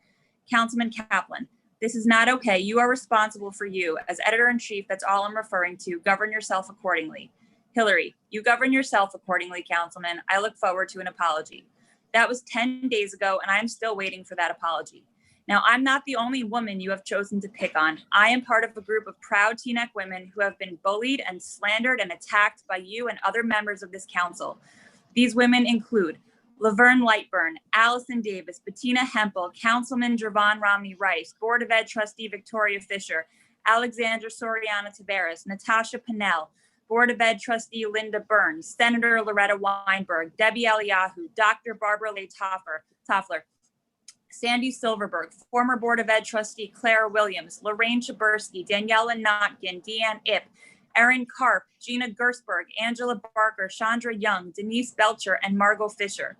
Councilman Kaplan, this is not okay. You are responsible for you. As editor-in-chief, that's all I'm referring to. Govern yourself accordingly. Hillary, you govern yourself accordingly, Councilman. I look forward to an apology. That was 10 days ago, and I'm still waiting for that apology. Now, I'm not the only woman you have chosen to pick on. I am part of a group of proud Teaneck women who have been bullied and slandered and attacked by you and other members of this council. These women include Laverne Lightburn, Allison Davis, Bettina Hempel, Councilman Jervon Romney Rice, Board of Ed Trustee Victoria Fisher, Alexandra Soriano Taveras, Natasha Pinnell, Board of Ed Trustee Linda Burns, Senator Loretta Weinberg, Debbie Eliyahu, Dr. Barbara Leigh Toffler, Sandy Silverberg, former Board of Ed Trustee Claire Williams, Lorraine Chabursky, Daniela Notkin, Deanne Ip, Erin Karp, Gina Gersberg, Angela Barker, Chandra Young, Denise Belcher, and Margot Fisher.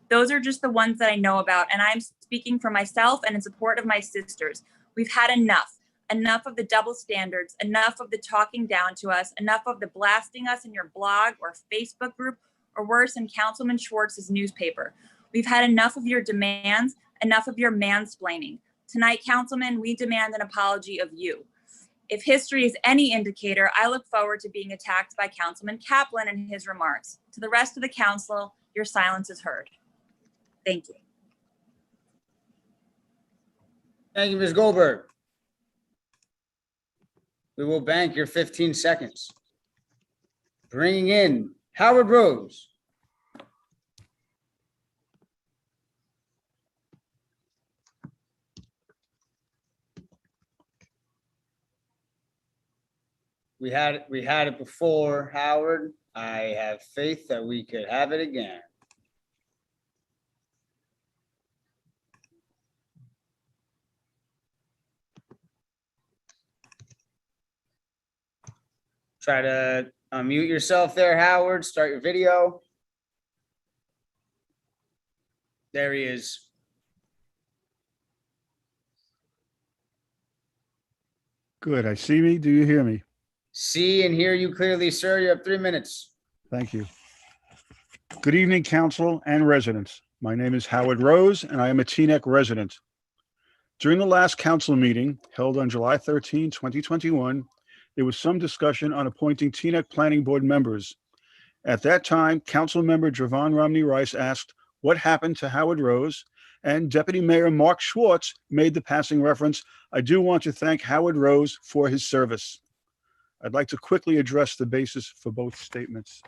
Those are just the ones that I know about, and I'm speaking for myself and in support of my sisters. We've had enough of the double standards, enough of the talking down to us, enough of the blasting us in your blog or Facebook group, or worse, in Councilman Schwartz's newspaper. We've had enough of your demands, enough of your mansplaining. Tonight, Councilman, we demand an apology of you. If history is any indicator, I look forward to being attacked by Councilman Kaplan and his remarks. To the rest of the council, your silence is heard. Thank you. Thank you, Ms. Goldberg. We will bank your 15 seconds. Bringing in Howard Rose. We had it before, Howard. I have faith that we could have it again. Try to unmute yourself there, Howard. Start your video. There he is. Good. I see me. Do you hear me? See and hear you clearly, sir. You have 3 minutes. Thank you. Good evening, council and residents. My name is Howard Rose, and I am a Teaneck resident. During the last council meeting held on July 13, 2021, there was some discussion on appointing Teaneck Planning Board members. At that time, Council Member Javon Romney Rice asked what happened to Howard Rose, and Deputy Mayor Mark Schwartz made the passing reference, "I do want to thank Howard Rose for his service." I'd like to quickly address the basis for both statements.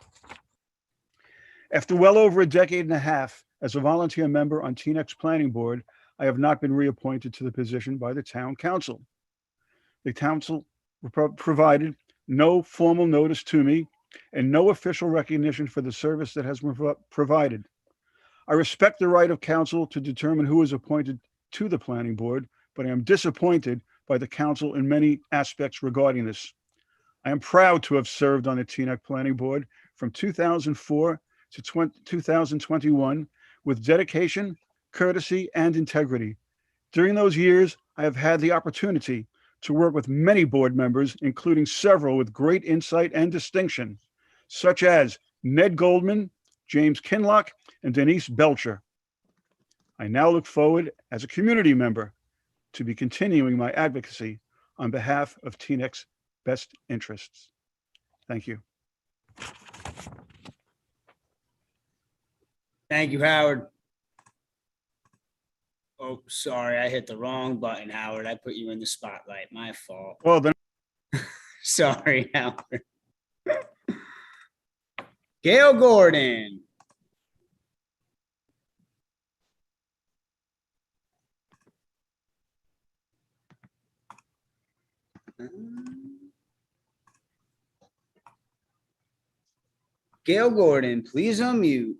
After well over a decade and a half as a volunteer member on Teaneck's Planning Board, I have not been reappointed to the position by the town council. The council provided no formal notice to me and no official recognition for the service that has been provided. I respect the right of council to determine who is appointed to the planning board, but I am disappointed by the council in many aspects regarding this. I am proud to have served on the Teaneck Planning Board from 2004 to 2021 with dedication, courtesy, and integrity. During those years, I have had the opportunity to work with many board members, including several with great insight and distinction, such as Ned Goldman, James Kinlock, and Denise Belcher. I now look forward as a community member to be continuing my advocacy on behalf of Teaneck's best interests. Thank you. Thank you, Howard. Oh, sorry, I hit the wrong button, Howard. I put you in the spotlight. My fault. Well, then. Sorry, Howard. Gail Gordon. Gail Gordon, please unmute.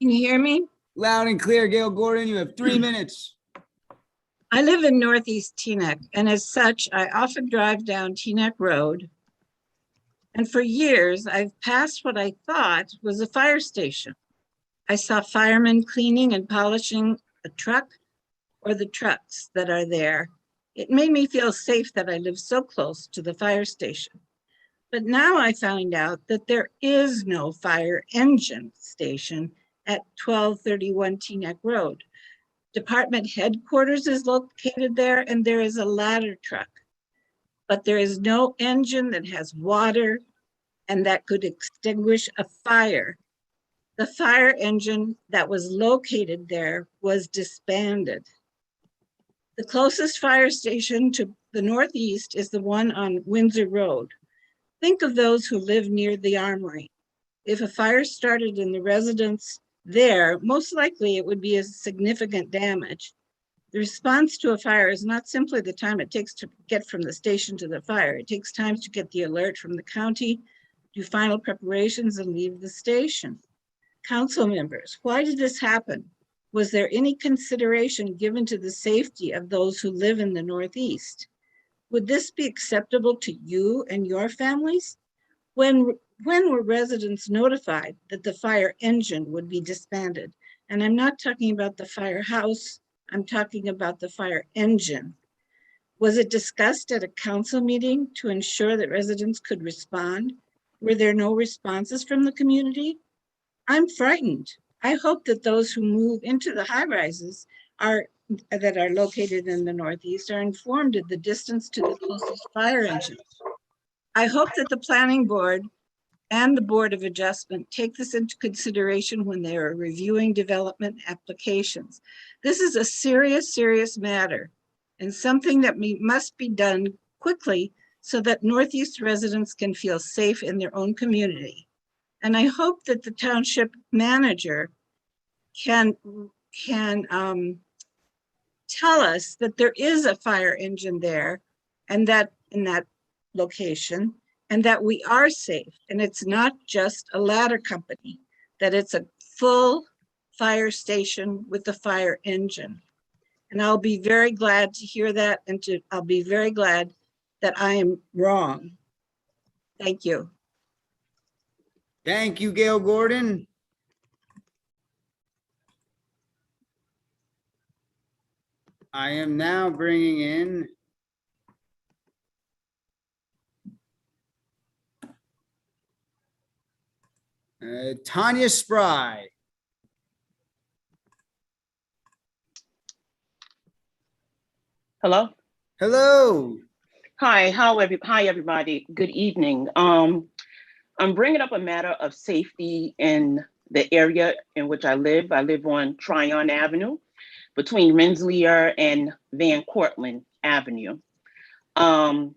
Can you hear me? Loud and clear, Gail Gordon. You have 3 minutes. I live in Northeast Teaneck, and as such, I often drive down Teaneck Road. And for years, I've passed what I thought was a fire station. I saw firemen cleaning and polishing a truck or the trucks that are there. It made me feel safe that I live so close to the fire station. But now I found out that there is no fire engine station at 1231 Teaneck Road. Department headquarters is located there, and there is a ladder truck. But there is no engine that has water and that could extinguish a fire. The fire engine that was located there was disbanded. The closest fire station to the northeast is the one on Windsor Road. Think of those who live near the armory. If a fire started in the residence there, most likely it would be a significant damage. The response to a fire is not simply the time it takes to get from the station to the fire. It takes time to get the alert from the county, do final preparations, and leave the station. Council members, why did this happen? Was there any consideration given to the safety of those who live in the Northeast? Would this be acceptable to you and your families? When were residents notified that the fire engine would be disbanded? And I'm not talking about the firehouse, I'm talking about the fire engine. Was it discussed at a council meeting to ensure that residents could respond? Were there no responses from the community? I'm frightened. I hope that those who move into the high rises that are located in the Northeast are informed of the distance to the closest fire engine. I hope that the planning board and the Board of Adjustment take this into consideration when they are reviewing development applications. This is a serious, serious matter and something that must be done quickly so that Northeast residents can feel safe in their own community. And I hope that the township manager can tell us that there is a fire engine there and that in that location, and that we are safe. And it's not just a ladder company, that it's a full fire station with a fire engine. And I'll be very glad to hear that, and I'll be very glad that I am wrong. Thank you. Thank you, Gail Gordon. I am now bringing in Tanya Spry. Hello. Hello. Hi. Hi, everybody. Good evening. I'm bringing up a matter of safety in the area in which I live. I live on Tryon Avenue, between Rensselaer and Van Cortlandt Avenue. There's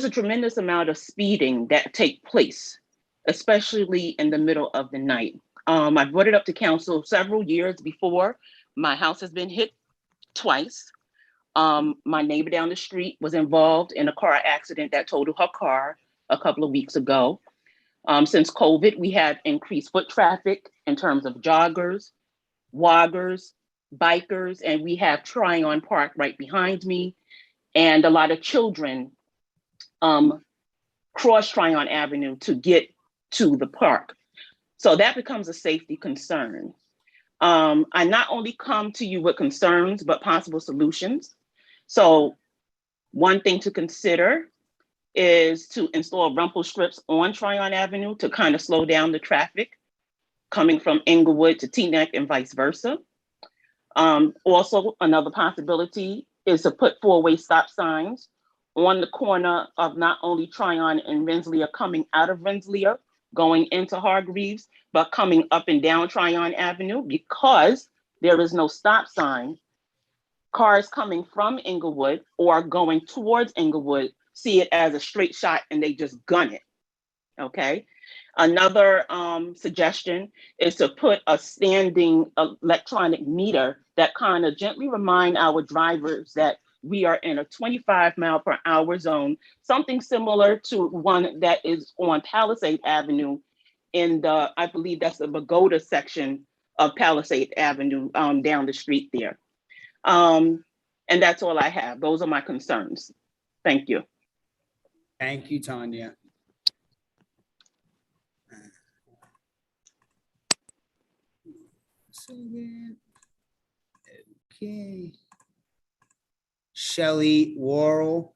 a tremendous amount of speeding that take place, especially in the middle of the night. I brought it up to council several years before. My house has been hit twice. My neighbor down the street was involved in a car accident that totaled her car a couple of weeks ago. Since COVID, we have increased foot traffic in terms of joggers, walkers, bikers, and we have Tryon Park right behind me. And a lot of children cross Tryon Avenue to get to the park. So that becomes a safety concern. I not only come to you with concerns, but possible solutions. So one thing to consider is to install rumble strips on Tryon Avenue to kind of slow down the traffic coming from Inglewood to Teaneck and vice versa. Also, another possibility is to put four-way stop signs on the corner of not only Tryon and Rensselaer, coming out of Rensselaer, going into Hargreaves, but coming up and down Tryon Avenue, because there is no stop sign. Cars coming from Inglewood or going towards Inglewood see it as a straight shot and they just gun it, okay? Another suggestion is to put a standing electronic meter that kind of gently remind our drivers that we are in a 25-mile-per-hour zone, something similar to one that is on Palisade Avenue in the, I believe that's the Pagoda section of Palisade Avenue down the street there. And that's all I have. Those are my concerns. Thank you. Thank you, Tanya. Okay. Shelley Worrell.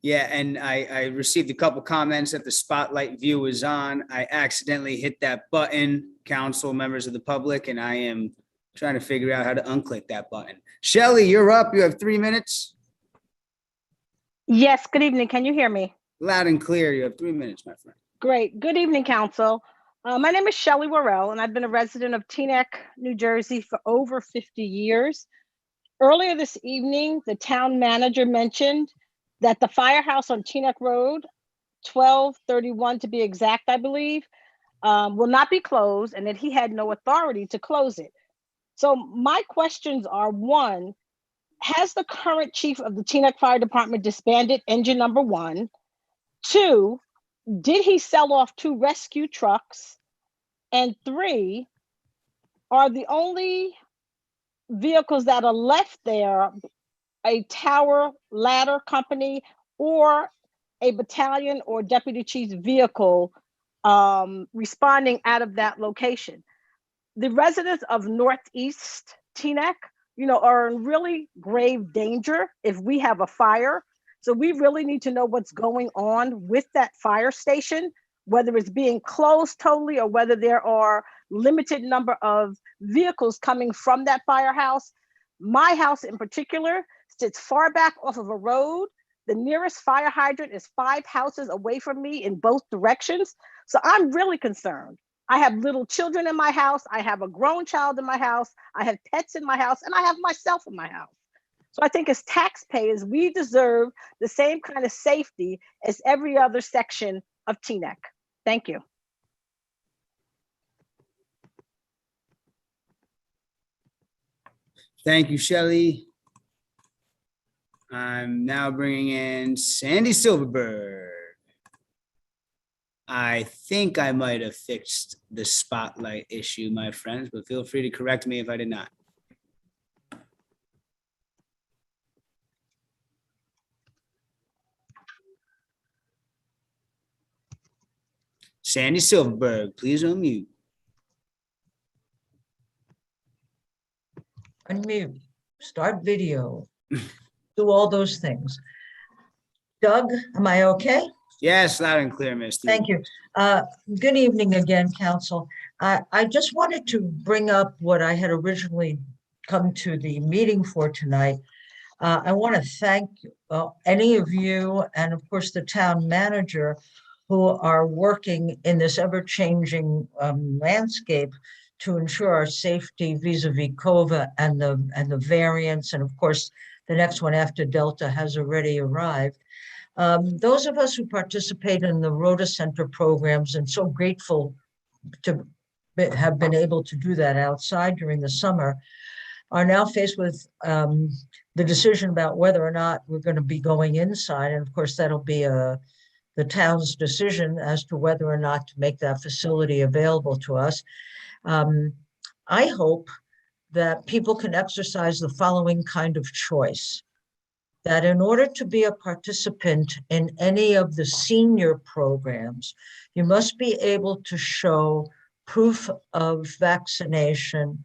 Yeah, and I received a couple comments that the spotlight view was on. I accidentally hit that button, council members of the public, and I am trying to figure out how to unclick that button. Shelley, you're up. You have 3 minutes. Yes, good evening. Can you hear me? Loud and clear. You have 3 minutes, my friend. Great. Good evening, council. My name is Shelley Worrell, and I've been a resident of Teaneck, New Jersey for over 50 years. Earlier this evening, the town manager mentioned that the firehouse on Teaneck Road, 1231 to be exact, I believe, will not be closed, and that he had no authority to close it. So my questions are, one, has the current chief of the Teaneck Fire Department disbanded engine number 1? 2, did he sell off 2 rescue trucks? And 3, are the only vehicles that are left there a tower ladder company or a battalion or deputy chief's vehicle responding out of that location? The residents of Northeast Teaneck, are in really grave danger if we have a fire. So we really need to know what's going on with that fire station, whether it's being closed totally or whether there are limited number of vehicles coming from that firehouse. My house in particular sits far back off of a road. The nearest fire hydrant is 5 houses away from me in both directions. So I'm really concerned. I have little children in my house. I have a grown child in my house. I have pets in my house, and I have myself in my house. So I think as taxpayers, we deserve the same kind of safety as every other section of Teaneck. Thank you. Thank you, Shelley. I'm now bringing in Sandy Silverberg. I think I might have fixed the spotlight issue, my friends, but feel free to correct me if I did not. Sandy Silverberg, please unmute. Unmute, start video, do all those things. Doug, am I okay? Yes, loud and clear, Miss. Thank you. Good evening again, Council. I just wanted to bring up what I had originally come to the meeting for tonight. I want to thank any of you and of course the town manager who are working in this ever-changing landscape to ensure our safety vis-a-vis COVID and the variants, and of course the next one after Delta has already arrived. Those of us who participate in the Rota Center programs, and so grateful to have been able to do that outside during the summer, are now faced with the decision about whether or not we're going to be going inside. And of course, that'll be the town's decision as to whether or not to make that facility available to us. I hope that people can exercise the following kind of choice: that in order to be a participant in any of the senior programs, you must be able to show proof of vaccination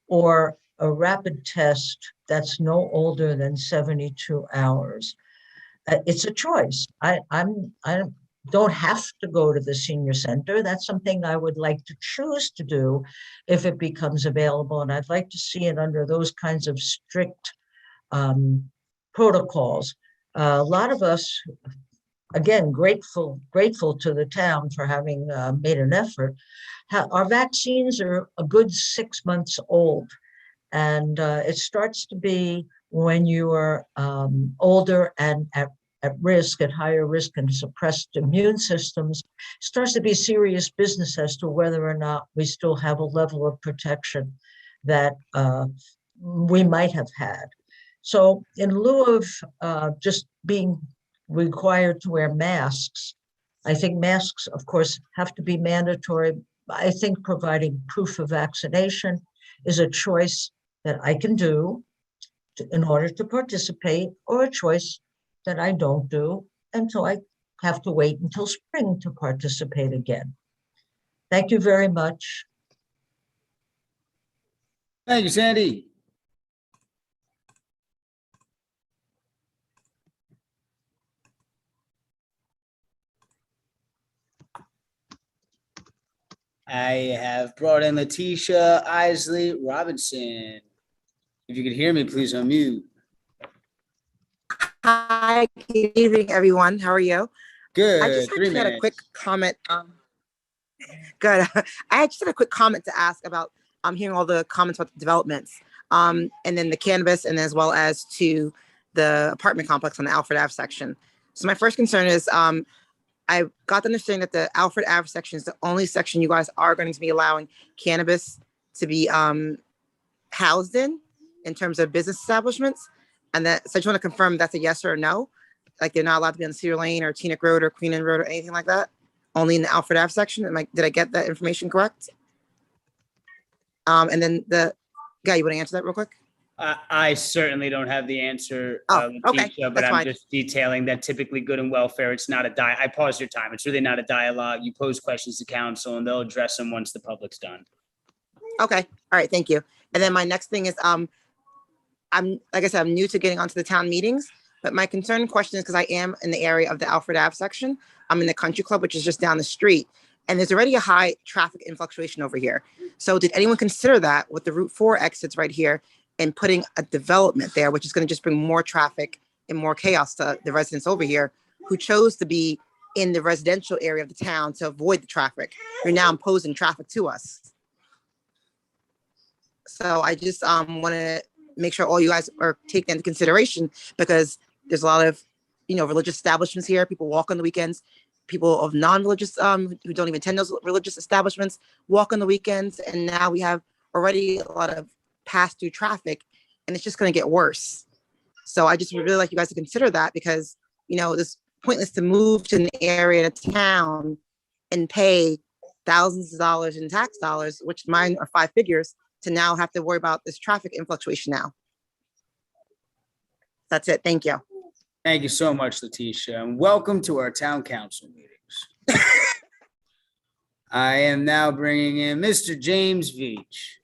or a rapid test that's no older than 72 hours. It's a choice. I don't have to go to the senior center. That's something I would like to choose to do if it becomes available. And I'd like to see it under those kinds of strict protocols. A lot of us, again, grateful to the town for having made an effort. Our vaccines are a good 6 months old. And it starts to be when you are older and at risk, at higher risk and suppressed immune systems, starts to be serious business as to whether or not we still have a level of protection that we might have had. So in lieu of just being required to wear masks, I think masks, of course, have to be mandatory. I think providing proof of vaccination is a choice that I can do in order to participate, or a choice that I don't do until I have to wait until spring to participate again. Thank you very much. Thank you, Sandy. I have brought in Letitia Isley Robinson. If you could hear me, please unmute. Hi, good evening, everyone. How are you? Good. I just had a quick comment. Good. I just had a quick comment to ask about hearing all the comments about the developments, and then the cannabis, and as well as to the apartment complex on the Alfred Ave section. So my first concern is I got the understanding that the Alfred Ave section is the only section you guys are going to be allowing cannabis to be housed in terms of business establishments. And that, so I just want to confirm that's a yes or a no. Like they're not allowed to be on Cedar Lane or Teaneck Road or Queen Anne Road or anything like that. Only in the Alfred Ave section. Did I get that information correct? And then the guy, you want to answer that real quick? I certainly don't have the answer, okay, Letitia, but that's I'm fine. just detailing that typically good and welfare, it's not a I pause your time. It's really not a dialogue. You pose questions to council and they'll address them once the public's done. Okay. All right. Thank you. And then my next thing is, I'm, like I said, I'm new to getting onto the town meetings, but my concern and question is because I am in the area of the Alfred Ave section. I'm in the country club, which is just down the street. And there's already a high traffic and fluctuation over here. So did anyone consider that with the Route 4 exits right here and putting a development there, which is going to just bring more traffic and more chaos to the residents over here who chose to be in the residential area of the town to avoid the traffic? You're now imposing traffic to us. So I just want to make sure all you guys are taking into consideration, because there's a lot of, religious establishments here. People walk on the weekends. People of non-religious who don't even attend those religious establishments walk on the weekends. And now we have already a lot of pass-through traffic, and it's just going to get worse. So I just would really like you guys to consider that, because, it's pointless to move to an area of town and pay thousands of dollars in tax dollars, which mine are 5 figures, to now have to worry about this traffic and fluctuation now. That's it. Thank you. Thank you so much, Letitia, and welcome to our town council meetings. I am now bringing in Mr. James Veach.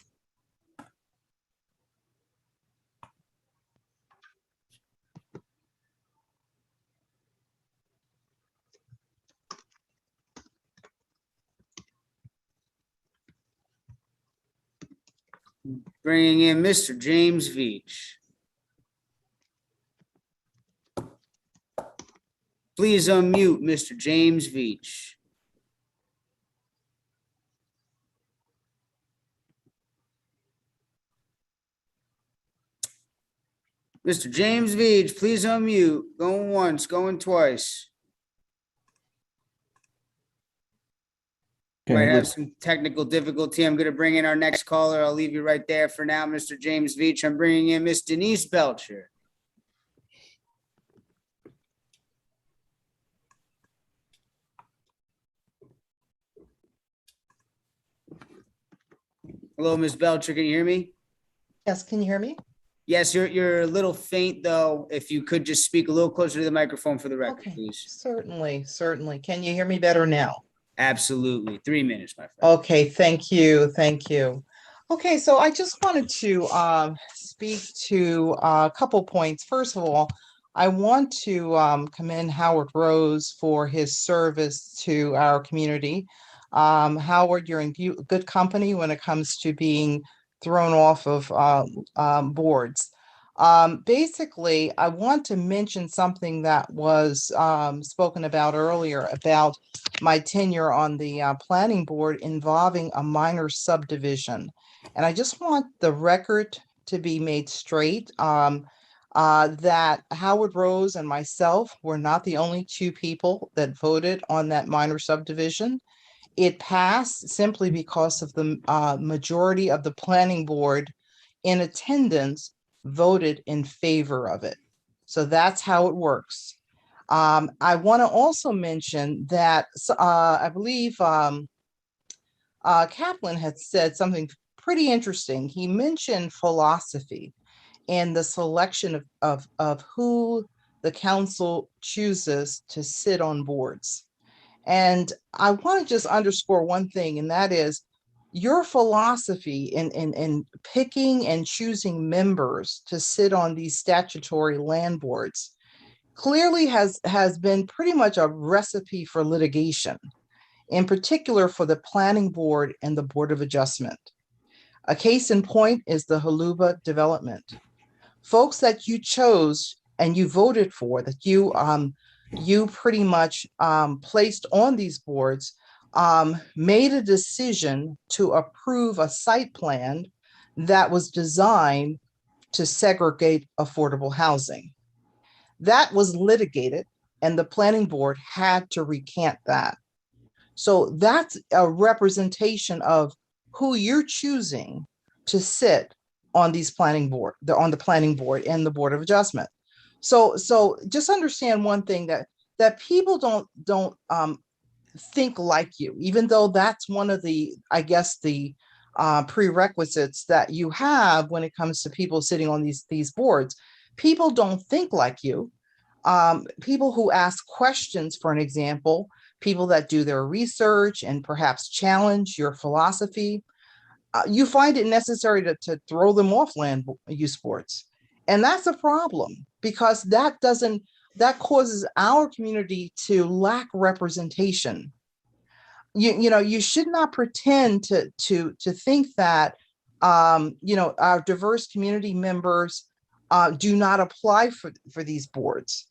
Bringing in Mr. James Veach. Please unmute Mr. James Veach. Mr. James Veach, please unmute. Going once, going twice. Might have some technical difficulty. I'm going to bring in our next caller. I'll leave you right there for now, Mr. James Veach. I'm bringing in Miss Denise Belcher. Hello, Ms. Belcher, can you hear me? Yes, can you hear me? Yes, you're a little faint, though. If you could just speak a little closer to the microphone for the record, Okay. please. Certainly. Can you hear me better now? Absolutely. 3 minutes, my friend. Okay, thank you. Okay, so I just wanted to speak to a couple points. First of all, I want to commend Howard Rose for his service to our community. Howard, you're in good company when it comes to being thrown off of boards. Basically, I want to mention something that was spoken about earlier about my tenure on the planning board involving a minor subdivision. And I just want the record to be made straight that Howard Rose and myself were not the only 2 people that voted on that minor subdivision. It passed simply because of the majority of the planning board in attendance voted in favor of it. So that's how it works. I want to also mention that I believe Kaplan had said something pretty interesting. He mentioned philosophy and the selection of who the council chooses to sit on boards. And I want to just underscore one thing, and that is your philosophy in picking and choosing members to sit on these statutory land boards clearly has been pretty much a recipe for litigation, in particular for the planning board and the Board of Adjustment. A case in point is the Haluba development. Folks that you chose and you voted for, that you pretty much placed on these boards, made a decision to approve a site plan that was designed to segregate affordable housing. That was litigated, and the planning board had to recant that. So that's a representation of who you're choosing to sit on these planning board, on the planning board and the Board of Adjustment. So just understand one thing, that people don't think like you, even though that's one of the, I guess, the prerequisites that you have when it comes to people sitting on these boards. People don't think like you. People who ask questions, for an example, people that do their research and perhaps challenge your philosophy, you find it necessary to throw them off land use boards. And that's a problem, because that causes our community to lack representation. you should not pretend to think that, our diverse community members do not apply for these boards.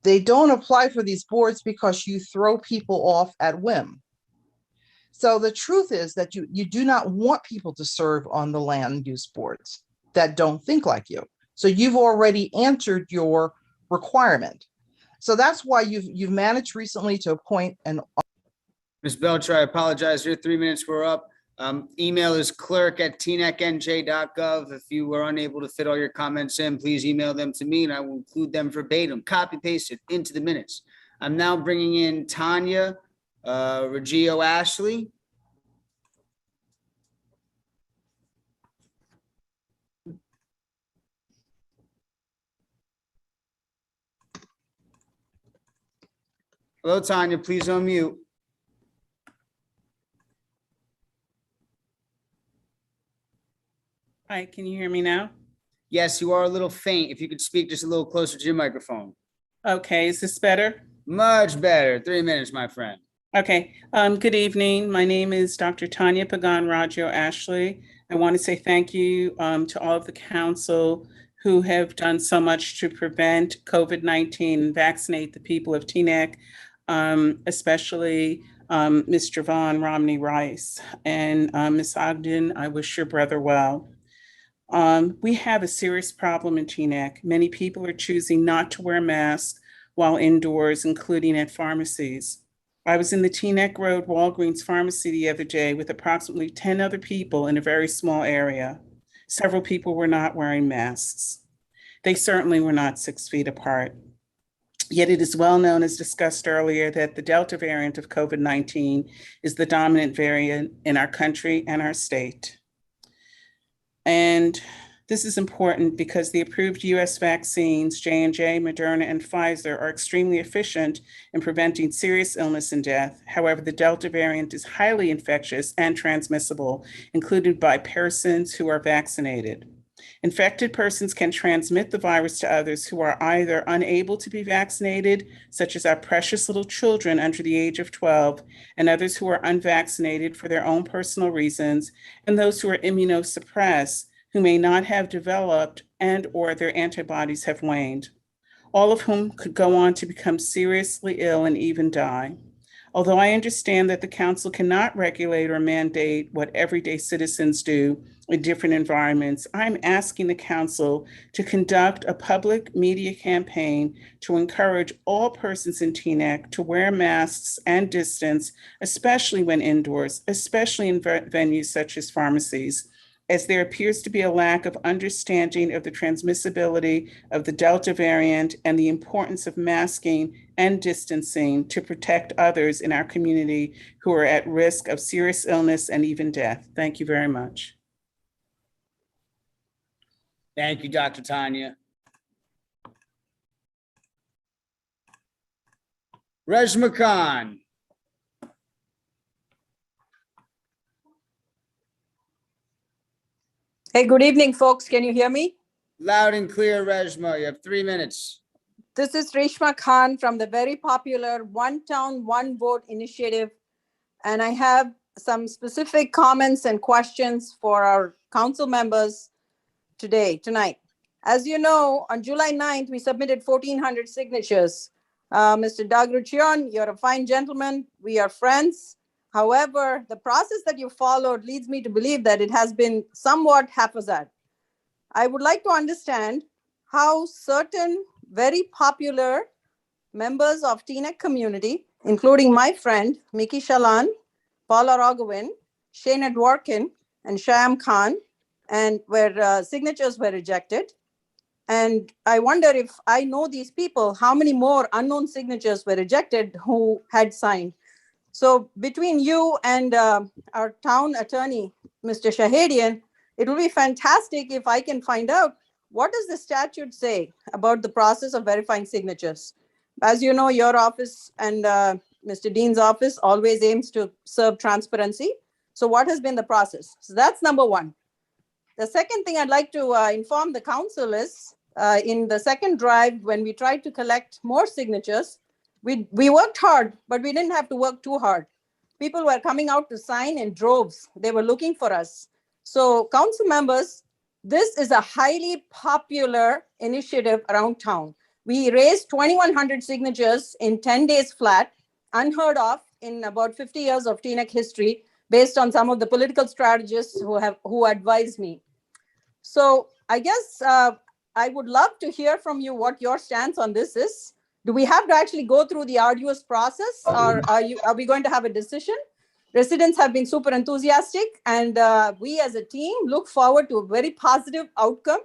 They don't apply for these boards because you throw people off at whim. So the truth is that you do not want people to serve on the land use boards that don't think like you. So you've already answered your requirement. So that's why you've managed recently to appoint an. Ms. Belcher, I apologize. Your 3 minutes were up. Email is clerk@tnecnj.gov. If you were unable to fit all your comments in, please email them to me and I will include them verbatim, copy pasted into the minutes. I'm now bringing in Tanya Reggio Ashley. Hello, Tanya, please unmute. Hi, can you hear me now? Yes, you are a little faint. If you could speak just a little closer to your microphone. Okay, is this better? Much better. 3 minutes, my friend. Okay, good evening. My name is Dr. Tanya Pagan Raggio Ashley. I want to say thank you to all of the council who have done so much to prevent COVID-19 and vaccinate the people of Teaneck, especially Ms. Javon Romney Rice. And Ms. Ogden, I wish your brother well. We have a serious problem in Teaneck. Many people are choosing not to wear masks while indoors, including at pharmacies. I was in the Teaneck Road Walgreens pharmacy the other day with approximately 10 other people in a very small area. Several people were not wearing masks. They certainly were not 6 feet apart. Yet it is well known, as discussed earlier, that the Delta variant of COVID-19 is the dominant variant in our country and our state. And this is important because the approved US vaccines, J&J, Moderna, and Pfizer, are extremely efficient in preventing serious illness and death. However, the Delta variant is highly infectious and transmissible, included by persons who are vaccinated. Infected persons can transmit the virus to others who are either unable to be vaccinated, such as our precious little children under the age of 12, and others who are unvaccinated for their own personal reasons, and those who are immunosuppressed, who may not have developed and or their antibodies have waned, all of whom could go on to become seriously ill and even die. Although I understand that the council cannot regulate or mandate what everyday citizens do in different environments, I'm asking the council to conduct a public media campaign to encourage all persons in Teaneck to wear masks and distance, especially when indoors, especially in venues such as pharmacies, as there appears to be a lack of understanding of the transmissibility of the Delta variant and the importance of masking and distancing to protect others in our community who are at risk of serious illness and even death. Thank you very much. Thank you, Dr. Tanya. Reshma Khan. Hey, good evening, folks. Can you hear me? Loud and clear, Reshma. You have 3 minutes. This is Reshma Khan from the very popular One Town, One Vote initiative. And I have some comments and questions for our council members tonight. As you know, on July 9th, we submitted 1,400 signatures. Mr. Doug Ruccion, you're a fine gentleman. We are friends. However, the process that you followed leads me to believe that it has been somewhat haphazard. I would like to understand how certain very popular members of Teaneck community, including my friend, Miki Shalan, Paula Raghavan, Shana Dworkin, and Shyam Khan, and where signatures were rejected. And I wonder if I know these people, how many more unknown signatures were rejected who had signed. So between you and our town attorney, Mr. Shahedian, it will be fantastic if I can find out what does the statute say about the process of verifying signatures. As you know, your office and Mr. Dean's office always aims to serve transparency. So what has been the process? So that's number one. The second thing I'd like to inform the council is in the second drive, when we tried to collect more signatures, we worked hard, but we didn't have to work too hard. people were coming out to sign in droves. They were looking for us. So council members, this is a highly popular initiative around town. We raised 2,100 signatures in 10 days flat, unheard of in about 50 years of Teaneck history, based on some of the political strategists who advised me. So I guess I would love to hear from you what your stance on this is. Do we have to actually go through the arduous process, or are we going to have a decision? Residents have been super enthusiastic, and we as a team look forward to a very positive outcome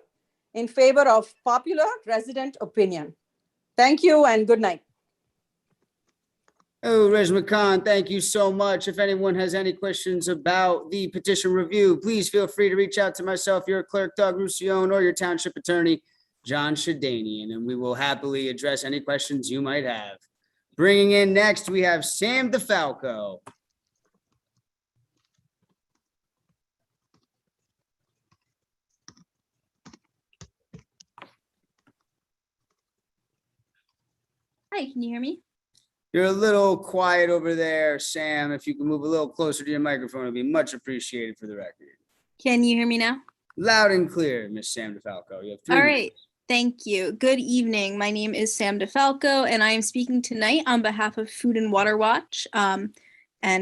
in favor of popular resident opinion. Thank you and good night. Oh, Reshma Khan, thank you so much. If anyone has any questions about the petition review, please feel free to reach out to myself, your clerk, Doug Roussillon, or your township attorney, John Shadanian, and we will happily address any questions you might have. Bringing in next, we have Sam DeFalco. Hi, can you hear me? You're a little quiet over there, Sam. If you can move a little closer to your microphone, it'd be much appreciated for the record. Can you hear me now? Loud and clear, Miss Sam DeFalco. You have 3 All minutes. right. Thank you. Good evening. My name is Sam DeFalco, and I am speaking tonight on behalf of Food and Water Watch, and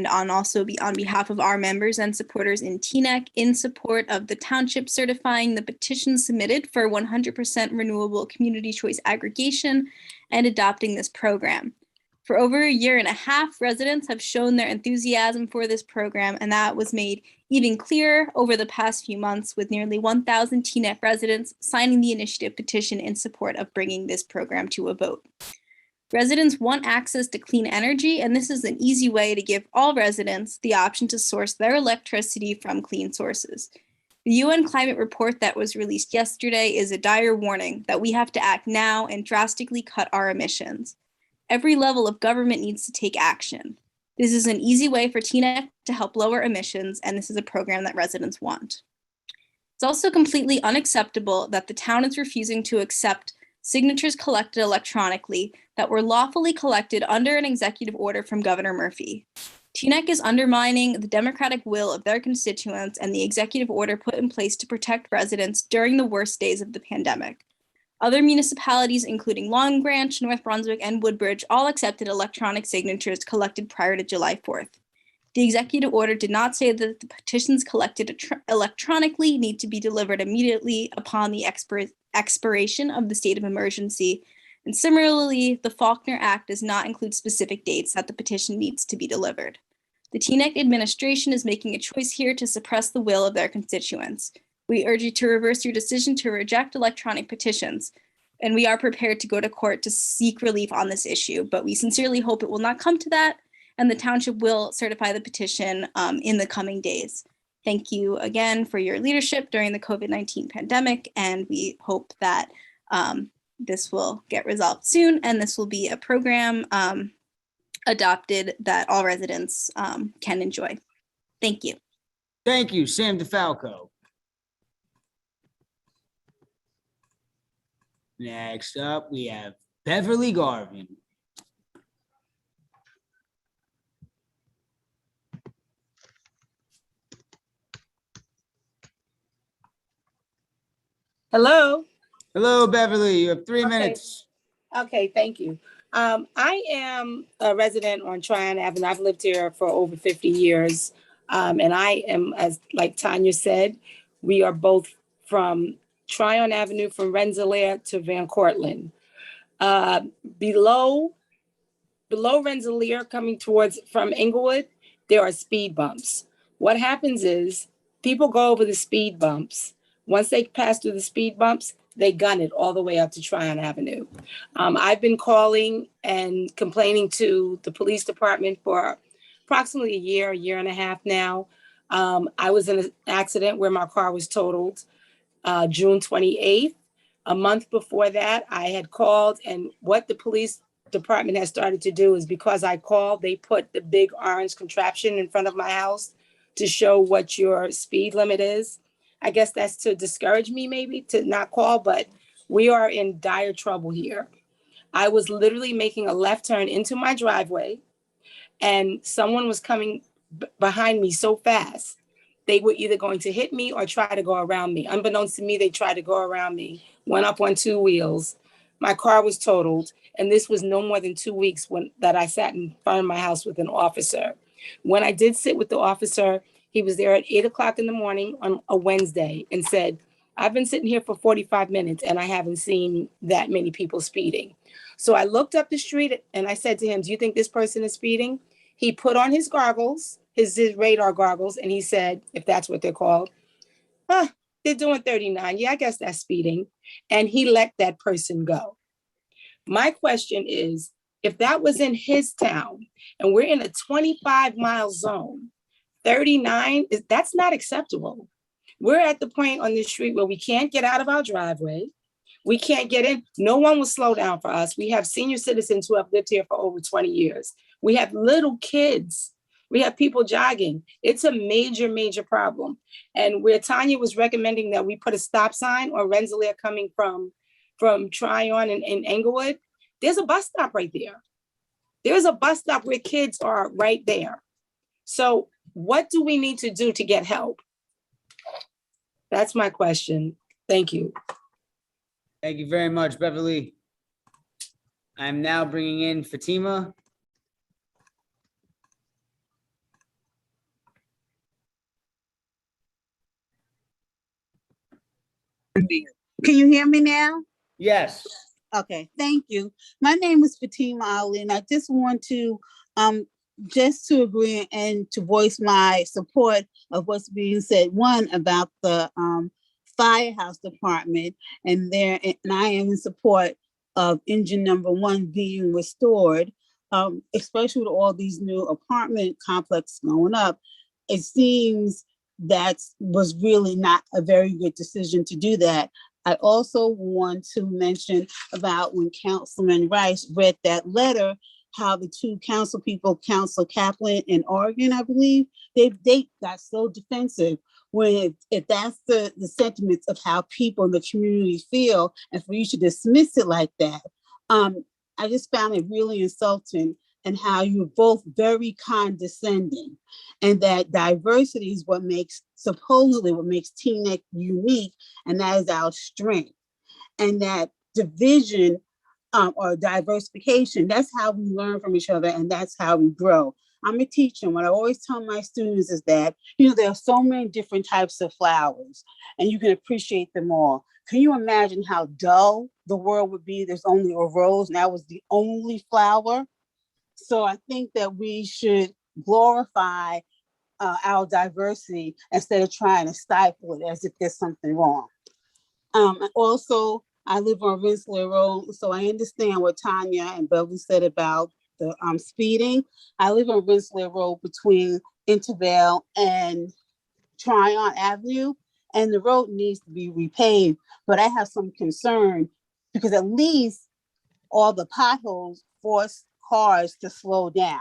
on behalf of our members and supporters in Teaneck in support of the township certifying the petition submitted for 100% renewable community choice aggregation and adopting this program. For over a year and a half, residents have shown their enthusiasm for this program, and that was made even clearer over the past few months with nearly 1,000 Teaneck residents signing the initiative petition in support of bringing this program to a vote. Residents want access to clean energy, and this is an easy way to give all residents the option to source their electricity from clean sources. The UN climate report that was released yesterday is a dire warning that we have to act now and drastically cut our emissions. Every level of government needs to take action. This is an easy way for Teaneck to help lower emissions, and this is a program that residents want. It's also completely unacceptable that the town is refusing to accept signatures collected electronically that were lawfully collected under an executive order from Governor Murphy. Teaneck is undermining the democratic will of their constituents and the executive order put in place to protect residents during the worst days of the pandemic. Other municipalities, including Long Branch, North Brunswick, and Woodbridge, all accepted electronic signatures collected prior to July 4th. The executive order did not say that the petitions collected electronically need to be delivered immediately upon the expiration of the state of emergency. And similarly, the Faulkner Act does not include specific dates that the petition needs to be delivered. The Teaneck administration is making a choice here to suppress the will of their constituents. We urge you to reverse your decision to reject electronic petitions, and we are prepared to go to court to seek relief on this issue, but we sincerely hope it will not come to that, and the township will certify the petition in the coming days. Thank you again for your leadership during the COVID-19 pandemic, and we hope that this will get resolved soon, and this will be a program adopted that all residents can enjoy. Thank you. Thank you, Sam DeFalco. Next up, we have Beverly Garvin. Hello. Hello, Beverly. You have 3 minutes. Okay, thank you. I am a resident on Tryon Avenue. I've lived here for over 50 years. And I am, as like Tanya said, we are both from Tryon Avenue, from Rensselaer to Van Cortlandt. Below Rensselaer, coming from Inglewood, there are speed bumps. What happens is people go over the speed bumps. Once they pass through the speed bumps, they gun it all the way up to Tryon Avenue. I've been calling and complaining to the police department for approximately a year and a half now. I was in an accident where my car was totaled June 28th. A month before that, I had called, and what the police department has started to do is, because I called, they put the big orange contraption in front of my house to show what your speed limit is. I guess that's to discourage me maybe to not call, but we are in dire trouble here. I was literally making a left turn into my driveway, and someone was coming behind me so fast, they were either going to hit me or try to go around me. Unbeknownst to me, they tried to go around me, went up on two wheels. My car was totaled. And this was no more than 2 weeks that I sat in front of my house with an officer. When I did sit with the officer, he was there at 8 o'clock in the morning on a Wednesday and said, I've been sitting here for 45 minutes and I haven't seen that many people speeding. So I looked up the street and I said to him, do you think this person is speeding? He put on his goggles, his radar goggles, and he said, if that's what they're called, they're doing 39. Yeah, I guess that's speeding. And he let that person go. My question is, if that was in his town and we're in a 25-mile zone, 39, that's not acceptable. We're at the point on this street where we can't get out of our driveway. We can't get in. No one will slow down for us. We have senior citizens who have lived here for over 20 years. We have little kids. We have people jogging. It's a major, major problem. And where Tanya was recommending that we put a stop sign on Rensselaer coming from Tryon and Englewood, there's a bus stop right there. There's a bus stop where kids are right there. So what do we need to do to get help? That's my question. Thank you. Thank you very much, Beverly. I'm now bringing in Fatima. Can you hear me now? Yes. Okay, thank you. My name is Fatima Ali, and I just want to agree and to voice my support of what's being said. One, about the firehouse department, and I am in support of engine number 1 being restored, especially with all these new apartment complexes going up. It seems that was really not a very good decision to do that. I also want to mention about when Councilman Rice read that letter, how the two council people, Council Kaplan and Oregon, I believe, they got so defensive when if that's the sentiments of how people in the community feel, and for you to dismiss it like that, I just found it really insulting, and how you're both very condescending, and that diversity is supposedly what makes Teaneck unique, and that is our strength, and that division or diversification, that's how we learn from each other, and that's how we grow. I'm a teacher, and what I always tell my students is that, there are so many different types of flowers, and you can appreciate them all. Can you imagine how dull the world would be? There's only a rose, and that was the only flower. So I think that we should glorify our diversity instead of trying to stifle it as if there's something wrong. Also, I live on Rensselaer Road, so I understand what Tanya and Beverly said about the speeding. I live on Rensselaer Road between Intervale and Tryon Avenue, and the road needs to be repaved, but I have some concern because at least all the potholes force cars to slow down.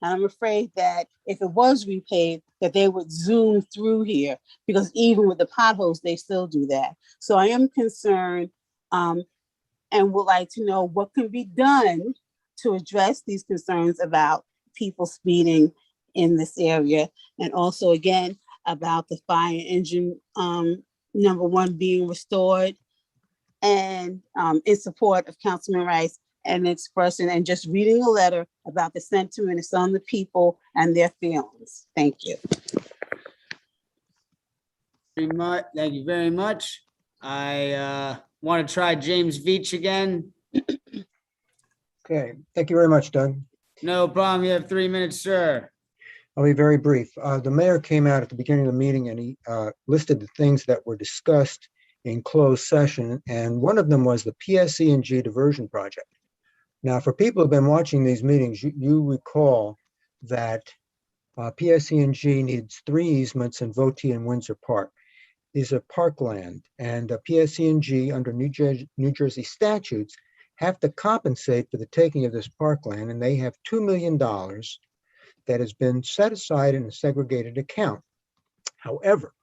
And I'm afraid that if it was repaved, that they would zoom through here, because even with the potholes, they still do that. So I am concerned and would like to know what can be done to address these concerns about people speeding in this area. And also, again, about the fire engine number 1 being restored, and in support of Councilman Rice and expressing and just reading a letter about the sentiment of some of the people and their feelings. Thank you. Thank you very much. I want to try James Veach again. Okay, thank you very much, Doug. No problem. You have 3 minutes, sir. I'll be very brief. The mayor came out at the beginning of the meeting and he listed the things that were discussed in closed session, and one of them was the PSE&G diversion project. Now, for people who've been watching these meetings, you recall that PSE&G needs 3 easements in Votey and Windsor Park. These are parkland, and PSE&G under New Jersey statutes have to compensate for the taking of this parkland, and they have $2 million that has been set aside in a segregated account. However,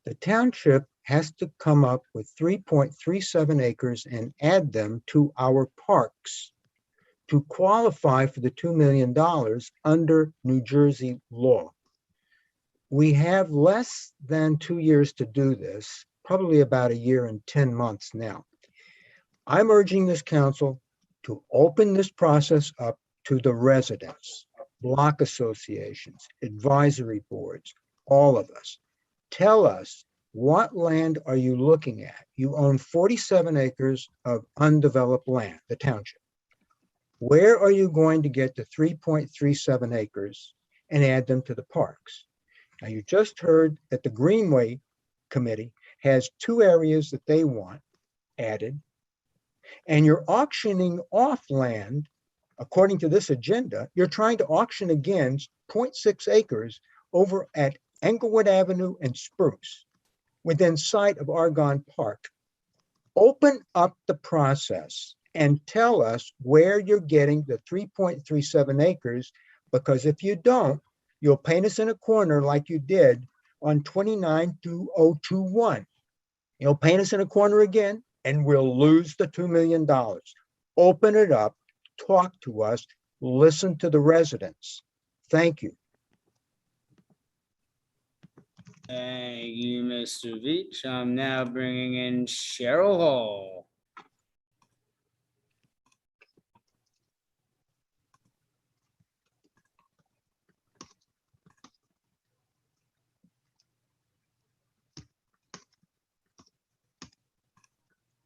the township has to come up with 3.37 acres and add them to our parks to qualify for the $2 million under New Jersey law. We have less than 2 years to do this, probably about a year and 10 months now. I'm urging this council to open this process up to the residents, block associations, advisory boards, all of us. Tell us, what land are you looking at? You own 47 acres of undeveloped land, the township. Where are you going to get the 3.37 acres and add them to the parks? Now, you just heard that the Greenway Committee has 2 areas that they want added, and you're auctioning off land. According to this agenda, you're trying to auction against 0.6 acres over at Englewood Avenue and Spruce, within sight of Argonne Park. Open up the process and tell us where you're getting the 3.37 acres, because if you don't, you'll paint us in a corner like you did on 29-2021. You'll paint us in a corner again, and we'll lose the $2 million. Open it up, talk to us, listen to the residents. Thank you. Thank you, Mr. Veach. I'm now bringing in Cheryl Hall.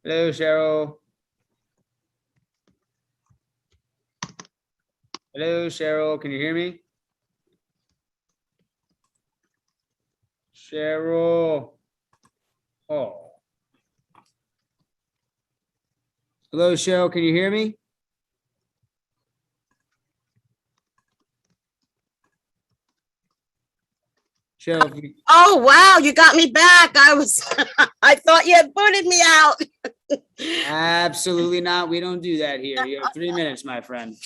Hello, Cheryl. Hello, Cheryl. Can you hear me? Cheryl. Oh. Hello, Cheryl. Can you hear me? Cheryl. Oh, wow, you got me back. I thought you had booted me out. Absolutely not. We don't do that here. You have 3 minutes, my friend.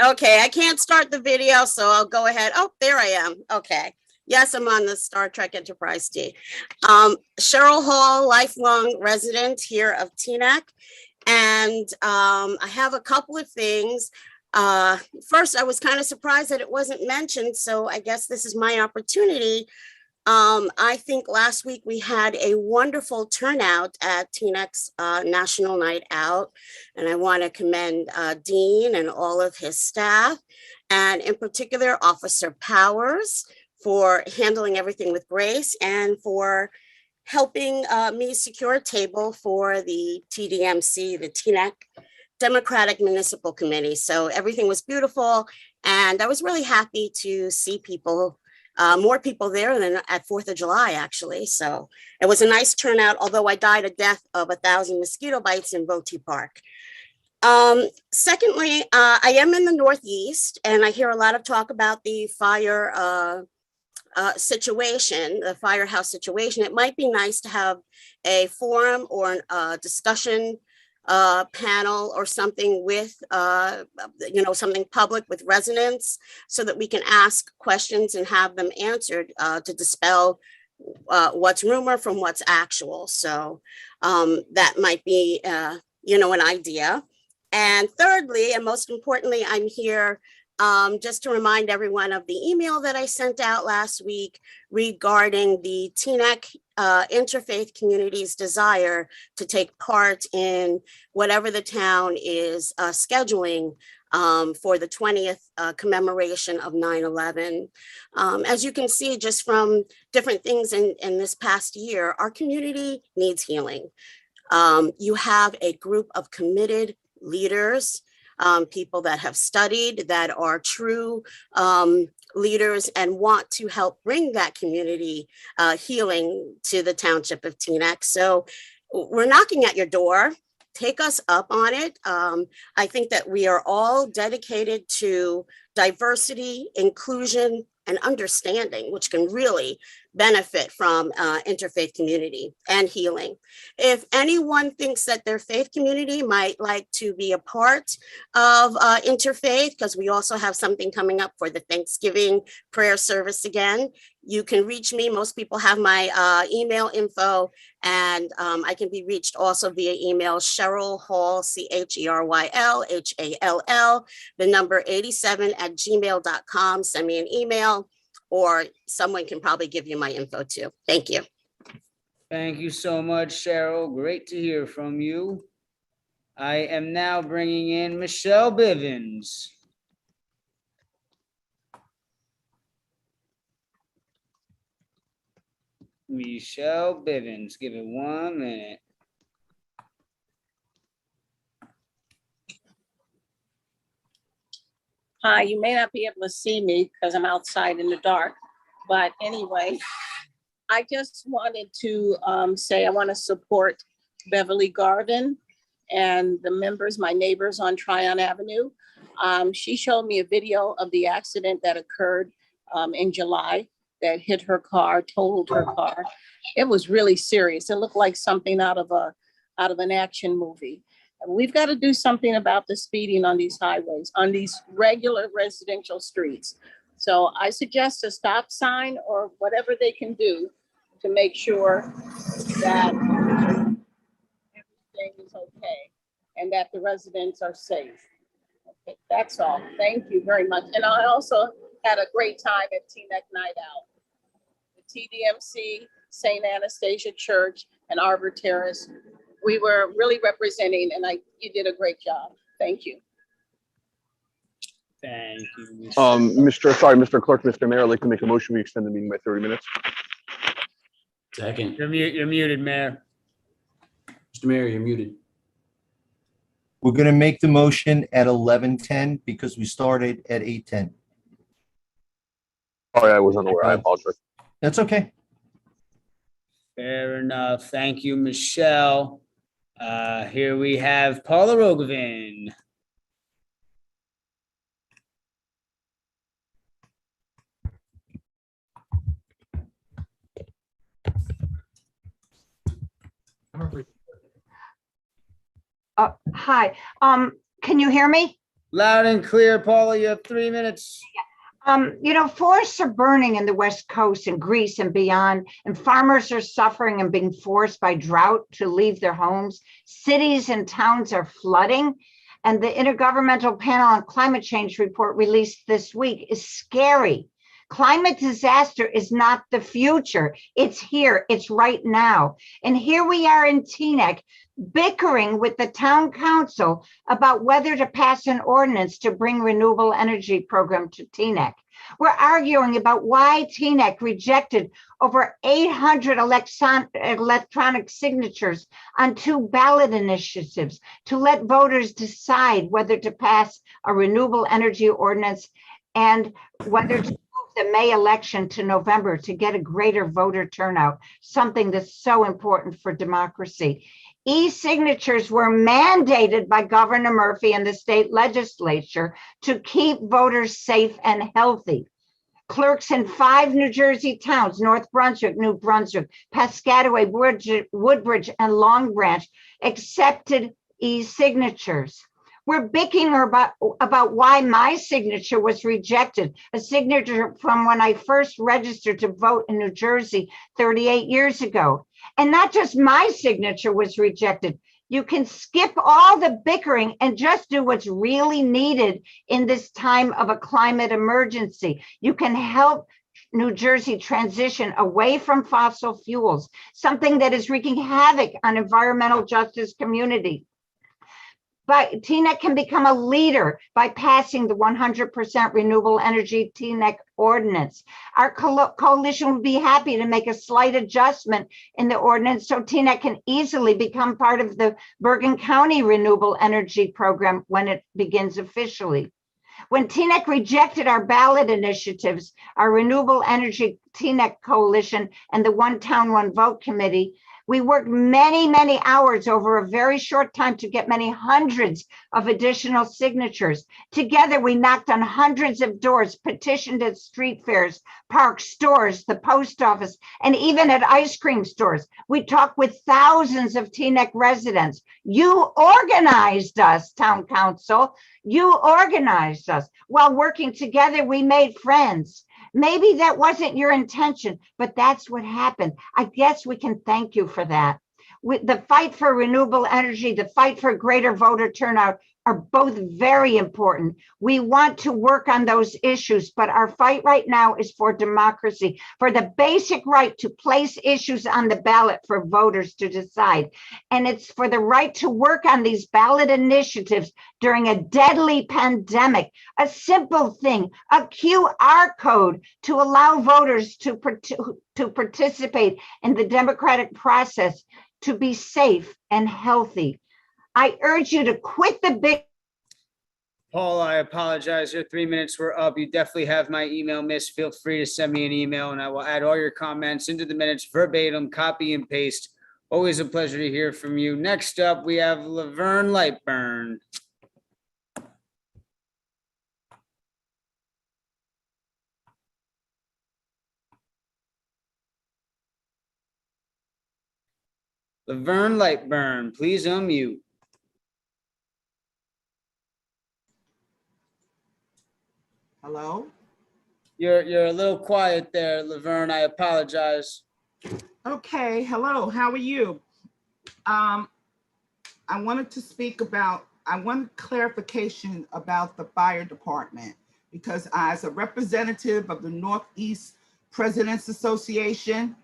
Okay, I can't start the video, so I'll go ahead. Oh, there I am. Okay. Yes, I'm on the Star Trek Enterprise D. Cheryl Hall, lifelong resident here of Teaneck. And I have a couple of things. First, I was kind of surprised that it wasn't mentioned, so I guess this is my opportunity. I think last week we had a wonderful turnout at Teaneck's National Night Out, and I want to commend Dean and all of his staff, and in particular Officer Powers for handling everything with grace and for helping me secure a table for the TDMC, the Teaneck Democratic Municipal Committee. So everything was beautiful, and I was really happy to see people, more people there than at 4th of July, actually. So it was a nice turnout, although I died a death of 1,000 mosquito bites in Voti Park. Secondly, I am in the Northeast, and I hear a lot of talk about the fire situation, the firehouse situation. It might be nice to have a forum or a discussion panel or something with, something public with residents so that we can ask questions and have them answered to dispel what's rumor from what's actual. So that might be, an idea. And thirdly, and most importantly, I'm here just to remind everyone of the email that I sent out last week regarding the Teaneck interfaith community's desire to take part in whatever the town is scheduling for the 20th commemoration of 9/11. As you can see, just from different things in this past year, our community needs healing. You have a group of committed leaders, people that have studied, that are true leaders and want to help bring that community healing to the township of Teaneck. So we're knocking at your door. Take us up on it. I think that we are all dedicated to diversity, inclusion, and understanding, which can really benefit from interfaith community and healing. If anyone thinks that their faith community might like to be a part of interfaith, because we also have something coming up for the Thanksgiving prayer service again, you can reach me. Most people have my email info, and I can be reached also via email, Cheryl Hall, CHERYLHALL, the number 87@gmail.com. Send me an email, or someone can probably give you my info too. Thank you. Thank you so much, Cheryl. Great to hear from you. I am now bringing in Michelle Bivens. Michelle Bivens, give it 1 minute. Hi, you may not be able to see me because I'm outside in the dark, but anyway, I just wanted to say I want to support Beverly Garvin and the members, my neighbors on Tryon Avenue. She showed me a video of the accident that occurred in July that hit her car, totaled her car. It was really serious. It looked like something out of an action movie. We've got to do something about the speeding on these highways, on these regular residential streets. So I suggest a stop sign or whatever they can do to make sure that everything is okay and that the residents are safe. Okay, that's all. Thank you very much. And I also had a great time at Teaneck Night Out. The TDMC, St. Anastasia Church, and Arbor Terrace. We were really representing, and you did a great job. Thank you. Thank you. Mr. Clerk, Mr. Mayor, I'd like to make a motion. We extend the meeting by 30 minutes. Second. You're muted, Mayor. Mr. Mayor, you're muted. We're going to make the motion at 11:10 because we started at 8:10. Sorry, I was unaware. I apologize. That's okay. Fair enough. Thank you, Michelle. Here we have Paula Rogovin. Hi, can you hear me? Loud and clear, Paula. You have 3 minutes. Forests are burning in the West Coast and Greece and beyond, and farmers are suffering and being forced by drought to leave their homes. Cities and towns are flooding, and the Intergovernmental Panel on Climate Change report released this week is scary. Climate disaster is not the future. It's here. It's right now. And here we are in Teaneck bickering with the town council about whether to pass an ordinance to bring renewable energy program to Teaneck. We're arguing about why Teaneck rejected over 800 electronic signatures on 2 ballot initiatives to let voters decide whether to pass a renewable energy ordinance and whether to the May election to November to get a greater voter turnout, something that's so important for democracy. E-signatures were mandated by Governor Murphy and the state legislature to keep voters safe and healthy. Clerks in 5 New Jersey towns, North Brunswick, New Brunswick, Piscataway, Woodbridge, and Long Branch, accepted e-signatures. We're bickering about why my signature was rejected, a signature from when I first registered to vote in New Jersey 38 years ago. And not just my signature was rejected. You can skip all the bickering and just do what's really needed in this time of a climate emergency. You can help New Jersey transition away from fossil fuels, something that is wreaking havoc on environmental justice community. But Teaneck can become a leader by passing the 100% renewable energy Teaneck ordinance. Our coalition would be happy to make a slight adjustment in the ordinance so Teaneck can easily become part of the Bergen County renewable energy program when it begins officially. When Teaneck rejected our ballot initiatives, our renewable energy Teaneck coalition and the One Town, One Vote committee, We worked many, many hours over a very short time to get many hundreds of additional signatures. Together, we knocked on hundreds of doors, petitioned at street fairs, parks, stores, the post office, and even at ice cream stores. We talked with thousands of Teaneck residents. You organized us, Town Council. You organized us. While working together, we made friends. Maybe that wasn't your intention, but that's what happened. I guess we can thank you for that. The fight for renewable energy, the fight for greater voter turnout are both very important. We want to work on those issues, but our fight right now is for democracy, for the basic right to place issues on the ballot for voters to decide. And it's for the right to work on these ballot initiatives during a deadly pandemic. A simple thing, a QR code to allow voters to participate in the democratic process, to be safe and healthy. I urge you to quit the big. Paul, I apologize. Your 3 minutes were up. You definitely have my email, miss. Feel free to send me an email and I will add all your comments into the minutes verbatim, copy and paste. Always a pleasure to hear from you. Next up, we have Laverne Lightburn. Laverne Lightburn, please unmute. Hello? You're a little quiet there, Laverne. I apologize. Okay, hello, how are you? I wanted to speak about, I want clarification about the fire department, because as a representative of the Northeast Presidents Association,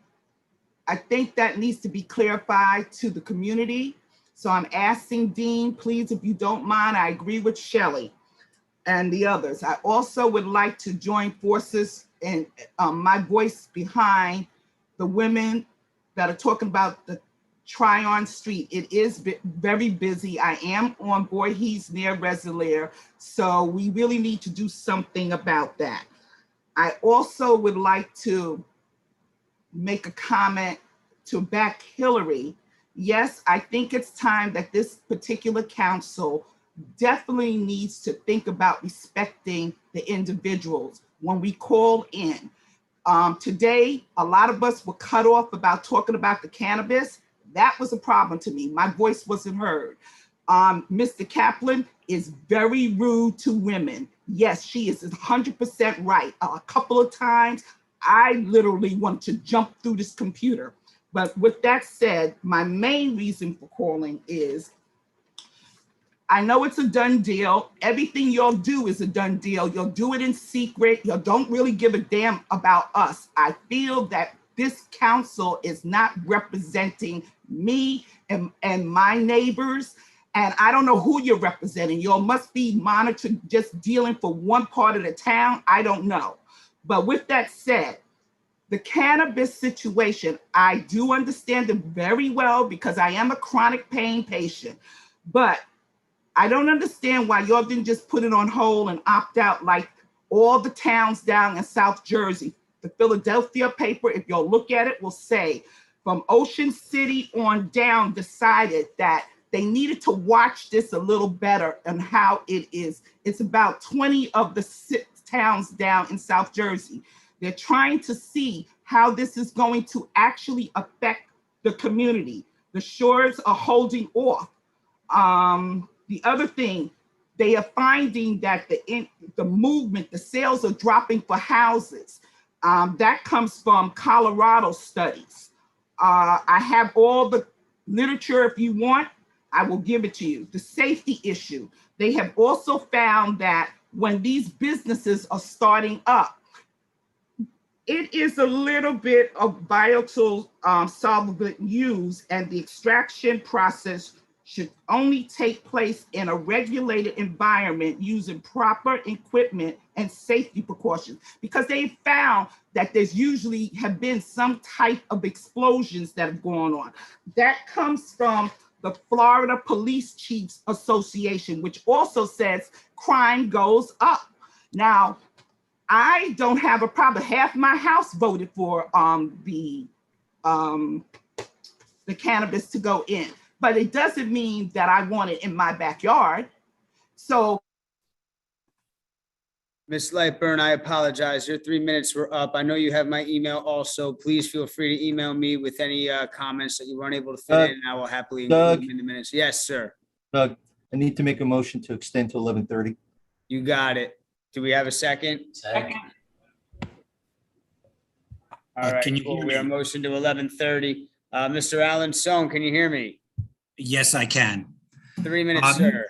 I think that needs to be clarified to the community. So I'm asking Dean, please, if you don't mind, I agree with Shelley and the others. I also would like to join forces and my voice behind the women that are talking about the Tryon Street. It is very busy. I am on Voorhees near Rensselaer, so we really need to do something about that. I also would like to make a comment to back Hillary. Yes, I think it's time that this particular council definitely needs to think about respecting the individuals when we call in. Today, a lot of us were cut off about talking about the cannabis. That was a problem to me. My voice wasn't heard. Mr. Kaplan is very rude to women. Yes, she is 100% right. A couple of times, I literally want to jump through this computer. But with that said, my main reason for calling is, I know it's a done deal. Everything y'all do is a done deal. You'll do it in secret. You don't really give a damn about us. I feel that this council is not representing me and my neighbors. And I don't know who you're representing. Y'all must be monitored, just dealing for one part of the town. I don't know. But with that said, the cannabis situation, I do understand it very well because I am a chronic pain patient. But I don't understand why y'all didn't just put it on hold and opt out like all the towns down in South Jersey. The Philadelphia paper, if y'all look at it, will say from Ocean City on down decided that they needed to watch this a little better and how it is. It's about 20 of the 6 towns down in South Jersey. They're trying to see how this is going to actually affect the community. The Shores are holding off. The other thing, they are finding that the movement, the sales are dropping for houses. That comes from Colorado studies. I have all the literature if you want, I will give it to you. The safety issue. They have also found that when these businesses are starting up, it is a little bit of volatile solvent used, and the extraction process should only take place in a regulated environment using proper equipment and safety precautions, because they found that there's usually have been some type of explosions that have gone on. That comes from the Florida Police Chiefs Association, which also says crime goes up. Now, I don't have a problem. Half my house voted for the the cannabis to go in, but it doesn't mean that I want it in my backyard. So Ms. Lightburn, I apologize. Your 3 minutes were up. I know you have my email also. Please feel free to email me with any comments that you weren't able to fit in, and I will happily include them in the minutes. Yes, sir. Doug, I need to make a motion to extend to 11:30. You got it. Do we have a second? Second. All right, Can you cool. hear We have a me? motion to 11:30. Mr. Alan Sohn, can you hear me? Yes, I can. 3 minutes, Um, sir.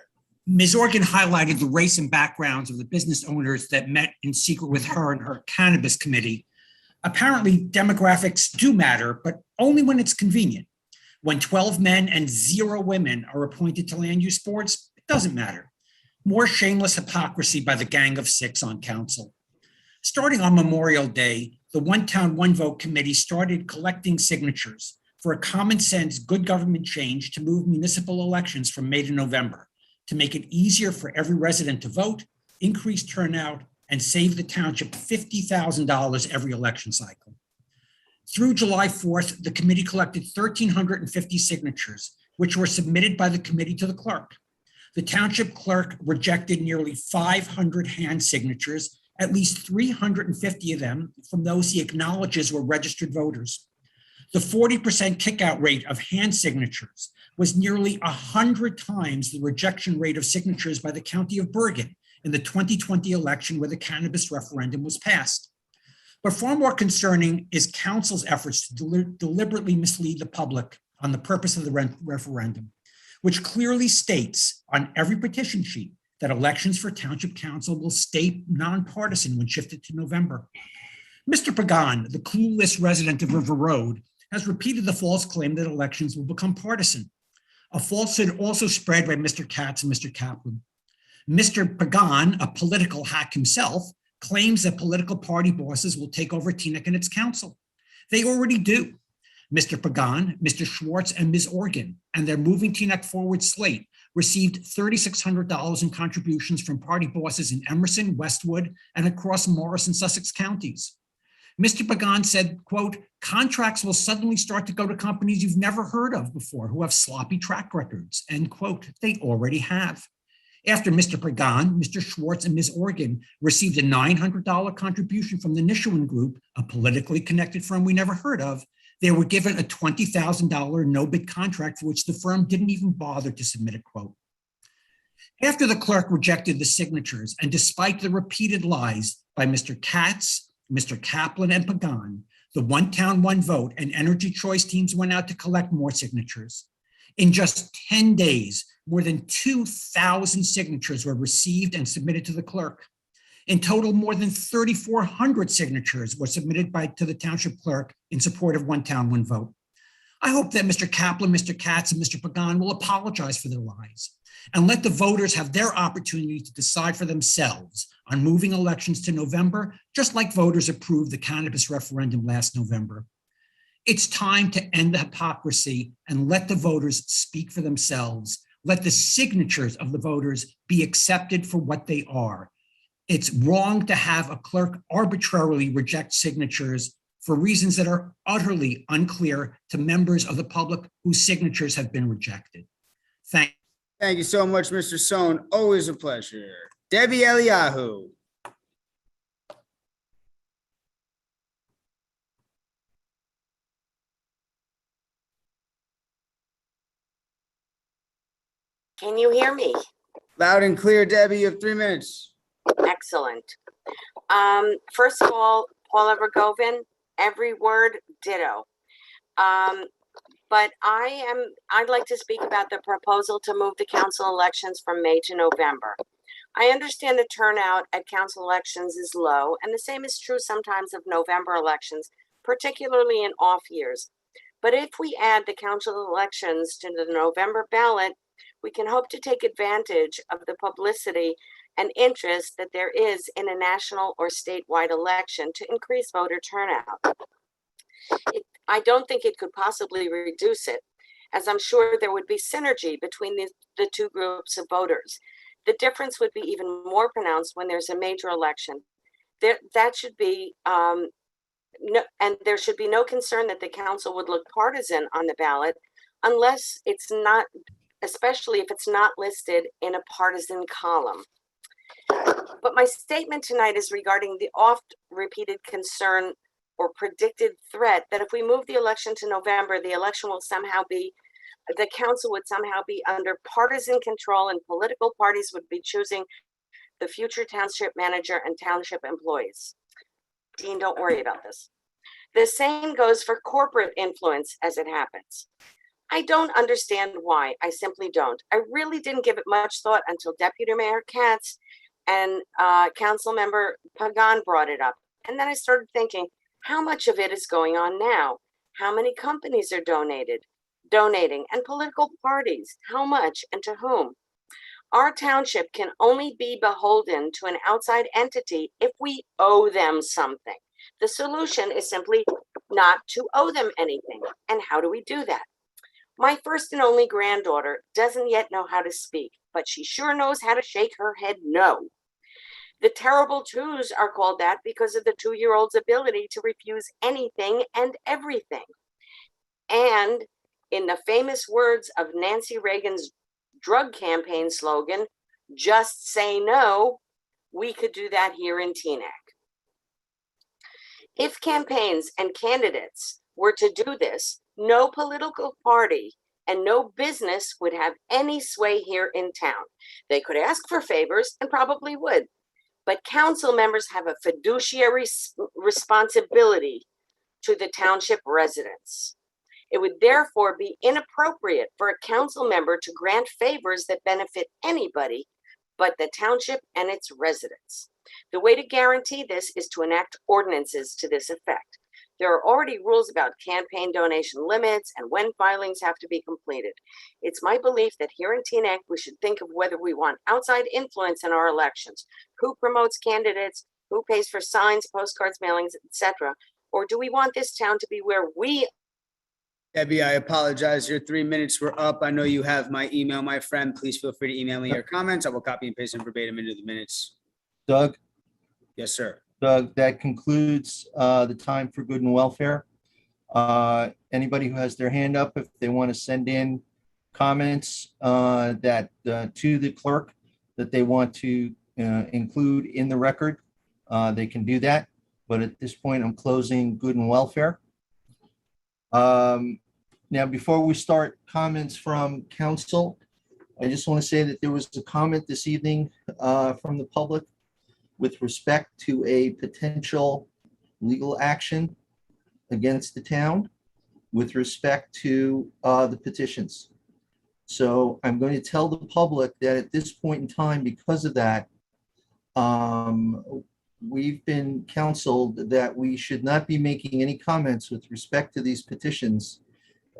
Ms. Organ highlighted the race and backgrounds of the business owners that met in secret with her and her cannabis committee. Apparently, demographics do matter, but only when it's convenient. When 12 men and 0 women are appointed to land use boards, it doesn't matter. More shameless hypocrisy by the Gang of 6 on council. Starting on Memorial Day, the One Town, One Vote Committee started collecting signatures for a common sense, good government change to move municipal elections from May to November, to make it easier for every resident to vote, increase turnout, and save the township $50,000 every election cycle. Through July 4th, the committee collected 1,350 signatures, which were submitted by the committee to the clerk. The township clerk rejected nearly 500 hand signatures, at least 350 of them from those he acknowledges were registered voters. The 40% kickout rate of hand signatures was nearly 100 times the rejection rate of signatures by the county of Bergen in the 2020 election where the cannabis referendum was passed. But far more concerning is council's efforts to deliberately mislead the public on the purpose of the referendum, which clearly states on every petition sheet that elections for township council will stay nonpartisan when shifted to November. Mr. Pagan, the clueless resident of River Road, has repeated the false claim that elections will become partisan, a falsehood also spread by Mr. Katz and Mr. Kaplan. Mr. Pagan, a political hack himself, claims that political party bosses will take over Teaneck and its council. They already do. Mr. Pagan, Mr. Schwartz, and Ms. Organ, and their Moving Teaneck Forward slate received $3,600 in contributions from party bosses in Emerson, Westwood, and across Morris and Sussex counties. Mr. Pagan said, quote, contracts will suddenly start to go to companies you've never heard of before who have sloppy track records, end quote. They already have. After Mr. Pagan, Mr. Schwartz, and Ms. Organ received a $900 contribution from the Nishwan Group, a politically connected firm we never heard of, they were given a $20,000 no-bid contract for which the firm didn't even bother to submit a quote. After the clerk rejected the signatures, and despite the repeated lies by Mr. Katz, Mr. Kaplan, and Pagan, the One Town, One Vote and Energy Choice teams went out to collect more signatures. In just 10 days, more than 2,000 signatures were received and submitted to the clerk. In total, more than 3,400 signatures were submitted to the township clerk in support of One Town, One Vote. I hope that Mr. Kaplan, Mr. Katz, and Mr. Pagan will apologize for their lies and let the voters have their opportunity to decide for themselves on moving elections to November, just like voters approved the cannabis referendum last November. It's time to end the hypocrisy and let the voters speak for themselves. Let the signatures of the voters be accepted for what they are. It's wrong to have a clerk arbitrarily reject signatures for reasons that are utterly unclear to members of the public whose signatures have been rejected. Thank you so much, Mr. Sohn. Always a pleasure. Debbie Eliyahu. Can you hear me? Loud and clear, Debbie. You have 3 minutes. Excellent. First of all, Paula Vergoven, every word ditto. But I'd like to speak about the proposal to move the council elections from May to November. I understand the turnout at council elections is low, and the same is true sometimes of November elections, particularly in off years. But if we add the council elections to the November ballot, we can hope to take advantage of the publicity and interest that there is in a national or statewide election to increase voter turnout. I don't think it could possibly reduce it, as I'm sure there would be synergy between the two groups of voters. The difference would be even more pronounced when there's a major election. That should be, and there should be no concern that the council would look partisan on the ballot, unless it's not, especially if it's not listed in a partisan column. But my statement tonight is regarding the oft repeated concern or predicted threat that if we move the election to November, the election will somehow be, the council would somehow be under partisan control and political parties would be choosing the future township manager and township employees. Dean, don't worry about this. The same goes for corporate influence as it happens. I don't understand why. I simply don't. I really didn't give it much thought until Deputy Mayor Katz and Council Member Pagan brought it up. And then I started thinking, how much of it is going on now? How many companies are donating, and political parties, how much and to whom? Our township can only be beholden to an outside entity if we owe them something. The solution is simply not to owe them anything. And how do we do that? My first and only granddaughter doesn't yet know how to speak, but she sure knows how to shake her head no. The terrible twos are called that because of the 2-year-old's ability to refuse anything and everything. And in the famous words of Nancy Reagan's drug campaign slogan, just say no, we could do that here in Teaneck. If campaigns and candidates were to do this, no political party and no business would have any sway here in town. They could ask for favors and probably would, but council members have a fiduciary responsibility to the township residents. It would therefore be inappropriate for a council member to grant favors that benefit anybody but the township and its residents. The way to guarantee this is to enact ordinances to this effect. There are already rules about campaign donation limits and when filings have to be completed. It's my belief that here in Teaneck, we should think of whether we want outside influence in our elections, who promotes candidates, who pays for signs, postcards, mailings, etc. Or do we want this town to be where we... Debbie, I apologize. Your 3 minutes were up. I know you have my email, my friend. Please feel free to email me your comments. I will copy and paste them verbatim into the minutes. Doug? Yes, sir. Doug, that concludes the time for good and welfare. Anybody who has their hand up, if they want to send in comments that to the clerk that they want to include in the record, they can do that. But at this point, I'm closing good and welfare. Now, before we start comments from council, I just want to say that there was a comment this evening from the public with respect to a potential legal action against the town with respect to the petitions. So I'm going to tell the public that at this point in time, because of that, we've been counseled that we should not be making any comments with respect to these petitions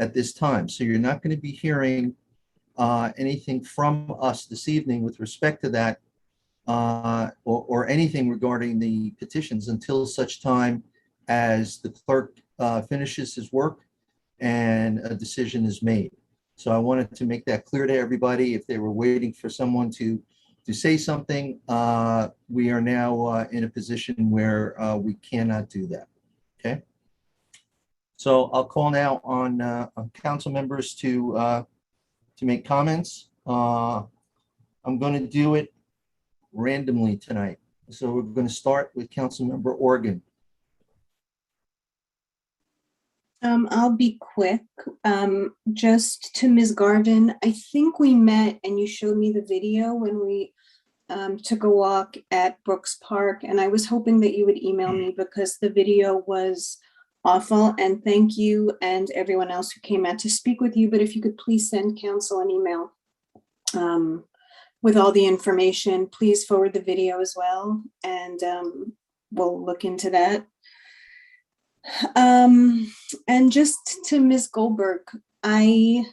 at this time. So you're not going to be hearing anything from us this evening with respect to that or anything regarding the petitions until such time as the clerk finishes his work and a decision is made. So I wanted to make that clear to everybody. If they were waiting for someone to say something, we are now in a position where we cannot do that. Okay. So I'll call now on council members to make comments. I'm going to do it randomly tonight. So we're going to start with Councilmember Organ. I'll be quick. Just to Ms. Garvin, I think we met and you showed me the video when we took a walk at Brooks Park, and I was hoping that you would email me because the video was awful. And thank you and everyone else who came out to speak with you. But if you could please send council an email with all the information, please forward the video as well, and we'll look into that. And just to Ms. Goldberg, you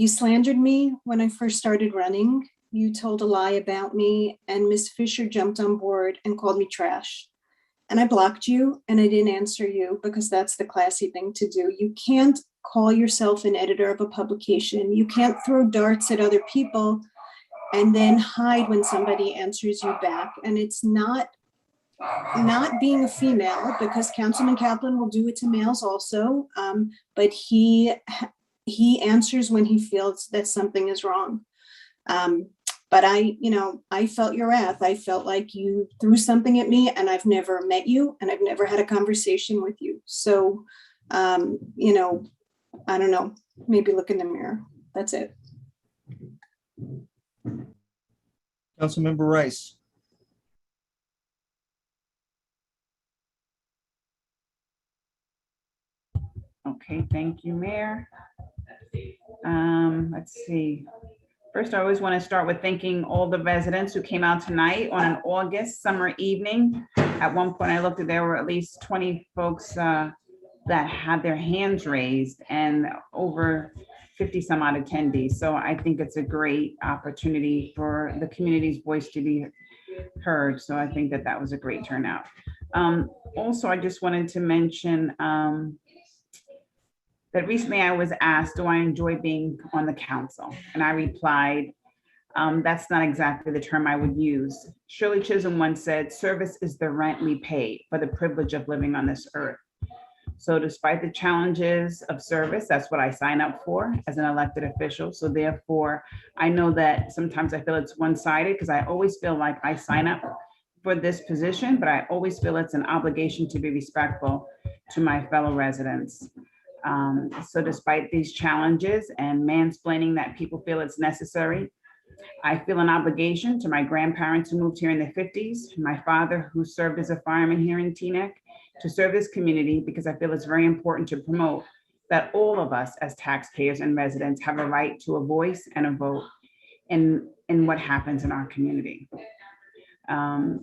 slandered me when I first started running. You told a lie about me, and Ms. Fisher jumped on board and called me trash. And I blocked you and I didn't answer you because that's the classy thing to do. You can't call yourself an editor of a publication. You can't throw darts at other people and then hide when somebody answers you back. And it's not not being a female, because Councilman Kaplan will do it to males also, but he answers when he feels that something is wrong. But I felt your wrath. I felt like you threw something at me, and I've never met you, and I've never had a conversation with you. So, I don't know, maybe look in the mirror. That's it. Councilmember Rice. Okay, thank you, Mayor. Let's see. First, I always want to start with thanking all the residents who came out tonight on an August summer evening. At one point, I looked at, there were at least 20 folks that had their hands raised and over 50 some odd attendees. So I think it's a great opportunity for the community's voice to be heard. So I think that that was a great turnout. Also, I just wanted to mention that recently I was asked, do I enjoy being on the council? And I replied, that's not exactly the term I would use. Shirley Chisholm once said, service is the rent we pay for the privilege of living on this earth. So despite the challenges of service, that's what I sign up for as an elected official. So therefore, I know that sometimes I feel it's one-sided because I always feel like I sign up for this position, but I always feel it's an obligation to be respectful to my fellow residents. So despite these challenges and mansplaining that people feel it's necessary, I feel an obligation to my grandparents who moved here in the 50s, my father who served as a fireman here in Teaneck, to serve this community because I feel it's very important to promote that all of us as taxpayers and residents have a right to a voice and a vote in what happens in our community.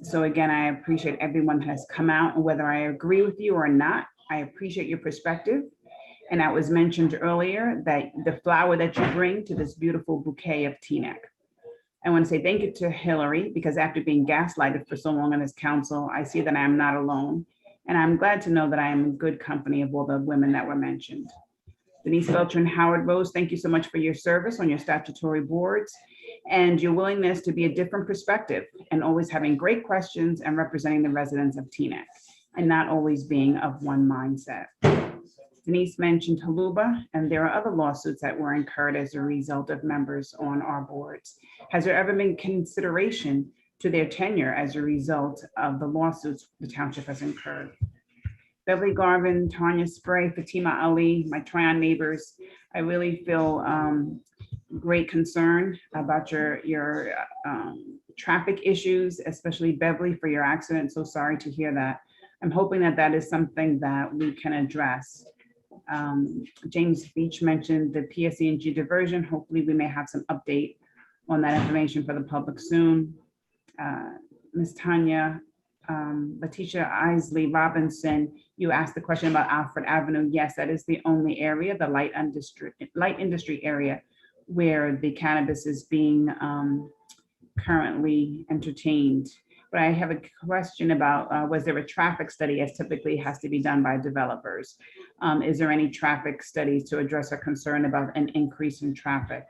So again, I appreciate everyone that has come out, and whether I agree with you or not, I appreciate your perspective. And that was mentioned earlier, that the flower that you bring to this beautiful bouquet of Teaneck. I want to say thank you to Hillary, because after being gaslighted for so long on this council, I see that I am not alone. And I'm glad to know that I am in good company of all the women that were mentioned. Denise Belcher and Howard Rose, thank you so much for your service on your statutory boards and your willingness to be a different perspective and always having great questions and representing the residents of Teaneck and not always being of one mindset. Denise mentioned Haluba, and there are other lawsuits that were incurred as a result of members on our boards. Has there ever been consideration to their tenure as a result of the lawsuits the township has incurred? Beverly Garvin, Tanya Spray, Fatima Ali, my Tryon neighbors, I really feel great concern about your traffic issues, especially Beverly, for your accident. So sorry to hear that. I'm hoping that that is something that we can address. James Beach mentioned the PSE&G diversion. Hopefully we may have some update on that information for the public soon. Ms. Tanya, Letitia Isley Robinson, you asked the question about Alfred Avenue. Yes, that is the only area, the light industry area, where the cannabis is being currently entertained. But I have a question about, was there a traffic study, as typically has to be done by developers? Is there any traffic studies to address a concern about an increase in traffic?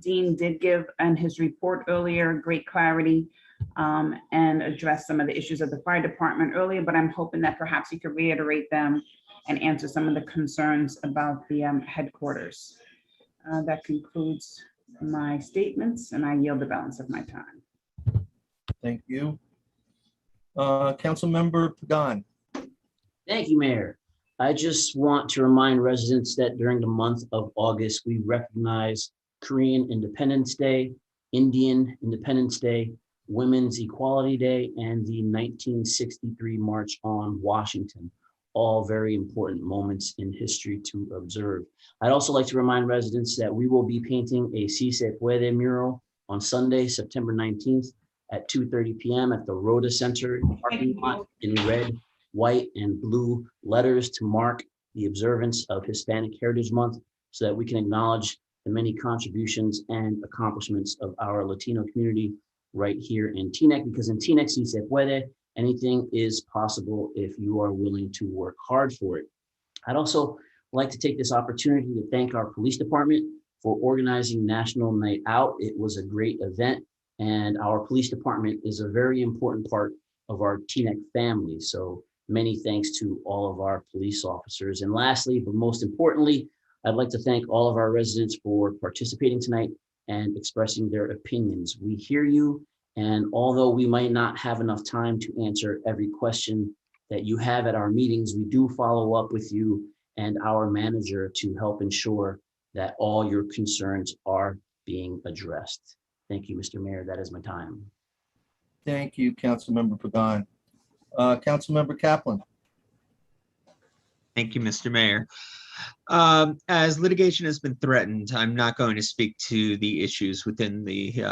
Dean did give in his report earlier great clarity and address some of the issues of the fire department earlier, but I'm hoping that perhaps he could reiterate them and answer some of the concerns about the headquarters. That concludes my statements, and I yield the balance of my time. Thank you. Councilmember Pagan. Thank you, Mayor. I just want to remind residents that during the month of August, we recognize Korean Independence Day, Indian Independence Day, Women's Equality Day, and the 1963 March on Washington, all very important moments in history to observe. I'd also like to remind residents that we will be painting a Si Se Puede mural on Sunday, September 19th at 2:30 p.m. at the Rhoda Center parking lot in red, white, and blue letters to mark the observance of Hispanic Heritage Month, so that we can acknowledge the many contributions and accomplishments of our Latino community right here in Teaneck, because in Teaneck, Si Se Puede, anything is possible if you are willing to work hard for it. I'd also like to take this opportunity to thank our police department for organizing National Night Out. It was a great event, And our police department is a very important part of our Teaneck family. So many thanks to all of our police officers. And lastly, but most importantly, I'd like to thank all of our residents for participating tonight and expressing their opinions. We hear you, and although we might not have enough time to answer every question that you have at our meetings, we do follow up with you and our manager to help ensure that all your concerns are being addressed. Thank you, Mr. Mayor. That is my time. Thank you, Councilmember Pagan. Councilmember Kaplan. Thank you, Mr. Mayor. As litigation has been threatened, I'm not going to speak to the issues within the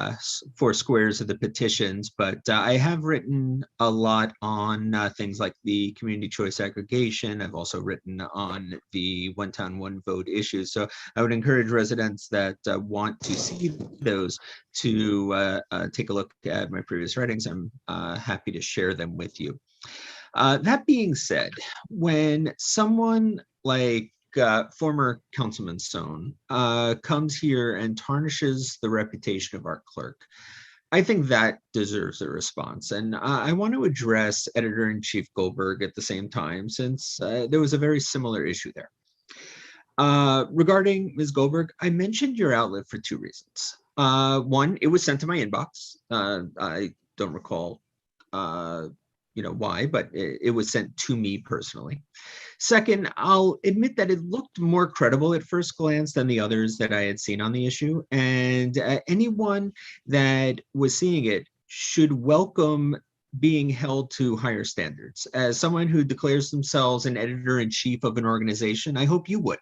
4 squares of the petitions, but I have written a lot on things like the community choice aggregation. I've also written on the one town, one vote issues. So I would encourage residents that want to see those to take a look at my previous writings. I'm happy to share them with you. That being said, when someone like former Councilman Sohn comes here and tarnishes the reputation of our clerk, I think that deserves a response. And I want to address Editor-in-Chief Goldberg at the same time, since there was a very similar issue there. Regarding Ms. Goldberg, I mentioned your outlet for 2 reasons. One, it was sent to my inbox. I don't recall why, but it was sent to me personally. Second, I'll admit that it looked more credible at first glance than the others that I had seen on the issue. And anyone that was seeing it should welcome being held to higher standards. As someone who declares themselves an editor-in-chief of an organization, I hope you would.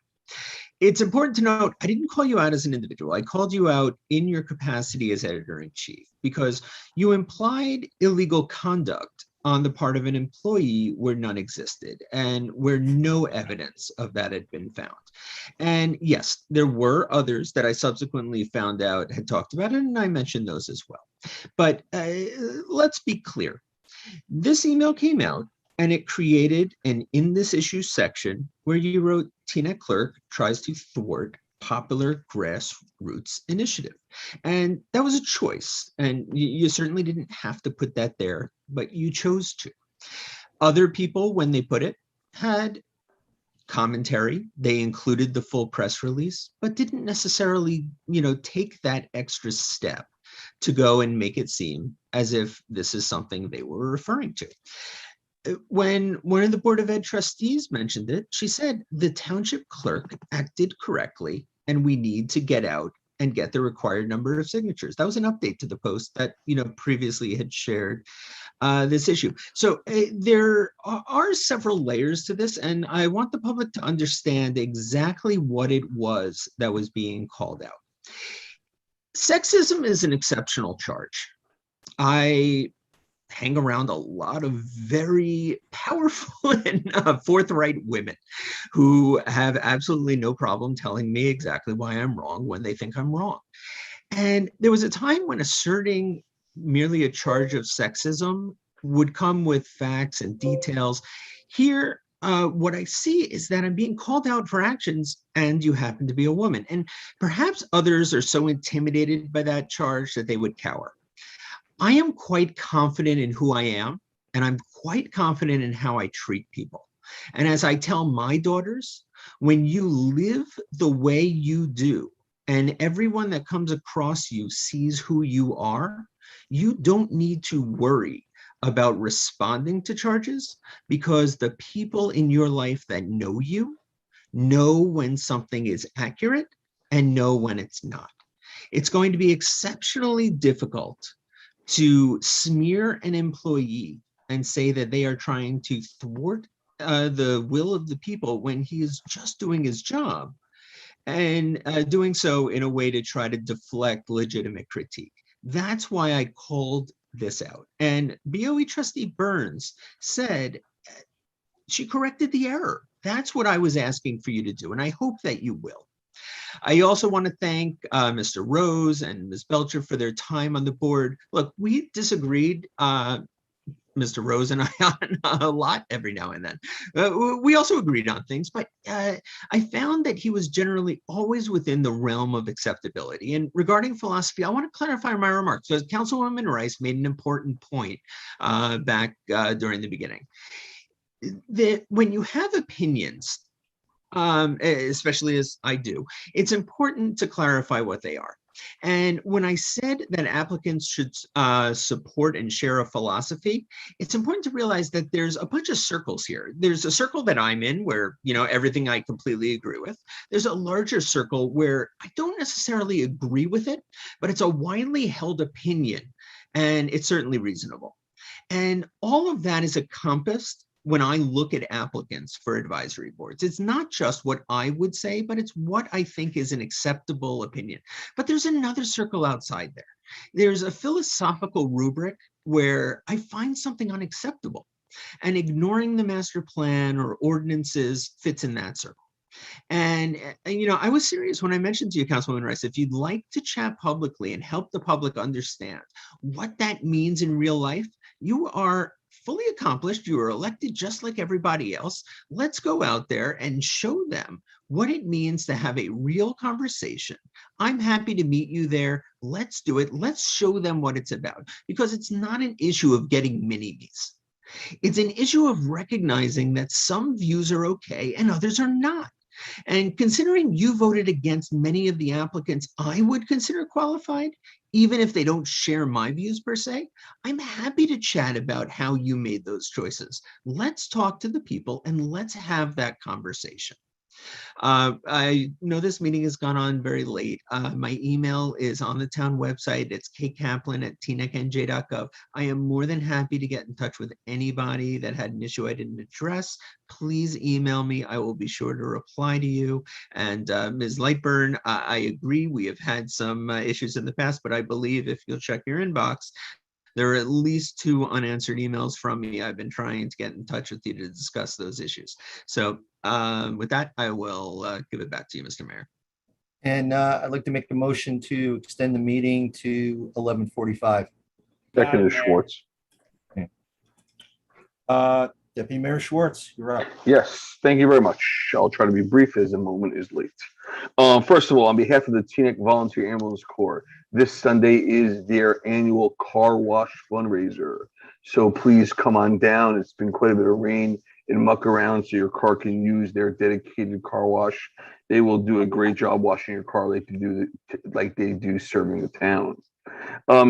It's important to note, I didn't call you out as an individual. I called you out in your capacity as editor-in-chief because you implied illegal conduct on the part of an employee where none existed and where no evidence of that had been found. And yes, there were others that I subsequently found out had talked about it, and I mentioned those as well. But let's be clear. This email came out and it created an in this issue section where you wrote Teaneck clerk tries to thwart popular grassroots initiative. And that was a choice. And you certainly didn't have to put that there, but you chose to. Other people, when they put it, had commentary. They included the full press release, but didn't necessarily, take that extra step to go and make it seem as if this is something they were referring to. When one of the Board of Ed trustees mentioned it, she said the township clerk acted correctly and we need to get out and get the required number of signatures. That was an update to the post that previously had shared this issue. So there are several layers to this, and I want the public to understand exactly what it was that was being called out. Sexism is an exceptional charge. I hang around a lot of very powerful and forthright women who have absolutely no problem telling me exactly why I'm wrong when they think I'm wrong. And there was a time when asserting merely a charge of sexism would come with facts and details. Here, what I see is that I'm being called out for actions and you happen to be a woman. And perhaps others are so intimidated by that charge that they would cower. I am quite confident in who I am, and I'm quite confident in how I treat people. And as I tell my daughters, when you live the way you do, and everyone that comes across you sees who you are, you don't need to worry about responding to charges because the people in your life that know you know when something is accurate and know when it's not. It's going to be exceptionally difficult to smear an employee and say that they are trying to thwart the will of the people when he is just doing his job and doing so in a way to try to deflect legitimate critique. That's why I called this out. And BOE trustee Burns said she corrected the error. That's what I was asking for you to do, and I hope that you will. I also want to thank Mr. Rose and Ms. Belcher for their time on the board. Look, we disagreed Mr. Rose and I on a lot every now and then. We also agreed on things, but I found that he was generally always within the realm of acceptability. And regarding philosophy, I want to clarify my remarks. So Councilwoman Rice made an important point back during the beginning. That when you have opinions, especially as I do, it's important to clarify what they are. And when I said that applicants should support and share a philosophy, it's important to realize that there's a bunch of circles here. There's a circle that I'm in where, you know, everything I completely agree with. There's a larger circle where I don't necessarily agree with it, but it's a widely held opinion, and it's certainly reasonable. And all of that is encompassed when I look at applicants for advisory boards. It's not just what I would say, but it's what I think is an acceptable opinion. But there's another circle outside there. There's a philosophical rubric where I find something unacceptable, and ignoring the master plan or ordinances fits in that circle. And you know, I was serious when I mentioned to you, Councilwoman Rice, if you'd like to chat publicly and help the public understand what that means in real life, you are fully accomplished. You are elected just like everybody else. Let's go out there and show them what it means to have a real conversation. I'm happy to meet you there. Let's do it. Let's show them what it's about, because it's not an issue of getting mini-me's. It's an issue of recognizing that some views are okay and others are not. And considering you voted against many of the applicants I would consider qualified, even if they don't share my views per se, I'm happy to chat about how you made those choices. Let's talk to the people and let's have that conversation. I know this meeting has gone on very late. My email is on the town website. It's kkaplan@tnecnj.gov. I am more than happy to get in touch with anybody that had an issue I didn't address. Please email me. I will be sure to reply to you. And Ms. Lightburn, I agree. We have had some issues in the past, but I believe if you'll check your inbox, there are at least 2 unanswered emails from me. I've been trying to get in touch with you to discuss those issues. So with that, I will give it back to you, Mr. Mayor. And I'd like to make a motion to extend the meeting to 11:45. Second is Schwartz. Okay. Deputy Mayor Schwartz, you're up. Yes, thank you very much. I'll try to be brief as the moment is late. First of all, on behalf of the Teaneck Volunteer Ambulance Corps, this Sunday is their annual car wash fundraiser. So please come on down. It's been quite a bit of rain and muck around, so your car can use their dedicated car wash. They will do a great job washing your car like they do serving the town.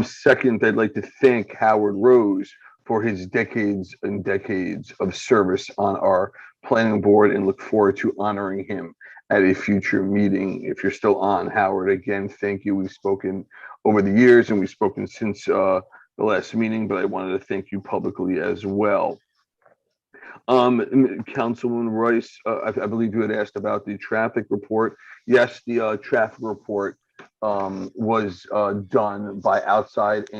Second, I'd like to thank Howard Rose for his decades and decades of service on our planning board, and look forward to honoring him at a future meeting. If you're still on, Howard, again, thank you. We've spoken over the years and we've spoken since the last meeting, but I wanted to thank you publicly as well. Councilwoman Rice, I believe you had asked about the traffic report. Yes, the traffic report was done by outside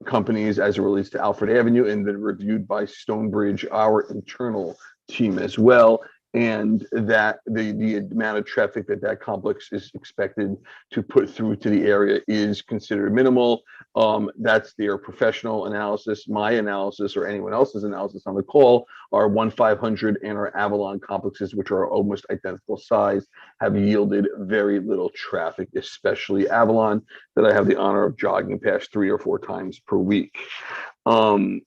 companies as it relates to Alfred Avenue, and then reviewed by Stonebridge, our internal team as well. And that the amount of traffic that complex is expected to put through to the area is considered minimal. That's their professional analysis. My analysis, or anyone else's analysis on the call, our 1-500 and our Avalon complexes, which are almost identical size, have yielded very little traffic, especially Avalon, that I have the honor of jogging past 3 or 4 times per week. Lastly,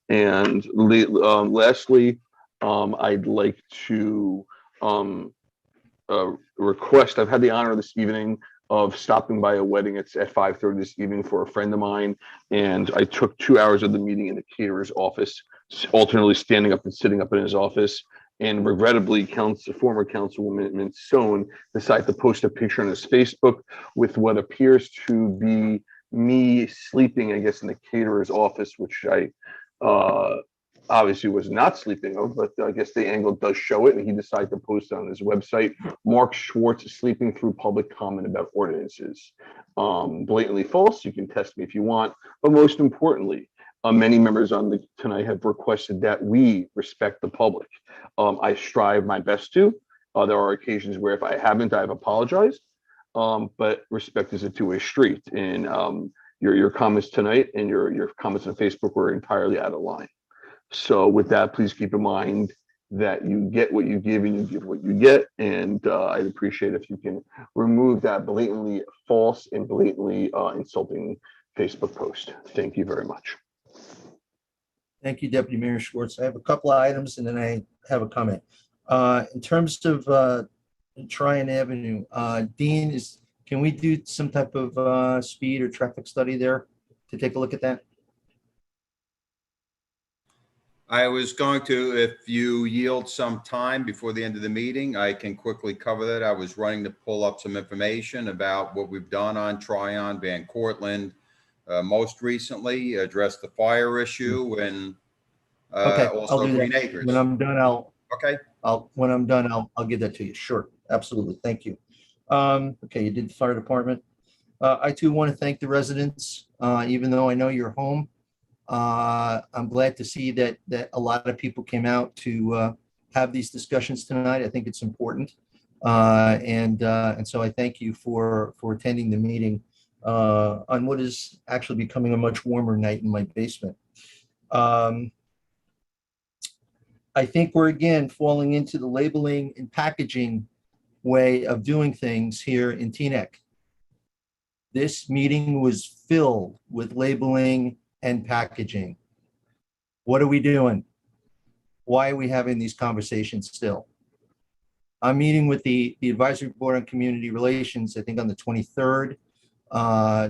I'd like to request, I've had the honor this evening of stopping by a wedding. It's at 5:30 this evening for a friend of mine, and I took 2 hours of the meeting in the caterer's office, alternately standing up and sitting up in his office. And regrettably, former Councilwoman Mintzone decided to post a picture on his Facebook with what appears to be me sleeping, I guess, in the caterer's office, which I obviously was not sleeping of, but I guess the angle does show it, and he decided to post it on his website. Mark Schwartz sleeping through public comment about ordinances. Blatantly false. You can test me if you want, but most importantly, many members on tonight have requested that we respect the public. I strive my best to. There are occasions where if I haven't, I've apologized. But respect is a two-way street, and your comments tonight and your comments on Facebook were entirely out of line. So with that, please keep in mind that you get what you give and you give what you get. And I'd appreciate if you can remove that blatantly false and blatantly insulting Facebook post. Thank you very much. Thank you, Deputy Mayor Schwartz. I have a couple of items and then I have a comment. In terms of Tryon Avenue, Dean, can we do some type of speed or traffic study there to take a look at that? I was going to, if you yield some time before the end of the meeting, I can quickly cover that. I was running to pull up some information about what we've done on Tryon, Van Cortlandt, most recently addressed the fire issue and Okay, I'll also do Green that. Acres. When I'm done, I'll Okay. give that to you. Sure, absolutely. Thank you. Okay, you did the fire department. I too want to thank the residents, even though I know you're home. I'm glad to see that a lot of people came out to have these discussions tonight. I think it's important. And so I thank you for attending the meeting on what is actually becoming a much warmer night in my basement. I think we're again falling into the labeling and packaging way of doing things here in Teaneck. This meeting was filled with labeling and packaging. What are we doing? Why are we having these conversations still? I'm meeting with the Advisory Board on Community Relations, I think on the 23rd,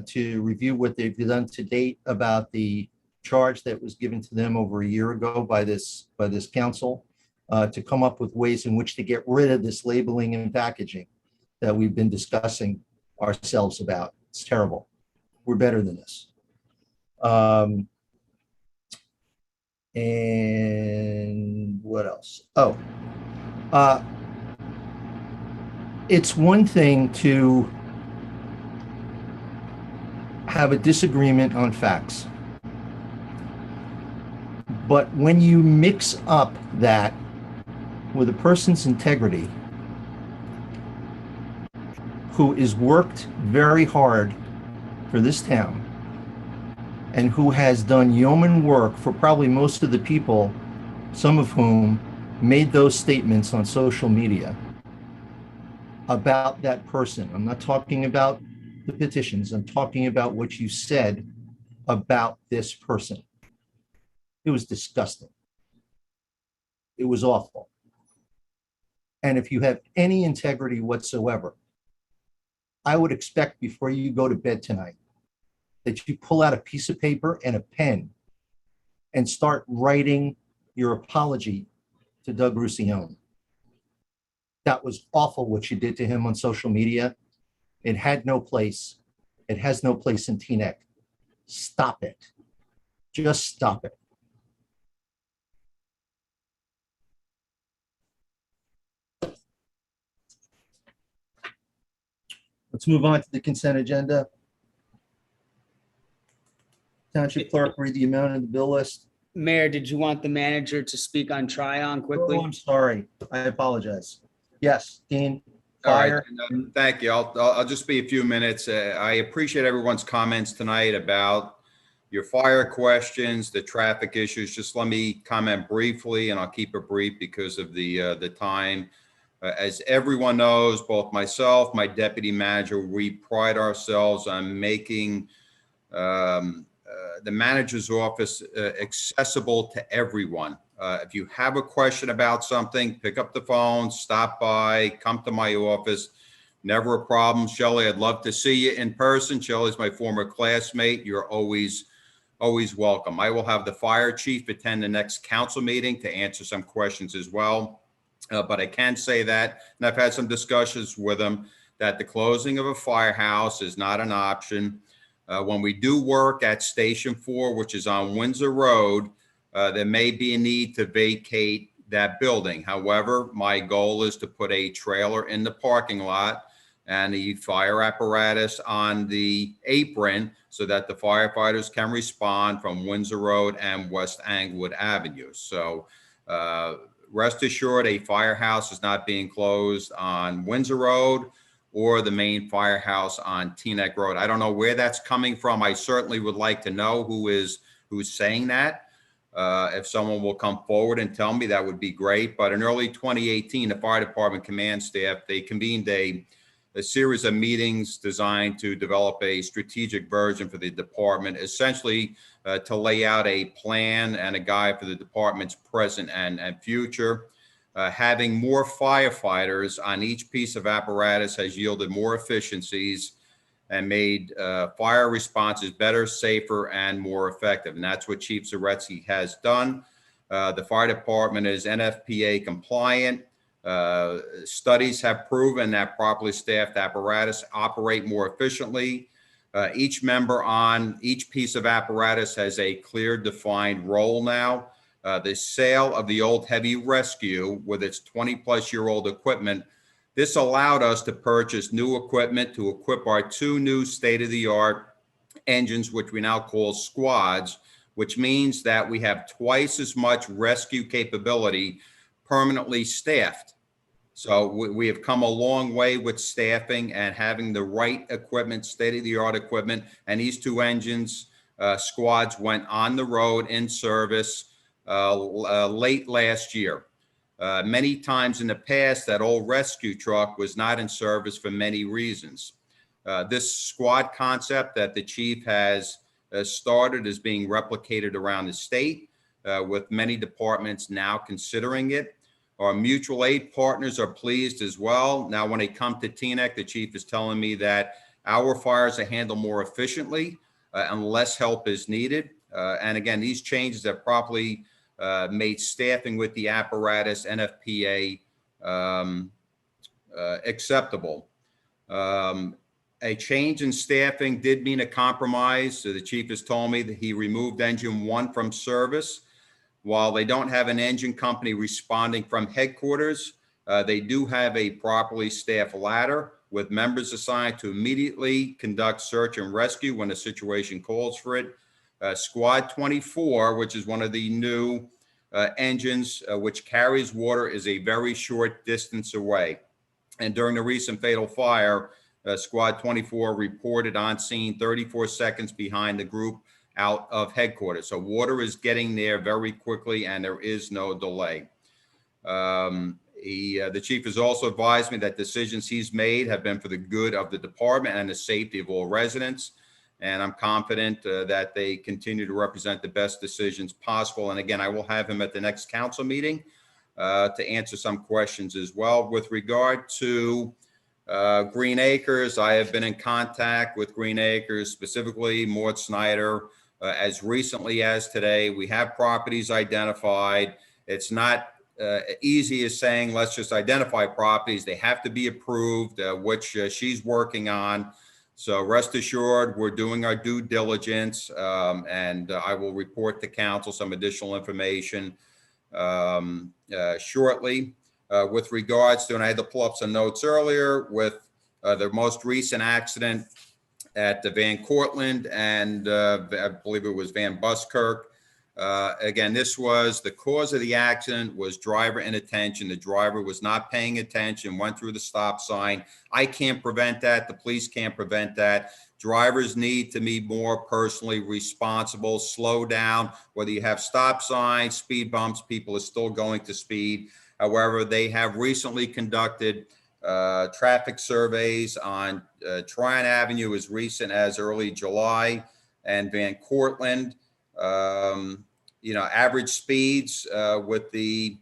to review what they've done to date about the charge that was given to them over a year ago by this council, to come up with ways in which to get rid of this labeling and packaging that we've been discussing ourselves about. It's terrible. We're better than this. And what else? Oh, it's one thing to have a disagreement on facts. But when you mix up that with a person's integrity, who is worked very hard for this town and who has done yeoman work for probably most of the people, some of whom made those statements on social media about that person. I'm not talking about the petitions. I'm talking about what you said about this person. It was disgusting. It was awful. And if you have any integrity whatsoever, I would expect before you go to bed tonight that you pull out a piece of paper and a pen and start writing your apology to Doug Roussillon. That was awful what you did to him on social media. It had no place. It has no place in Teaneck. Stop it. Just stop it. Let's move on to the consent agenda. Township clerk, read the amount of the bill list. Mayor, did you want the manager to speak on Tryon quickly? Oh, I'm sorry. I apologize. Yes, Dean. All right, Fire. thank you. I'll just be a few minutes. I appreciate everyone's comments tonight about your fire questions, the traffic issues. Just let me comment briefly, and I'll keep it brief because of the time. As everyone knows, both myself, my deputy manager, we pride ourselves on making the manager's office accessible to everyone. If you have a question about something, pick up the phone, stop by, come to my office. Never a problem. Shelley, I'd love to see you in person. Shelley's my former classmate. You're always welcome. I will have the fire chief attend the next council meeting to answer some questions as well. But I can say that, and I've had some discussions with him, that the closing of a firehouse is not an option. When we do work at Station 4, which is on Windsor Road, there may be a need to vacate that building. However, my goal is to put a trailer in the parking lot and the fire apparatus on the apron so that the firefighters can respond from Windsor Road and West Anglewood Avenue. So rest assured, a firehouse is not being closed on Windsor Road or the main firehouse on Teaneck Road. I don't know where that's coming from. I certainly would like to know who's saying that. If someone will come forward and tell me, that would be great. But in early 2018, the fire department command staff, they convened a series of meetings designed to develop a strategic version for the department, essentially to lay out a plan and a guide for the department's present and future. Having more firefighters on each piece of apparatus has yielded more efficiencies and made fire responses better, safer, and more effective. And that's what Chief Zaretsky has done. The fire department is NFPA compliant. Studies have proven that properly staffed apparatus operate more efficiently. Each member on each piece of apparatus has a clear defined role now. The sale of the old heavy rescue with its 20-plus-year-old equipment, this allowed us to purchase new equipment to equip our 2 new state-of-the-art engines, which we now call squads, which means that we have twice as much rescue capability permanently staffed. So we have come a long way with staffing and having the right equipment, state-of-the-art equipment. And these 2 engines, squads, went on the road in service late last year. Many times in the past, that old rescue truck was not in service for many reasons. This squad concept that the chief has started is being replicated around the state, with many departments now considering it. Our mutual aid partners are pleased as well. Now, when they come to Teaneck, the chief is telling me that our fires are handled more efficiently and less help is needed. And again, these changes have properly made staffing with the apparatus NFPA acceptable. A change in staffing did mean a compromise. So the chief has told me that he removed engine 1 from service. While they don't have an engine company responding from headquarters, they do have a properly staffed ladder with members assigned to immediately conduct search and rescue when the situation calls for it. Squad 24, which is one of the new engines which carries water, is a very short distance away. And during the recent fatal fire, Squad 24 reported on scene 34 seconds behind the group out of headquarters. So water is getting there very quickly and there is no delay. The chief has also advised me that decisions he's made have been for the good of the department and the safety of all residents. And I'm confident that they continue to represent the best decisions possible. And again, I will have him at the next council meeting to answer some questions as well. With regard to Green Acres, I have been in contact with Green Acres, specifically Mort Snyder, as recently as today. We have properties identified. It's not easy as saying, let's just identify properties. They have to be approved, which she's working on. So rest assured, we're doing our due diligence, and I will report to council some additional information shortly. With regards to, and I had to pull up some notes earlier, with the most recent accident at the Van Cortlandt and I believe it was Van Buskirk. Again, this was the cause of the accident was driver inattention. The driver was not paying attention, went through the stop sign. I can't prevent that. The police can't prevent that. Drivers need to be more personally responsible, slow down. Whether you have stop signs, speed bumps, people are still going to speed. However, they have recently conducted traffic surveys on Tryon Avenue as recent as early July and Van Cortlandt. Average speeds with the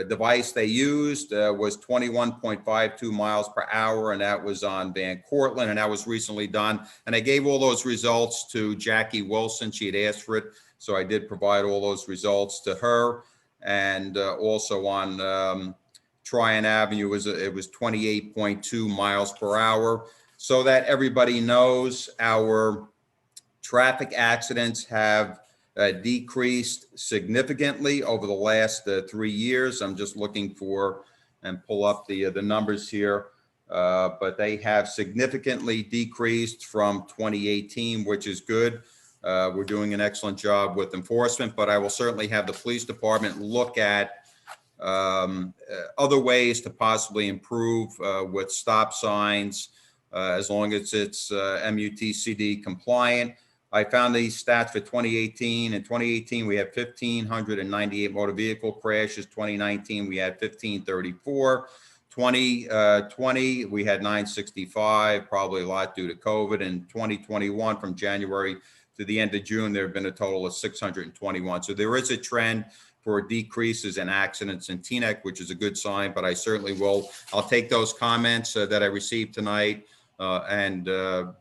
device they used was 21.52 miles per hour, and that was on Van Cortlandt, and that was recently done. And I gave all those results to Jackie Wilson. She had asked for it, so I did provide all those results to her. And also on Tryon Avenue, it was 28.2 miles per hour. So that everybody knows, our traffic accidents have decreased significantly over the last 3 years. I'm just looking for and pull up the numbers here, but they have significantly decreased from 2018, which is good. We're doing an excellent job with enforcement, but I will certainly have the police department look at other ways to possibly improve with stop signs, as long as it's MUTCD compliant. I found these stats for 2018. In 2018, we had 1,598 motor vehicle crashes. 2019, we had 1,534. 2020, we had 965, probably a lot due to COVID. In 2021, from January to the end of June, there have been a total of 621. So there is a trend for decreases in accidents in Teaneck, which is a good sign, but I certainly I'll take those comments that I received tonight and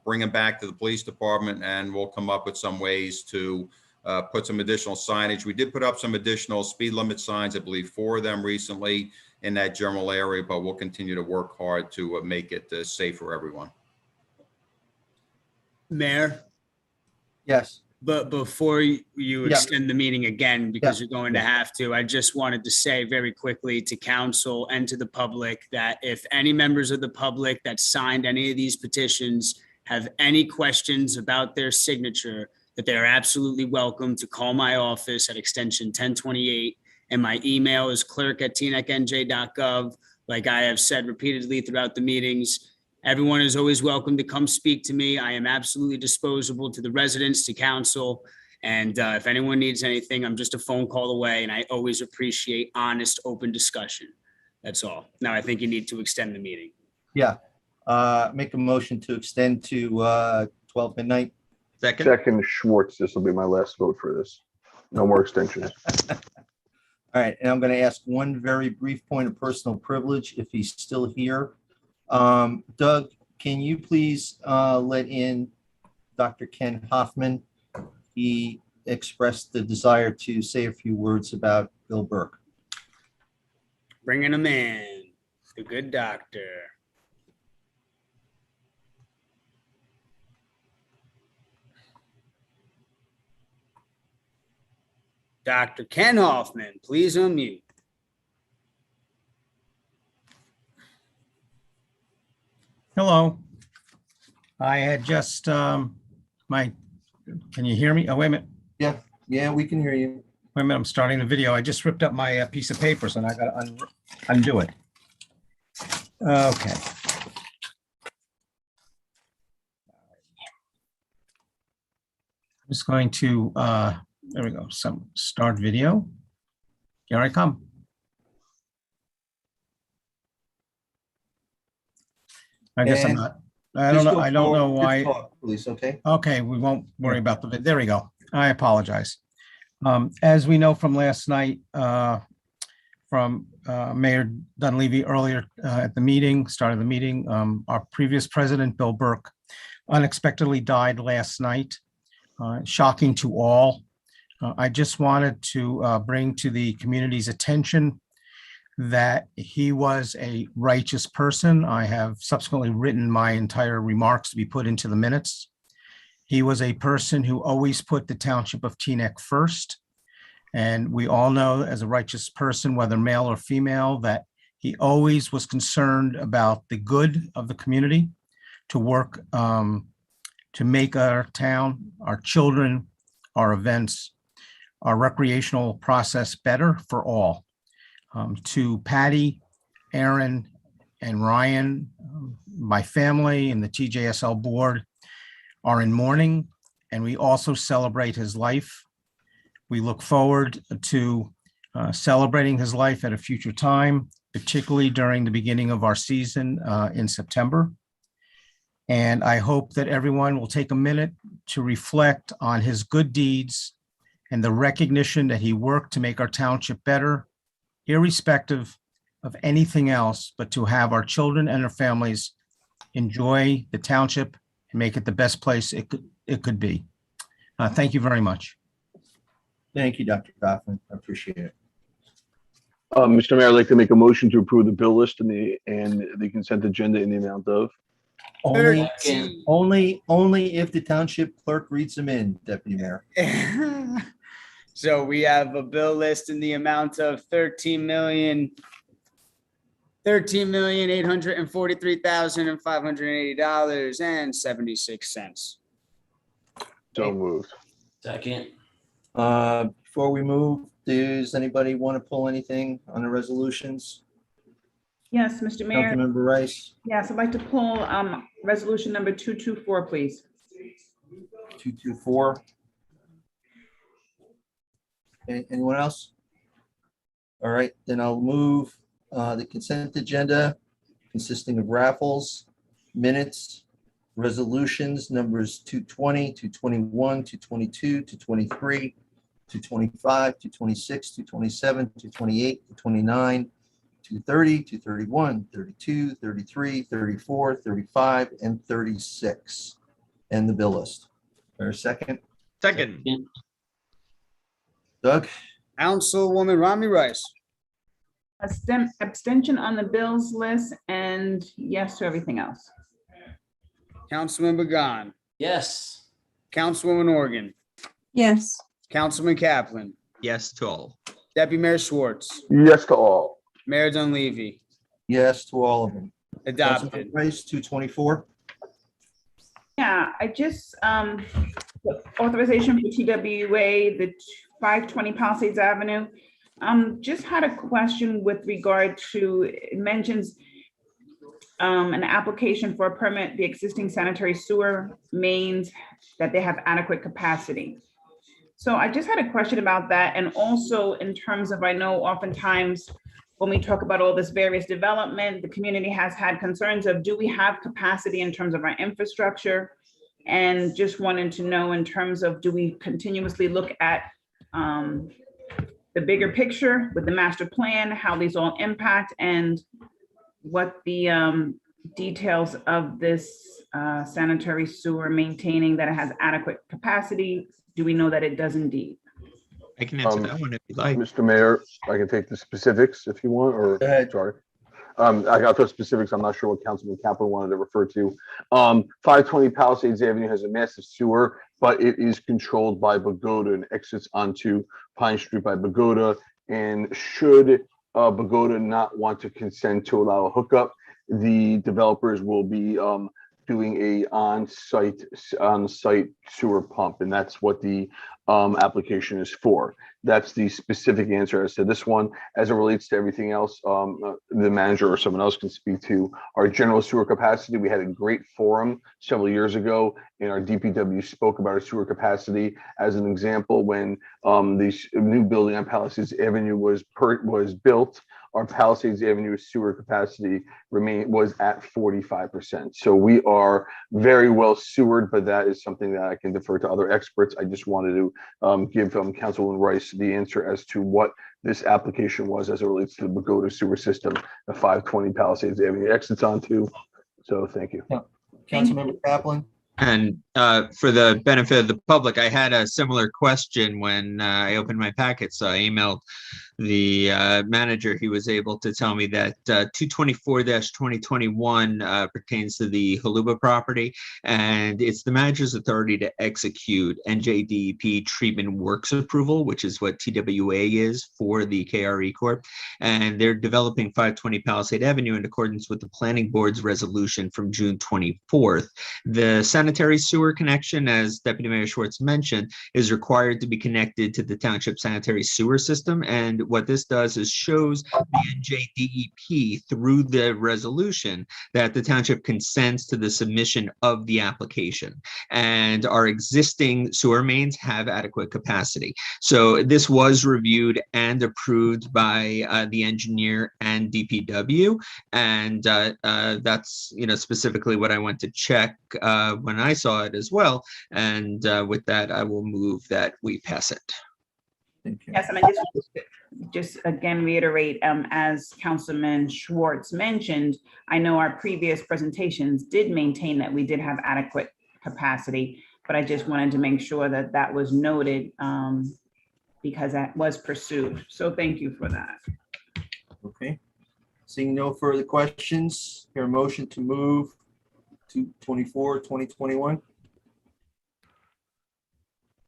bring them back to the police department, and we'll come up with some ways to put some additional signage. We did put up some additional speed limit signs, I believe 4 of them recently in that general area, but we'll continue to work hard to make it safe for everyone. Mayor? Yes. But before you Yeah. extend the meeting again, because Yeah. you're going to have to, I just wanted to say very quickly to council and to the public that if any members of the public that signed any of these petitions have any questions about their signature, that they are absolutely welcome to call my office at extension 1028. And my email is clerk@teanecknj.gov. Like I have said repeatedly throughout the meetings, everyone is always welcome to come speak to me. I am absolutely disposable to the residents, to council. And if anyone needs anything, I'm just a phone call away, and I always appreciate honest, open discussion. That's all. Now I think you need to extend the meeting. Yeah. Make a motion to extend to 12 midnight. Second, Schwartz, this will be my last vote for this. No more extensions. All right, and I'm going to ask one very brief point of personal privilege if he's still here. Doug, can you please let in Dr. Ken Hoffman? He expressed the desire to say a few words about Bill Burke. Bringing him in, the good doctor. Dr. Ken Hoffman, please unmute. Hello. I had just, can you hear me? Oh, wait a minute. Yeah, we can hear you. Wait a minute, I'm starting the video. I just ripped up my piece of papers and I gotta undo it. Okay. I'm just going to, there we go, start video. Here I come. I guess I'm And not, I don't know why. Please, okay? Okay, we won't worry about the, there we go. I apologize. As we know from last night, from Mayor Dunleavy earlier at the meeting, start of the meeting, our previous president, Bill Burke, unexpectedly died last night. Shocking to all. I just wanted to bring to the community's attention that he was a righteous person. I have subsequently written my entire remarks to be put into the minutes. He was a person who always put the township of Teaneck first. And we all know, as a righteous person, whether male or female, that he always was concerned about the good of the community, to work to make our town, our children, our events, our recreational process better for all. To Patty, Aaron, and Ryan, my family and the TJSL board are in mourning, and we also celebrate his life. We look forward to celebrating his life at a future time, particularly during the beginning of our season in September. And I hope that everyone will take a minute to reflect on his good deeds and the recognition that he worked to make our township better, irrespective of anything else, but to have our children and their families enjoy the township and make it the best place it could be. Thank you very much. Thank you, Dr. Hoffman. I appreciate it. Mr. Mayor, I'd like to make a motion to approve the bill list and the consent agenda in the amount of. Only if the township clerk reads them in, Deputy Mayor. So we have a bill list in the amount of $13,843,580.76. So moved. Second. Before we move, Does anybody want to pull anything on the resolutions? Yes, Mr. Mayor. Councilmember Rice, Yes, I'd like to pull resolution number 224, please. 224. Anyone else? All right, then I'll move the consent agenda consisting of raffles, minutes, resolutions, numbers 220, 221, 222, 223, 225, 226, 227, 228, 229, 230, 231, 32, 33, 34, 35, and 36. And the bill list. Or a second? Second. Doug? Councilwoman Rami Rice. Abstention on the bills list and yes to everything else. Councilman Began. Yes. Councilwoman Organ. Yes. Councilman Kaplan. Yes to all. Deputy Mayor Schwartz. Yes to all. Mayor Dunleavy. Yes to all of them. Adopted. Councilmember Rice, 224. Yeah, I just, authorization for TWA, the 520 Palisades Avenue. Just had a question with regard to, it mentions an application for a permit, the existing sanitary sewer mains, that they have adequate capacity. So I just had a question about that. And also in terms of, I know oftentimes when we talk about all this various development, the community has had concerns of, do we have capacity in terms of our infrastructure? And just wanted to know in terms of, do we continuously look at the bigger picture with the master plan, how these all impact, and what the details of this sanitary sewer maintaining that it has adequate capacity? Do we know that it does indeed? I can answer that one if you like. Mr. Mayor, I can take the specifics if you want, or, Go ahead. sorry. I got those specifics. I'm not sure what Councilman Kaplan wanted to refer to. 520 Palisades Avenue has a massive sewer, but it is controlled by Pagoda and exits onto Pine Street by Pagoda. And should Pagoda not want to consent to allow a hookup, the developers will be doing a on-site sewer pump, and that's what the application is for. That's the specific answer as to this one. As it relates to everything else, the manager or someone else can speak to our general sewer capacity. We had a great forum several years ago, and our DPW spoke about our sewer capacity. As an example, when the new building on Palisades Avenue was built, our Palisades Avenue sewer capacity was at 45%. So we are very well sewered, but that is something that I can defer to other experts. I just wanted to give Councilwoman Rice the answer as to what this application was as it relates to the Pagoda sewer system, the 520 Palisades Avenue exits onto. So thank you. Councilmember Kaplan. And for the benefit of the public, I had a similar question when I opened my packet. So I emailed the manager. He was able to tell me that 224-2021 pertains to the Haluba property, and it's the manager's authority to execute NJDEP treatment works approval, which is what TWA is for the KRE Corp. And they're developing 520 Palisade Avenue in accordance with the planning board's resolution from June 24th. The sanitary sewer connection, as Deputy Mayor Schwartz mentioned, is required to be connected to the township sanitary sewer system. And what this does is shows the NJDEP through the resolution that the township consents to the submission of the application. And our existing sewer mains have adequate capacity. So this was reviewed and approved by the engineer and DPW. And that's, specifically what I went to check when I saw it as well. And with that, I will move that we pass it. Yes, and I just again reiterate, as Councilman Schwartz mentioned, I know our previous presentations did maintain that we did have adequate capacity, but I just wanted to make sure that that was noted because that was pursued. So thank you for that. Okay. Seeing no further questions, here a motion to move to 2021.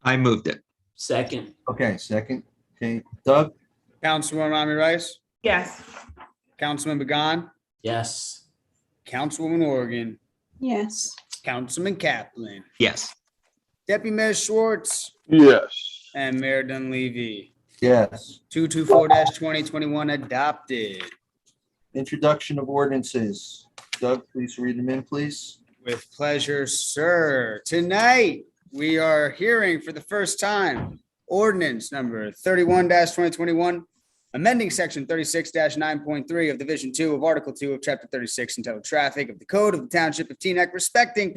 I moved it. Second. Okay, second. Okay, Doug? Councilwoman Rami Rice. Yes. Councilman Began. Yes. Councilwoman Organ. Yes. Councilman Kaplan. Yes. Deputy Mayor Schwartz. Yes. And Mayor Dunleavy. Yes. 224-2021 adopted. Introduction of ordinances. Doug, please read them in, please. With pleasure, sir. Tonight, we are hearing for the first time ordinance number 31-2021, amending section 36-9.3 of Division 2 of Article 2 of Chapter 36 entitled Traffic of the Code of the Township of Teaneck, respecting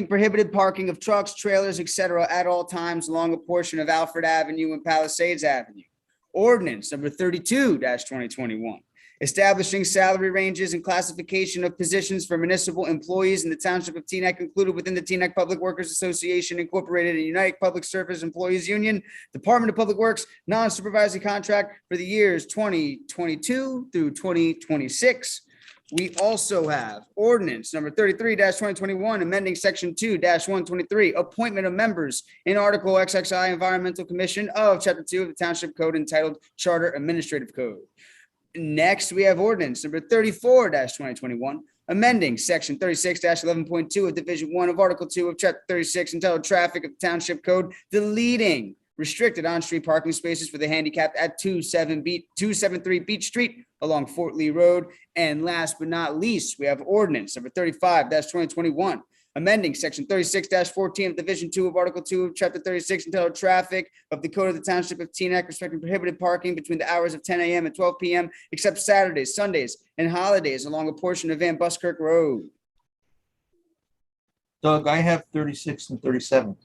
prohibited parking of trucks, trailers, etc. at all times along a portion of Alfred Avenue and Palisades Avenue. Ordinance number 32-2021, establishing salary ranges and classification of positions for municipal employees in the Township of Teaneck included within the Teaneck Public Workers Association Incorporated and United Public Service Employees Union, Department of Public Works, non-supervisory contract for the years 2022 through 2026. We also have ordinance number 33-2021, amending section 2-123, appointment of members in Article XXI Environmental Commission of Chapter 2 of the Township Code entitled Charter Administrative Code. Next, we have ordinance number 34-2021, amending section 36-11.2 of Division 1 of Article 2 of Chapter 36 entitled Traffic of the Township Code, deleting restricted on-street parking spaces for the handicapped at 273 Beach Street along Fort Lee Road. And last but not least, we have ordinance number 35-2021, amending section 36-14 of Division 2 of Article 2 of Chapter 36 entitled Traffic of the Code of the Township of Teaneck, respecting prohibited parking between the hours of 10 a.m. and 12 p.m. except Saturdays, Sundays, and holidays along a portion of Van Buskirk Road. Doug, I have 36 and 37.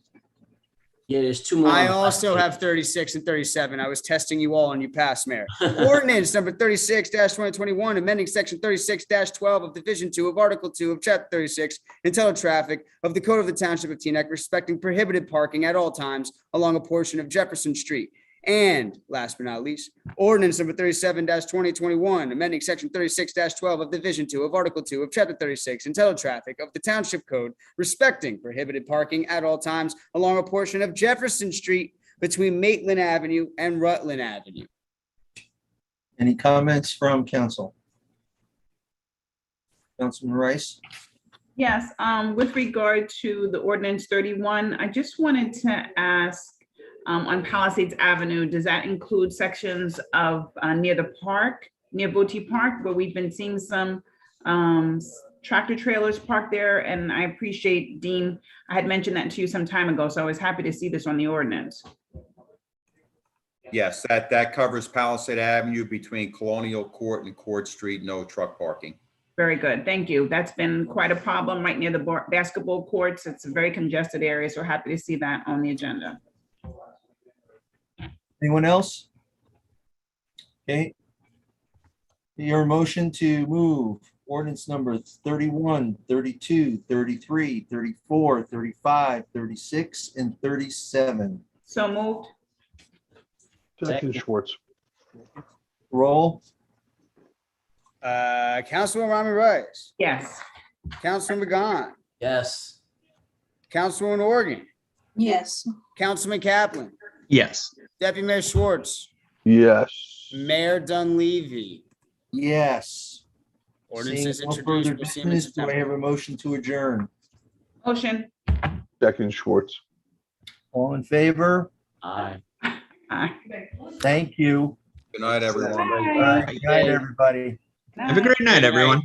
Yeah, there's two more. I also have 36 and 37. I was testing you all and you passed, Mayor. Ordinance number 36-2021, amending section 36-12 of Division 2 of Article 2 of Chapter 36 entitled Traffic of the Code of the Township of Teaneck, respecting prohibited parking at all times along a portion of Jefferson Street. And last but not least, ordinance number 37-2021, amending section 36-12 of Division 2 of Article 2 of Chapter 36 entitled Traffic of the Township Code, respecting prohibited parking at all times along a portion of Jefferson Street between Maitland Avenue and Rutland Avenue. Any comments from council? Councilman Rice? Yes, with regard to the ordinance 31, I just wanted to ask, on Palisades Avenue, does that include sections of near the park, near Booty Park, where we've been seeing some tractor trailers parked there? And I appreciate, Dean, I had mentioned that to you some time ago, so I was happy to see this on the ordinance. Yes, that covers Palisade Avenue between Colonial Court and Court Street, no truck parking. Very good, thank you. That's been quite a problem right near the basketball courts. It's a very congested area, so happy to see that on the agenda. Anyone else? Okay. Your motion to move ordinance number 31, 32, 33, 34, 35, 36, and 37. So moved. Second, Schwartz. Roll. Councilman Rami Rice. Yes. Councilman McGahn. Yes. Councilwoman Organ. Yes. Councilman Kaplan. Yes. Deputy Mayor Schwartz. Yes. Mayor Dunleavy. Yes. Ordinance is Seeing no introduced. further We'll see 'em in business, do I September. have a motion to adjourn? Motion. Second, Schwartz. All in favor? Aye. Aye. Thank you. Good night, everyone. Good night, everybody. Have a great night, everyone.